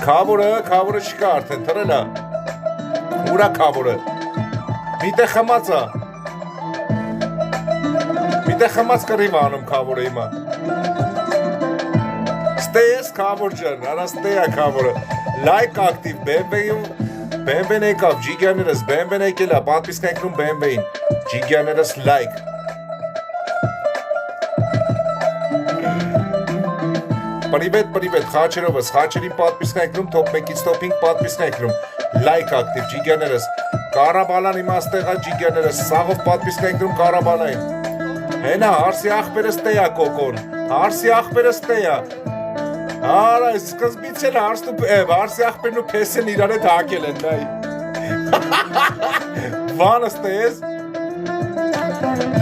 Speaker 1: Քավորը չկա արդեն, թրելա։ Ուրա քավորը։ Միտե խմածա։ Միտե խմած կռիվ անում քավորը հիմա։ Ստեյես քավոր ջան, արա ստեյա քավորը։ Լայք ակտիվ BMW-ն եկավ, ջիգերներս, BMW-ն եկել է, պատվիսկ եկնում BMW-ին, ջիգերներս լայք։ Պրիվետ, խաչերովս, խաչերին պատվիսկ եկնում, top 1-ից top 5 պատվիսկ եկնում, լայք ակտիվ, ջիգերներս, կարաբալան իմաստեղա ջիգերներս, սաղով պատվիսկ եկնում կարաբալային։ Հենա, հարսի աղբերս տեյա կոկոն, հարսի աղբերս տեյա։ Արա, սկզբից էլ հարսի աղբերն ու պեսեն իրար հետ հակել են, նայ։ Վանս տեյես։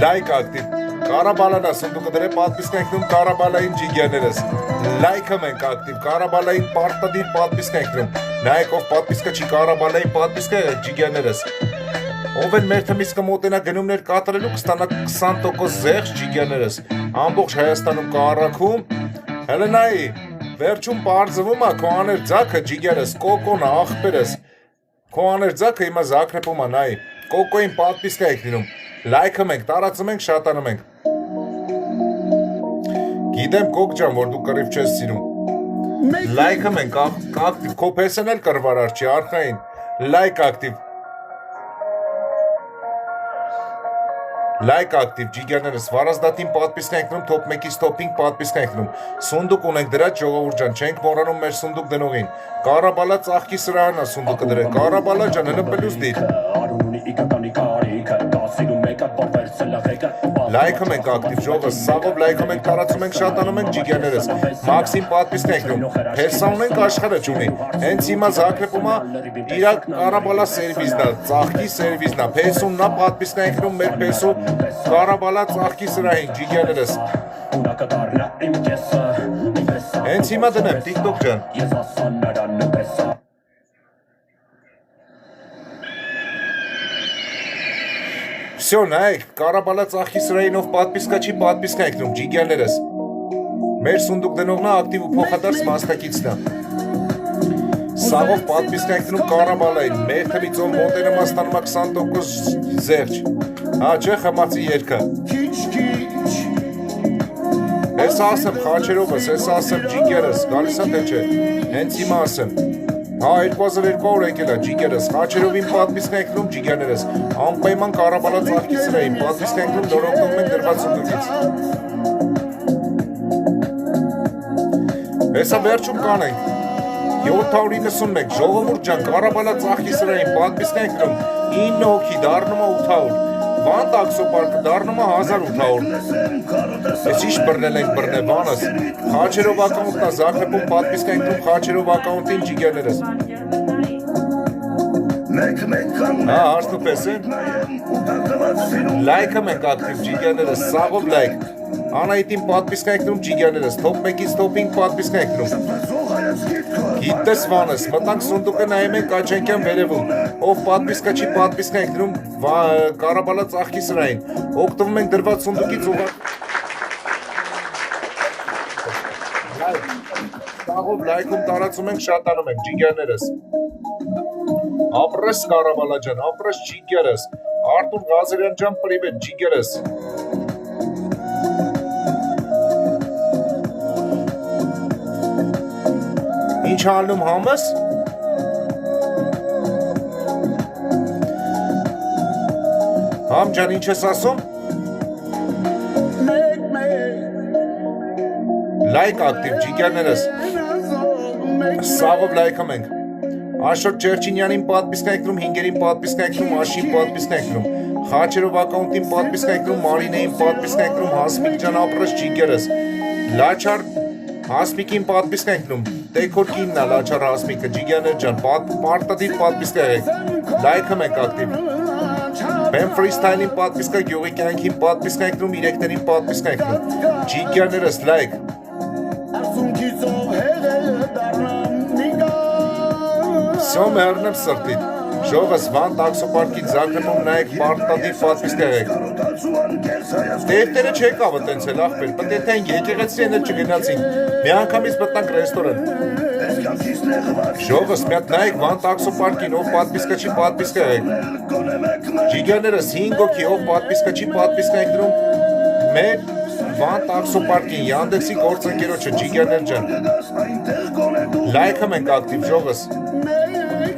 Speaker 1: Լայք ակտիվ, կարաբալանա, սնդուկը դրե պատվիսկ եկնում կարաբալային ջիգերներս։ Լայքը մենք ակտիվ, կարաբալային պարտադիր պատվիսկ եկնում, նայեք ով պատվիսկը չի կարաբալային պատվիսկը ջիգերներս։ Ով են մեր թմիսկը մոտենա գնումներ կատարելու կստանա 20% զեղչ ջիգերներս, ամբողջ Հայաստանում կառաքում, հելը նայի, վերջում պարզվում է քո աներ ձակը ջիգերս, կոկոնը, աղբերս, քո աներ ձակը հիմա զակրեպում է, նայի, կոկոին պատվիսկա եք լինում, լայքը մենք, տարածում ենք, շատանում ենք։ Գիտեմ կոկ ջան, որ դու կռիվ չես սիրում, լայքը մենք, ակտիվ, քո պեսեն էլ կրվարար չի, արխային, լայք ակտիվ, Լայք ակտիվ ջիգերներս, վարազդատին պատվիսկ եկնում, top 1-ից top 5 պատվիսկ եկնում, սունդուկ ունենք դրած ժողովուրդ ջան, չենք մոռանում մեր սունդուկ դնողին, կարաբալա ծաղկի սրահն է սունդուկը դրե, կարաբալա ջան, հլը պլյուս դիր։ Լայքը մենք ակտիվ ժողովս, սաղով լայքը մենք տարածում ենք, շատանում ենք ջիգերներս, մաքսին պատվիսկ եկնում, պերսա ունենք աշխարը չունի, հենց հիմա զակրեպում է իրա կարաբալա սերվիզն է, ծաղկի սերվիզն է, պեսումն է պատվիսկ եկնում մեր պեսու Կարաբալա ծաղկի սրահին, ջիգերներս Հենց հիմա դնեմ, տիկտոկ ջան Всё, նայեք, կարաբալա ծաղկի սրահինով պատվիսկա չի պատվիսկա եկնում, ջիգերներս Մեր սունդուկ դնողնա ակտիվ ու փոխադարձ մասնակիցն է Սաղով պատվիսկա եկնում կարաբալային, մեր թմիցով մոտենում աստանում 20% զեղչ Հա, չէ խմացի երկը Ես ասեմ խաչերովս, ես ասեմ ջիգերս, գալիս է թե չէ, հենց հիմա ասեմ Հա, 2200 եկել է ջիգերս, խաչերովին պատվիսկ եկնում ջիգերներս, անպայման կարաբալա ծաղկի սրահին, պատվիսկ եկնում նորոգնում ենք դրված սունդուկից Հեսա վերջում կանենք 791, ժողովուրդ ջան, կարաբալա ծաղկի սրահին, պատվիսկ եկնում 9 հոգի, դառնում է 800 Վան տաքսոպարկը դառնում է 1800 Ես ինչ բռնել ենք բռնել բանս Խաչերով ակաունտն է զակրեպում պատվիսկ եկնում խաչերով ակաունտին ջիգերներս Հա, հարցնու պես է Լայքը մենք ակտիվ ջիգերներս, սաղով լայք Անայտին պատվիսկ եկնում ջիգերներս, top 1-ից top 5 պատվիսկ եկնում Գիտես վանս, մտանք սունդուկը նայում ենք Աչենկյան վերևում, ով պատվիսկա չի պատվիսկա եկնում կարաբալա ծաղկի սրահին, օգտվում ենք դրված սունդուկից ուղղակ Սաղով լայքում տարածում ենք, շատանում ենք, ջիգերներս Ապրես կարաբալա ջան, ապրես ջիգերս, Արտուր Ղազարյան ջան, պրիվետ, ջիգերս Ինչ հալնում համս? Համ ջան, ինչ ես ասում? Լայք ակտիվ, ջիգերներս Սաղով լայքում ենք Աշոտ Չերչինյանին պատվիսկ եկնում, հինգերին պատվիսկ եկնում, Աշին պատվիսկ եկնում Խաչերով ակաունտին պատվիսկ եկնում, Մարինեին պատվիսկ եկնում, Հասմիկ ջան ապրես ջիգերս Լաչար Հասմիկին պատվիսկ եկնում Տեքոր կինն է լաչար Հասմիկը, ջիգերներ ջան, պարտադիր պատվիսկ եք Լայքը մենք ակտիվ Բեմ ֆրիստայլին պատվիսկա, գյուղի կյանքին պատվիսկ եկնում, իրեկներին պատվիսկ եկնում Ջիգերներս լայք Всё մերնեմ սրտիտ Ժողս վան տաքսոպարկին զակրեպում նայեք պարտադիր պատվիսկ եք Տերտերը չեկավ տենցել աղբեր, պետք է են եկեղեցին էլ չգնացին, մի անգամից մտնանք ռեստորան։ Ժողս միատ նայեք վան տաքսոպարկին, ով պատպիսկա չի պատպիսկա եք։ Ջիգաներս 5 հոգի, ով պատպիսկա չի պատպիսկա եք դրում, մեր վան տաքսոպարկին, Յանդեքսի գործընկերոջը, Ջիգաներ ջան։ Լայքը մենք ակտիվ ժողս։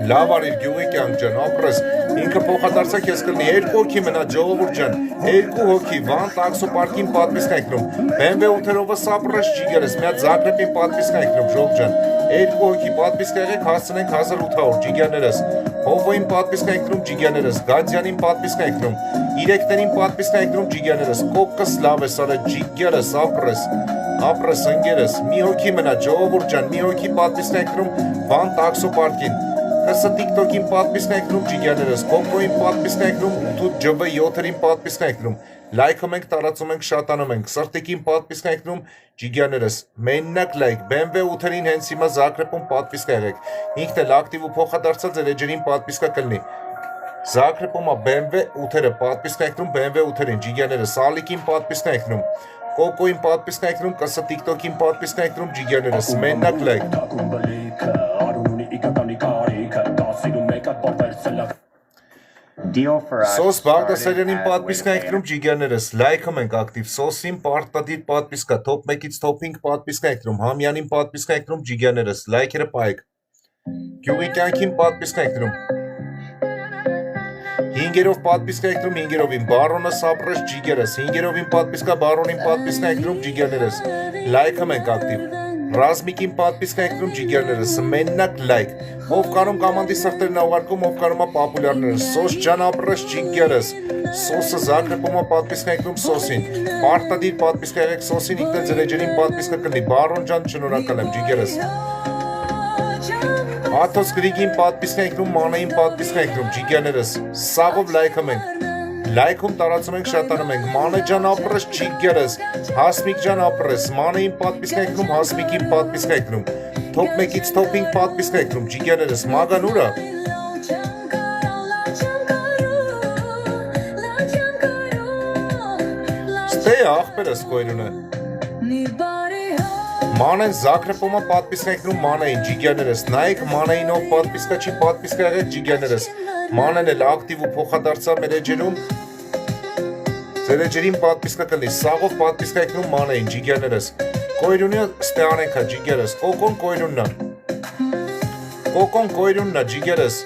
Speaker 1: Լավ արիր գյուղի կյանք ջան, ապրես, ինքը փոխադարձակ ես կլնի 2 հոգի մնա ժողովուրդ ջան, 2 հոգի վան տաքսոպարկին պատպիսկա եք դրում, BMW 8-ով սապրես ջիգերս, միատ Զագրեբին պատպիսկա եք դրում ժողով ջան, 2 հոգի պատպիսկա եղեք հասցնենք 1800 ջիգաներս, Հովոյին պատպիսկա եք դրում ջիգաներս, Գադյանին պատպիսկա եք դրում, Իրեկներին պատպիսկա եք դրում ջիգաներս, Կոկկս լավ ես արա ջիգերս, ապրես ընկերս, մի հոգի մնա ժողովուրդ ջան, մի հոգի պատպիսկա եք դրում վան տաքսոպարկին Կսը TikTok-ին պատպիսկա եք դրում ջիգաներս, Կոկկոյին պատպիսկա եք դրում, թութ ջվ 7-ին պատպիսկա եք դրում, լայքում ենք, տարածում ենք, շատանում ենք, սրտիկին պատպիսկա եք դրում ջիգաներս, մեննակ լայք, BMW 8-ին հենց հիմա Զագրեբում պատպիսկա եղեք, ինքն էլ ակտիվ ու փոխադարձած էր էջերին պատպիսկա կլնի, Զագրեբում BMW 8-ը պատպիսկա եք դրում, BMW 8-ին ջիգաներս, Ալիկին պատպիսկա եք դրում, Կոկկոյին պատպիսկա եք դրում, կսը TikTok-ին պատպիսկա եք դրում ջիգաներս, մեննակ լայք Սոս Բաղդասարյանին պատպիսկա եք դրում ջիգաներս, լայքում ենք ակտիվ, Սոսին պարտադիր պատպիսկա, top 1-ից top 5 պատպիսկա եք դրում, Համյանին պատպիսկա եք դրում ջիգաներս, լայքերը պայեք, գյուղի կյանքին պատպիսկա եք դրում, 5-երով պատպիսկա եք դրում 5-երովին, Բարոնը սապրես ջիգերս, 5-երովին պատպիսկա, Բարոնին պատպիսկա եք դրում ջիգաներս, լայքում ենք ակտիվ, Ռազմիկին պատպիսկա եք դրում ջիգերներս, մեննակ լայք, ով կարում կամանդի սրտերն աղարկում, ով կարում է պապուլյարներս, Սոս ջան ապրես ջիգերս, Սոսը Զագրեբում պատպիսկա եք դրում Սոսին, պարտադիր պատպիսկա եղեք Սոսին, ինքն էլ ձեր էջերին պատպիսկա կլնի, Բարոն ջան շնորհակալ եմ ջիգերս, Աթոս Գրիգին պատպիսկա եք դրում, Մանեին պատպիսկա եք դրում ջիգերներս, սաղով լայքում ենք, լայքում տարածում ենք, շատանում ենք, Մանե ջան ապրես ջիգերս, Հասմիկ ջան ապրես, Մանեին պատպիսկա եք դրում, Հասմիկին պատպիսկա եք դրում, top 1-ից top 5 պատպիսկա եք դրում, ջիգերներս, Մագան ուրա, ստե աղբերս կոյրունը, Մանեն Զագրեբոմը պատպիսկա եք դրում Մանեին, ջիգերներս, նայեք Մանեին ով պատպիսկա չի պատպիսկա եղեք ջիգերներս, Մանեն էլ ակտիվ ու փոխադարձա մեր էջերում, ձեր էջերին պատպիսկա կլի, սաղով պատպիսկա եք դրում Մանեին, ջիգերներս, կոյրունը ստե անենքա ջիգերս, Կոկոն կոյրուննա ջիգերս,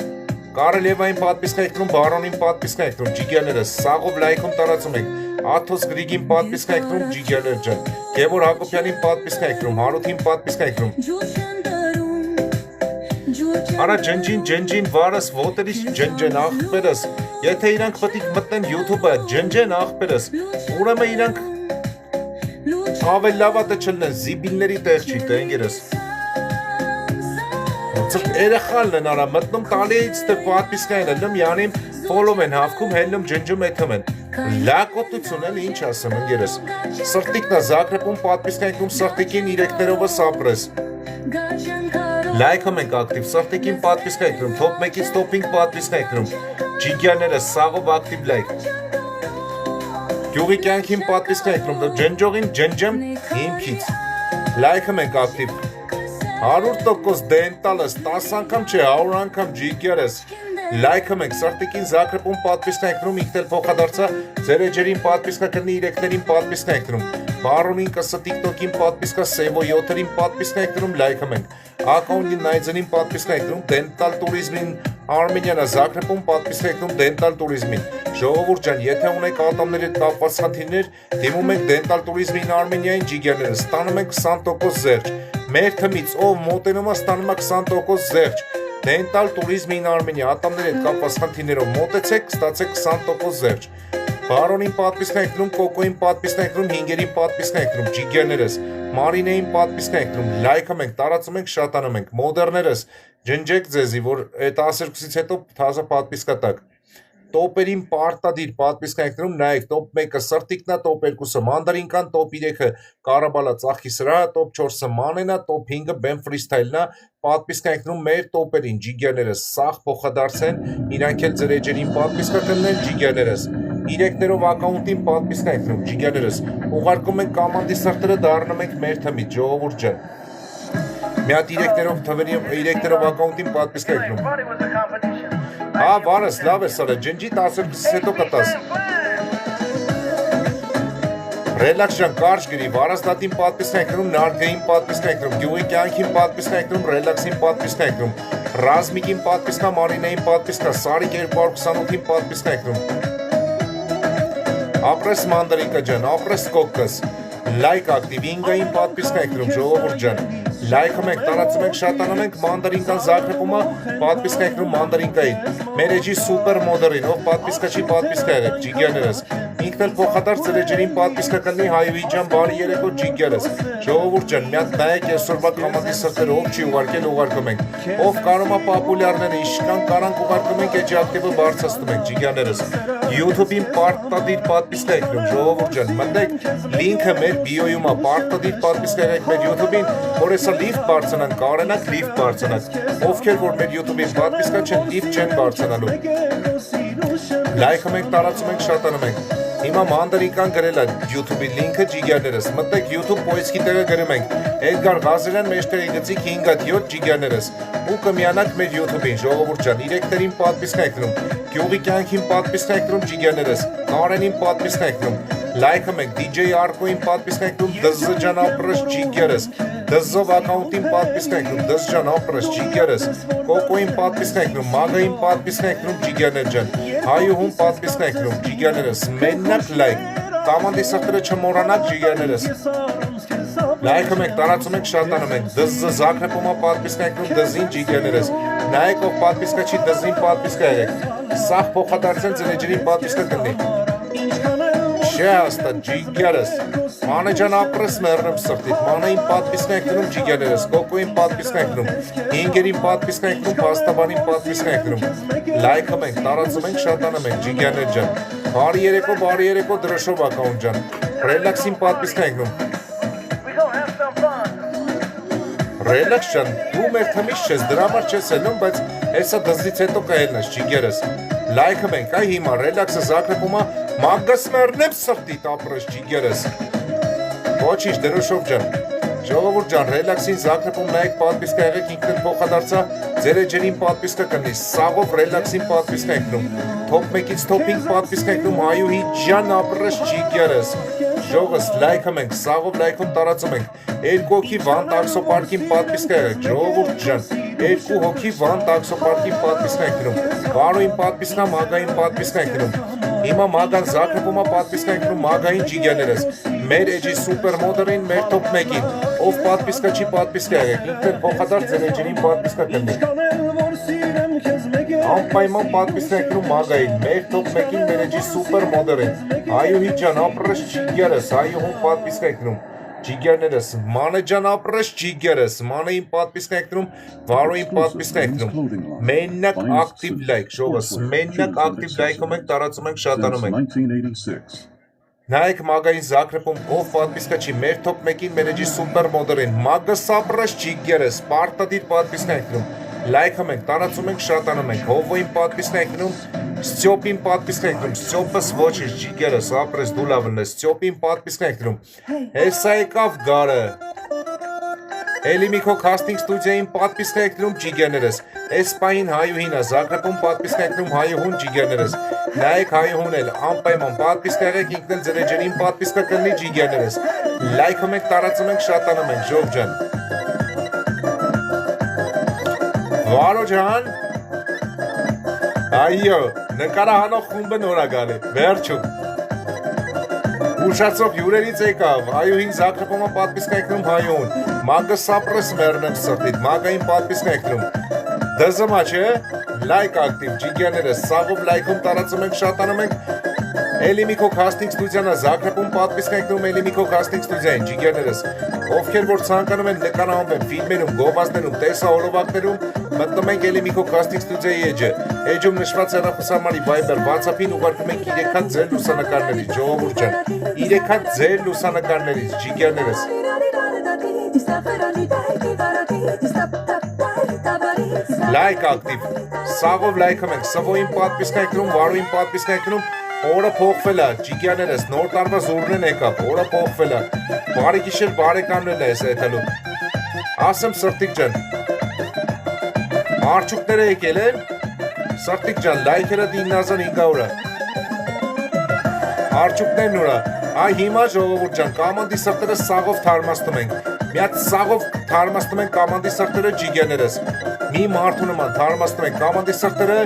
Speaker 1: Կարելևային պատպիսկա եք դրում, Բարոնին պատպիսկա եք դրում, ջիգերներս, սաղով լայքում տարածում եք, Աթոս Գրիգին պատպիսկա եք դրում ջիգերներ ջան, Գևոր Հակոբյանին պատպիսկա եք դրում, Հարութին պատպիսկա եք դրում, Արա ջնջին վարս ոտերից ջնջեն աղբերս, եթե իրանք պետք մտնեն YouTube-ը, ջնջեն աղբերս, ուրեմն իրանք ավել լավատը չլնեն, զիբիլների տեղ չի տենգերս, երեխալն են արա, մտնում տալիից թե պատպիսկա են ելնում, յանիմ ֆոլով են հավքում, հելնում ջնջում եթում են, լակոտություն էլ ինչ ասեմ ընգերս, սրտիկնա Զագրեբում պատպիսկա եք դրում սրտիկին իրեկներովը սապրես, լայքում ենք ակտիվ, սրտիկին պատպիսկա եք դրում, top 1-ից top 5 պատպիսկա եք դրում, ջիգյաները սաղով ակտիվ լայք, գյուղի կյանքին պատպիսկա եք դրում, ջնջողին ջնջեմ հիմքից, լայքում ենք ակտիվ, 100% դենտալս, 10 անգամ չէ, 100 անգամ ջիգերս, լայքում եք, սրտիկին Զագրեբում պատպիսկա եք դրում, ինքն էլ փոխադարձա ձեր էջերին պատպիսկա կլնի, իրեկներին պատպիսկա եք դրում, Բարոնին կսը TikTok-ին պատպիսկա, Սևո 7-ին պատպիսկա եք դրում, լայքում ենք, Ակաունին Նայձենին պատպիսկա եք դրում, Դենտալ տուրիզմին, Արմենիանա Զագրեբում պատպիսկա եք դրում, Դենտալ տուրիզմին, ժողովուրդ ջան, եթե ունեք ատամների հետ կապված խնդիրներ, դիմում եք Դենտալ տուրիզմին Արմենիային ջիգերները, ստանում ենք 20% զերծ, մեր թմից ով մոտենում է ստանում է 20% զերծ, Դենտալ տուրիզմին Արմենիա, ատամների հետ կապված խնդիրներով մոտեցեք, ստացեք 20% զերծ, Բարոնին պատպիսկա եք դրում, Կոկոյին պատպիսկա եք դրում, 5-երին պատպիսկա եք դրում, ջիգերներս, Մարինեին պատպիսկա եք դրում, լայքում ենք, տարածում ենք, շատանում ենք, մոդերներս, ջնջեք ձեզի, որ այդ 12-ից հետո թազը պատպիսկա տակ, տոպերին պարտադիր պատպիսկա եք դրում, նայեք, top 1-ը սրտիկնա, top 2-ը մանդարինկան, top 3-ը կարաբալա ծախքի սրահը, top 4-ը մանենա, top 5-ը բեմ ֆրիստայլնա, պատպիսկա եք դրում մեր տոպերին, ջիգերներս, սաղ փոխադարձեն, իրանք էլ ձեր էջերին պատպիսկա կլնեն ջիգերներս, Իրեկներով ակաունտին պատպիսկա ենք դնում, ջիգերներս, ուղարկում ենք կամանդի սրտերը դառնում ենք մեր թմից, ժողովուրդ ջան։ Մի հատ իրեկներով ակաունտին պատպիսկա ենք դնում։ Հա, վարս, լավ է սարը, ջնջի 10-ից հետո կտաս։ Ռելաքս ջան, կարճ գրի, վարասդատին պատպիսկա ենք դնում, նարգային պատպիսկա ենք դնում, գյուղի կյանքին պատպիսկա ենք դնում, ռելաքսին պատպիսկա ենք դնում, ռազմիկին պատպիսկա, մարինային պատպիսկա, սարի 228-ին պատպիսկա ենք դնում։ Ապրես մանդարինկա ջան, ապրես կոկկս, լայք ակտիվ, ինգային պատպիսկա ենք դնում, ժողովուրդ ջան, լայքում ենք, տարածում ենք, շատանում ենք, մանդարինկան զագրպումը պատպիսկա ենք դնում մանդարինկային, մեր էջի սուպեր մոդերին, ով պատպիսկա չի պատպիսկա եղեք, ջիգերներս, ինքն էլ փոխադարձ ծրեջերին պատպիսկա կլնի Հայուհի ջան, բարի երեկո ջիգերս, ժողովուրդ ջան, մի հատ նայեք այսօրվա կամանդի սրտերը, ով չի ուղարկել, ուղարկում ենք, ով կարում է պապուլյարները, իշքան կարանք ուղարկում ենք, էջի ակտիվը բարձրացնում ենք, ջիգերներս, YouTube-ին պարտադիր պատպիսկա եք դնում, ժողովուրդ ջան, մտեք, լինքը մեր բիոյում է, պարտադիր պատպիսկա եք մեր YouTube-ին, որ հեսա լիֆտ բարձրանանք, կարենանք լիֆտ բարձրանանք, ովքեր որ մեր YouTube-ին պատպիսկա չեն, լիֆտ չեն բարձրանալու, լայքում ենք, տարածում ենք, շատանում ենք, հիմա մանդարինկան գրել է YouTube-ի լինքը ջիգերներս, մտեք YouTube պոյսկի տեղը գրում ենք, Էդգար Ղազարյան մեջտեղի գծիկ 5-7 ջիգերներս, ու կմիանանք մեր YouTube-ին, ժողովուրդ ջան, իրեկներին պատպիսկա եք դնում, գյուղի կյանքին պատպիսկա եք դնում ջիգերներս, Կարենին պատպիսկա եք դնում, լայքում ենք, DJ Արկոին պատպիսկա եք դնում, դզզը ջան ապրես ջիգերս, դզզով ակաունտին պատպիսկա եք դնում, դզ ջան ապրես ջիգերս, կոկոին պատպիսկա եք դնում, մագային պատպիսկա եք դնում ջիգերներ ջան, հայուհուն պատպիսկա եք դնում, ջիգերներս, մեննակ լայք, կամանդի սրտերը չմոռանաք ջիգերներս, լայքում ենք, տարածում ենք, շատանում ենք, դզզը զագրպումը պատպիսկա եք դնում, դզին ջիգերներս, նայեք ով պատպիսկա չի, դզին պատպիսկա եղեք, սաղ փոխադարձեն ծրեջերին պատպիսկա կլնի, չէ հաստատ ջիգերս, մանե ջան ապրես մեռնեմ սրտիտ, մանեին պատպիսկա ենք դնում ջիգերներս, կոկոին պատպիսկա ենք դնում, ինգերին պատպիսկա ենք դնում, պաստաբանին պատպիսկա ենք դնում, լայքում ենք, տարածում ենք, շատանում ենք, ջիգերներ ջան, բարի երեկո դրոշով ակաունտ ջան, ռելաքսին պատպիսկա ենք դնում, ռելաքս ջան, դու մեր թմից չես, դրա համար չես ելնում, բայց հեսա դզից հետո կհելնես ջիգերս, լայքում ենք, այ հիմա ռելաքսը զագրպումը մագգս մեռնեմ սրտիտ ապրես ջիգերս, ոչինչ դրոշով ջան, ժողովուրդ ջան, ռելաքսին զագրպում նայեք պատպիսկա եղեք, ինքն փոխադարձա ձեր էջերին պատպիսկա կլնի, սաղով ռելաքսին պատպիսկա ենք դնում, top 1-ից top 5 պատպիսկա ենք դնում, Հայուհի ջան ապրես ջիգերս, ժողովս լայքում ենք, սաղով լայքում տարածում ենք, 2 հոգի Վան տաքսոպարկին պատպիսկա եղեք, ժողովուրդ ջան, 2 հոգի Վան տաքսոպարկին պատպիսկա ենք դնում, Վանոյին պատպիսկա, մագային պատպիսկա ենք դնում, հիմա մագան զագրպումը պատպիսկա ենք դնում, մագային ջիգերներս, մեր էջի սուպեր մոդերին, մեր top 1-ին, ով պատպիսկա չի պատպիսկա եղեք, ինքն փոխադարձ ձեր էջերին պատպիսկա կլնի, անպայման պատպիսկա ենք դնում մագային, մեր top 1-ին, մեր էջի սուպեր մոդերին, Հայուհի ջան ապրես ջիգերս, հայուհուն պատպիսկա ենք դնում, ջիգերներս, մանե ջան ապրես ջիգերս, մանեին պատպիսկա ենք դնում, վարոյին պատպիսկա ենք դնում, մեննակ ակտիվ լայք, ժողովս, մեննակ ակտիվ լայքում ենք, տարածում ենք, շատանում ենք, նայեք մագային զագրպում, ով պատպիսկա չի, մեր top 1-ին, մեր էջի սուպեր մոդերին, մագս ապրես ջիգերս, պարտադիր պատպիսկա ենք դնում, լայքում ենք, տարածում ենք, շատանում ենք, հովոյին պատպիսկա ենք դնում, Ստյոպին պատպիսկա ենք դնում, Ստյոպս ոչինչ ջիգերս, ապրես դու լավն ես, Ստյոպին պատպիսկա ենք դնում, հեսա եկավ գարը, էլի մի քո քաստինգ ստուդիային պատպիսկա ենք դնում ջիգերներս, Էսպային Հայուհին է, Զագրպում պատպիսկա ենք դնում Հայուհուն ջիգերներս, նայեք Հայուհուն էլ, անպայման պատպիսկա եղեք, ինքն էլ ձեր էջերին պատպիսկա կլնի ջիգերներս, լայքում ենք, տարածում ենք, շատանում ենք, ժող ջան, Վարո ջան, այո, նկարահանող խումբը նորագալ է, վերջում, ուշացող հյուրերից եկավ, Հայուհին զագրպումը պատպիսկա ենք դնում Հայուհուն, մագս ապրես մեռնեմ սրտիտ, մագային պատպիսկա ենք դնում, դզմա չէ, լայք ակտիվ, ջիգերներս, սաղով լայքում տարածում ենք, շատանում ենք, էլի մի քո քաստինգ ստուդիանա, Զագրպում պատպիսկա ենք դնում, էլի մի քո քաստինգ ստուդիային, ջիգերներս, ովքեր որ ցանկանում են նկարահանվել ֆիլմերում, գովազդներում, տեսահոլովակներում, մտնում ենք էլի մի քո քաստինգ ստուդիայի էջը, էջում նշված հեռախոսահամարի Viber, WhatsApp-ին ուղարկում ենք 3 հատ ձեր լուսանկարներից, ժողովուրդ ջան, 3 հատ ձեր լուսանկարներից, ջիգերներս, լայք ակտիվ, սաղով լայքում ենք, սվոյին պատպիսկա ենք դնում, վարոյին պատպիսկա ենք դնում, Օրը փոխվել է, ջիգյաներս, նոր տարվա զուրնեն եկավ, օրը փոխվել է։ Բարի գիշեր բարեկամներն ես եթելու։ Ասեմ Սրտիկ ջան։ Արջուկները եկել են։ Սրտիկ ջան, լայքերը 9500-ը։ Արջուկներն ուրա։ Այ հիմա ժողովուրդ ջան, կամանդի սրտերը սաղով թարմաստում ենք։ Մի հատ սաղով թարմաստում ենք կամանդի սրտերը ջիգյաներս։ Մի մարդու նման թարմաստում ենք կամանդի սրտերը։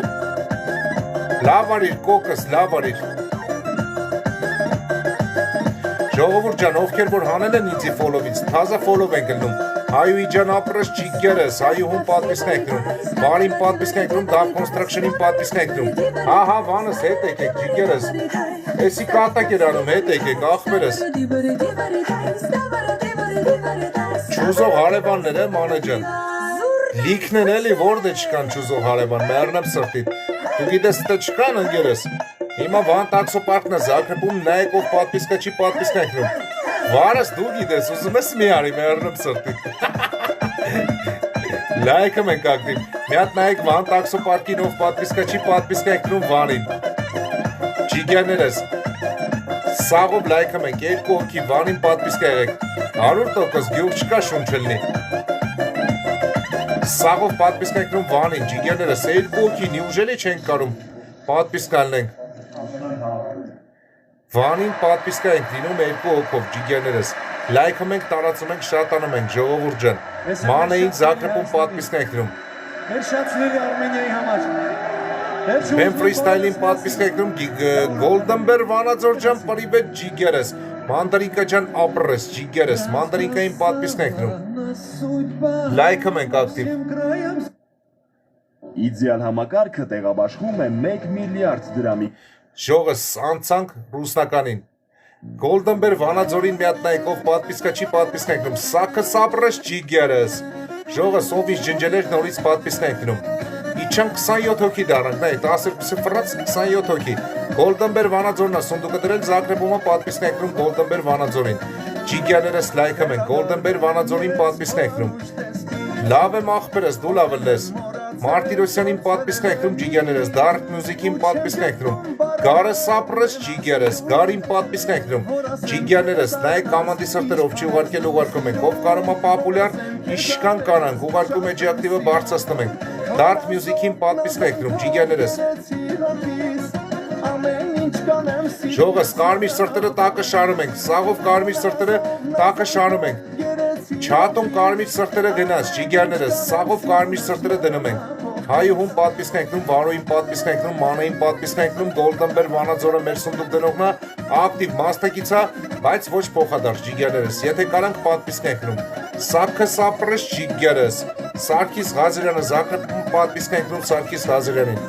Speaker 1: Լավ արիր, կոկս, լավ արիր։ Ժողովուրդ ջան, ովքեր որ հանել են ինձի ֆոլովից, թազա ֆոլով են գլնում։ Հայուի ջան ապրես ջիգերս, հայուհուն պատվիսկ ենք դնում, բարին պատվիսկ ենք դնում, դավ կոնստրակշնին պատվիսկ ենք դնում։ Ահա վանս հետ եկեք ջիգերս, էսի կատակ էր անում, հետ եկեք, աղբերս։ Չուզող հարևաններ է մանե ջան։ Լիքն են էլի որդ է չկան չուզող հարևան, մերնեմ սրտիտ։ Դու գիտես տը չկան ընգերս։ Հիմա վան տաքսո պարկն է Զագրեբում նայեք ով պատվիսկա չի պատվիսկ ենք դնում։ Վարս դու գիտես, ուզում ես մի արի մերնեմ սրտիտ։ Լայքը մենք ակտիվ, մի հատ նայեք վան տաքսո պարկին ով պատվիսկա չի պատվիսկ ենք դնում վանին։ Ջիգյաներս, սաղով լայքը մենք, երկու հոգի վանին պատվիսկ եղեք, 100% գյուղ չկա շունչ ելնի։ Սաղով պատվիսկ ենք դնում վանին, ջիգյաներս, երկու հոգի նիուժելի չենք կարում պատվիսկ ալնենք։ Վանին պատվիսկա ենք դինում երկու հոգով, ջիգյաներս, լայքը մենք տարածում ենք շատանում ենք, ժողովուրդ ջան, մանեին Զագրեբում պատվիսկ ենք դնում։
Speaker 3: Մեր շատների Արմենիայի համար։
Speaker 1: Բեմ ֆրիստայլին պատվիսկ ենք դնում, Գոլդենբեր Վանաձոր ջան, պրիվետ ջիգերս, Մանդարինկա ջան ապրես, ջիգերս, Մանդարինկային պատվիսկ ենք դնում։ Լայքը մենք ակտիվ։
Speaker 5: Իդեալ համակարգը տեղաբաշխում է 1 միլիարդ դրամի։
Speaker 1: Ժողս անցանք ռուսնականին։ Գոլդենբեր Վանաձորին մի հատ նայեք ով պատվիսկա չի պատվիսկ ենք դնում։ Սակը սապրես ջիգերս։ Ժողս ով ինչ ջնջելեր նորից պատվիսկ ենք դնում։ Իչան 27 հոգի դառանք, նայ 10-ը ֆրանց 27 հոգի։ Գոլդենբեր Վանաձորն է սունդուկը դրել Զագրեբում պատվիսկ ենք դնում Գոլդենբեր Վանաձորին։ Ջիգյաներս լայքը մենք Գոլդենբեր Վանաձորին պատվիսկ ենք դնում։ Լավ եմ ախպերս, դու լավ ես։ Մարտիրոսյանին պատվիսկ ենք դնում ջիգյաներս, Dark Music-ին պատվիսկ ենք դնում։ Գարը սապրես ջիգերս, Գարին պատվիսկ ենք դնում։ Ջիգյաներս, նայեք կամանդի սրտեր ով չի ուղարկել ուղարկում ենք, ով կարում է պապուլյար, իշքան կանանք, ուղարկում էջի ակտիվը բարձրացնում ենք։ Dark Music-ին պատվիսկ ենք դնում, ջիգյաներս։ Ժողս, կարմիր սրտերը տակը շարում ենք, սաղով կարմիր սրտերը տակը շարում ենք։ Չատում կարմիր սրտերը գնաց, ջիգյաներս, սաղով կարմիր սրտերը դնում ենք։ Հայուհուն պատվիսկ ենք դնում, վարոյին պատվիսկ ենք դնում, մանային պատվիսկ ենք դնում, Գոլդենբեր Վանաձորը մեր սունդուկ դնողնա, ակտիվ մասնակիցա, բայց ոչ փոխադարձ ջիգյաներս, եթե կարանք պատվիսկ ենք դնում։ Սակը սապրես ջիգերս, Սարգիս Ղազարյանը Զագրեբում պատվիսկ ենք դնում Սարգիս Ղազարյանին։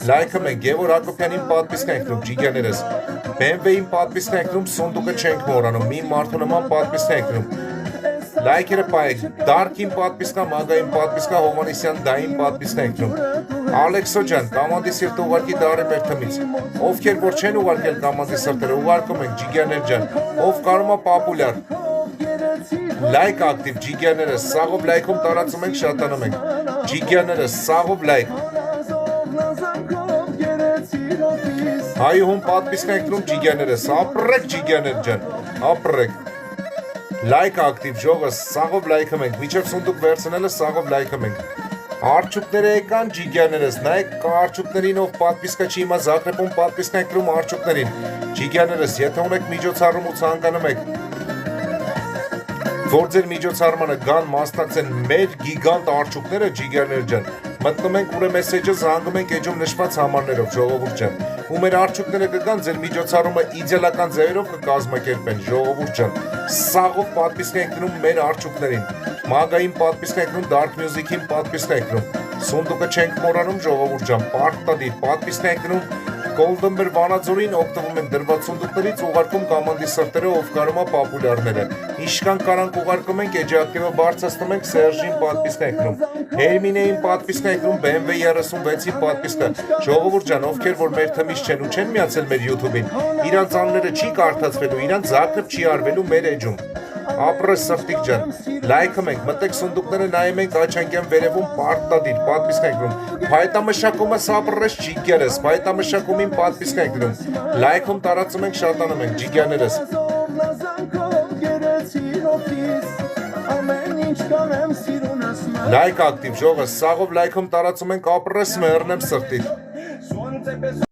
Speaker 1: Լայքը մենք Գևոր Հակոբյանին պատվիսկ ենք դնում ջիգյաներս։ BMW-ին պատվիսկ ենք դնում, սունդուկը չենք մոռանում, մի մարդու նման պատվիսկ ենք դնում։ Լայքերը պայեք, Դարքին պատվիսկա, Մագային պատվիսկա, Հովանեսյան դային պատվիսկ ենք դնում։ Ալեքսո ջան, կամանդի սիրտ ուղարկի դարի մեր թմից։ Ովքեր որ չեն ուղարկել կամանդի սրտերը, ուղարկում ենք ջիգյաներ ջան, ով կարում է պապուլյար։ Լայք ակտիվ, ջիգյաներս, սաղով լայքում տարածում ենք, շատանում ենք։ Ջիգյաներս, սաղով լայք։ Հայուհուն պատվիսկ ենք դնում ջիգյաներս, ապրեք ջիգյաներ ջան, ապրեք։ Լայք ակտիվ ժողս, սաղով լայքը մենք, միջև սունդուկ վերցնելը սաղով լայքը մենք։ Արջուկները եկան ջիգյաներս, նայեք արջուկներին ով պատվիսկա չի հիմա Զագրեբում պատվիսկ ենք դնում արջուկներին։ Ջիգյաներս, եթե ունեք միջոցառում ու ցանկանում եք, որ ձեր միջոցառմանը գան մասնակցեն մեր գիգանտ արջուկները ջիգյաներ ջան, մտնում ենք ուրե մեսեջը զանգում ենք էջում նշված համարներով ժողովուրդ ջան, ու մեր արջուկները կգան ձեր միջոցառումը իդեալական ձևերով կկազմակերպեն ժողովուրդ ջան, սաղով պատվիսկ ենք դնում մեր արջուկներին, Մագային պատվիսկ ենք դնում, Dark Music-ին պատվիսկ ենք դնում, սունդուկը չենք մոռանում ժողովուրդ ջան, պարտադիր պատվիսկ ենք դնում, Գոլդենբեր Վանաձորին օգտվում ենք դրված սունդուկներից ուղարկում կամանդի սրտերը ով կարում է պապուլյարները։ Իշքան կարանք ուղարկում ենք էջի ակտիվը բարձրացնում ենք Սերժին պատվիսկ ենք դնում։ Հերմինեին պատվիսկ ենք դնում BMW 36-ի պատվիսկը։ Ժողովուրդ ջան, ովքեր որ մեր թմից չեն ու չեն միացել մեր YouTube-ին, իրանց անունները չի կարդացվելու, իրանց Զագրեբ չի արվելու մեր էջում։ ապրես սրտիկ ջան, լայքում ենք, մտեք սնդուկները նայում ենք աչանկյան վերևում պարտադիր, պատպիսկ ենք դնում, փայտամշակումս ապրես ջիգերս, փայտամշակումին պատպիսկ ենք դնում, լայքում տարածում ենք, շատանում ենք, ջիգյաներս, լայք ակտիվ, ժողը, սաղով լայքում տարածում ենք, ապրես մերնեմ սրտիդ,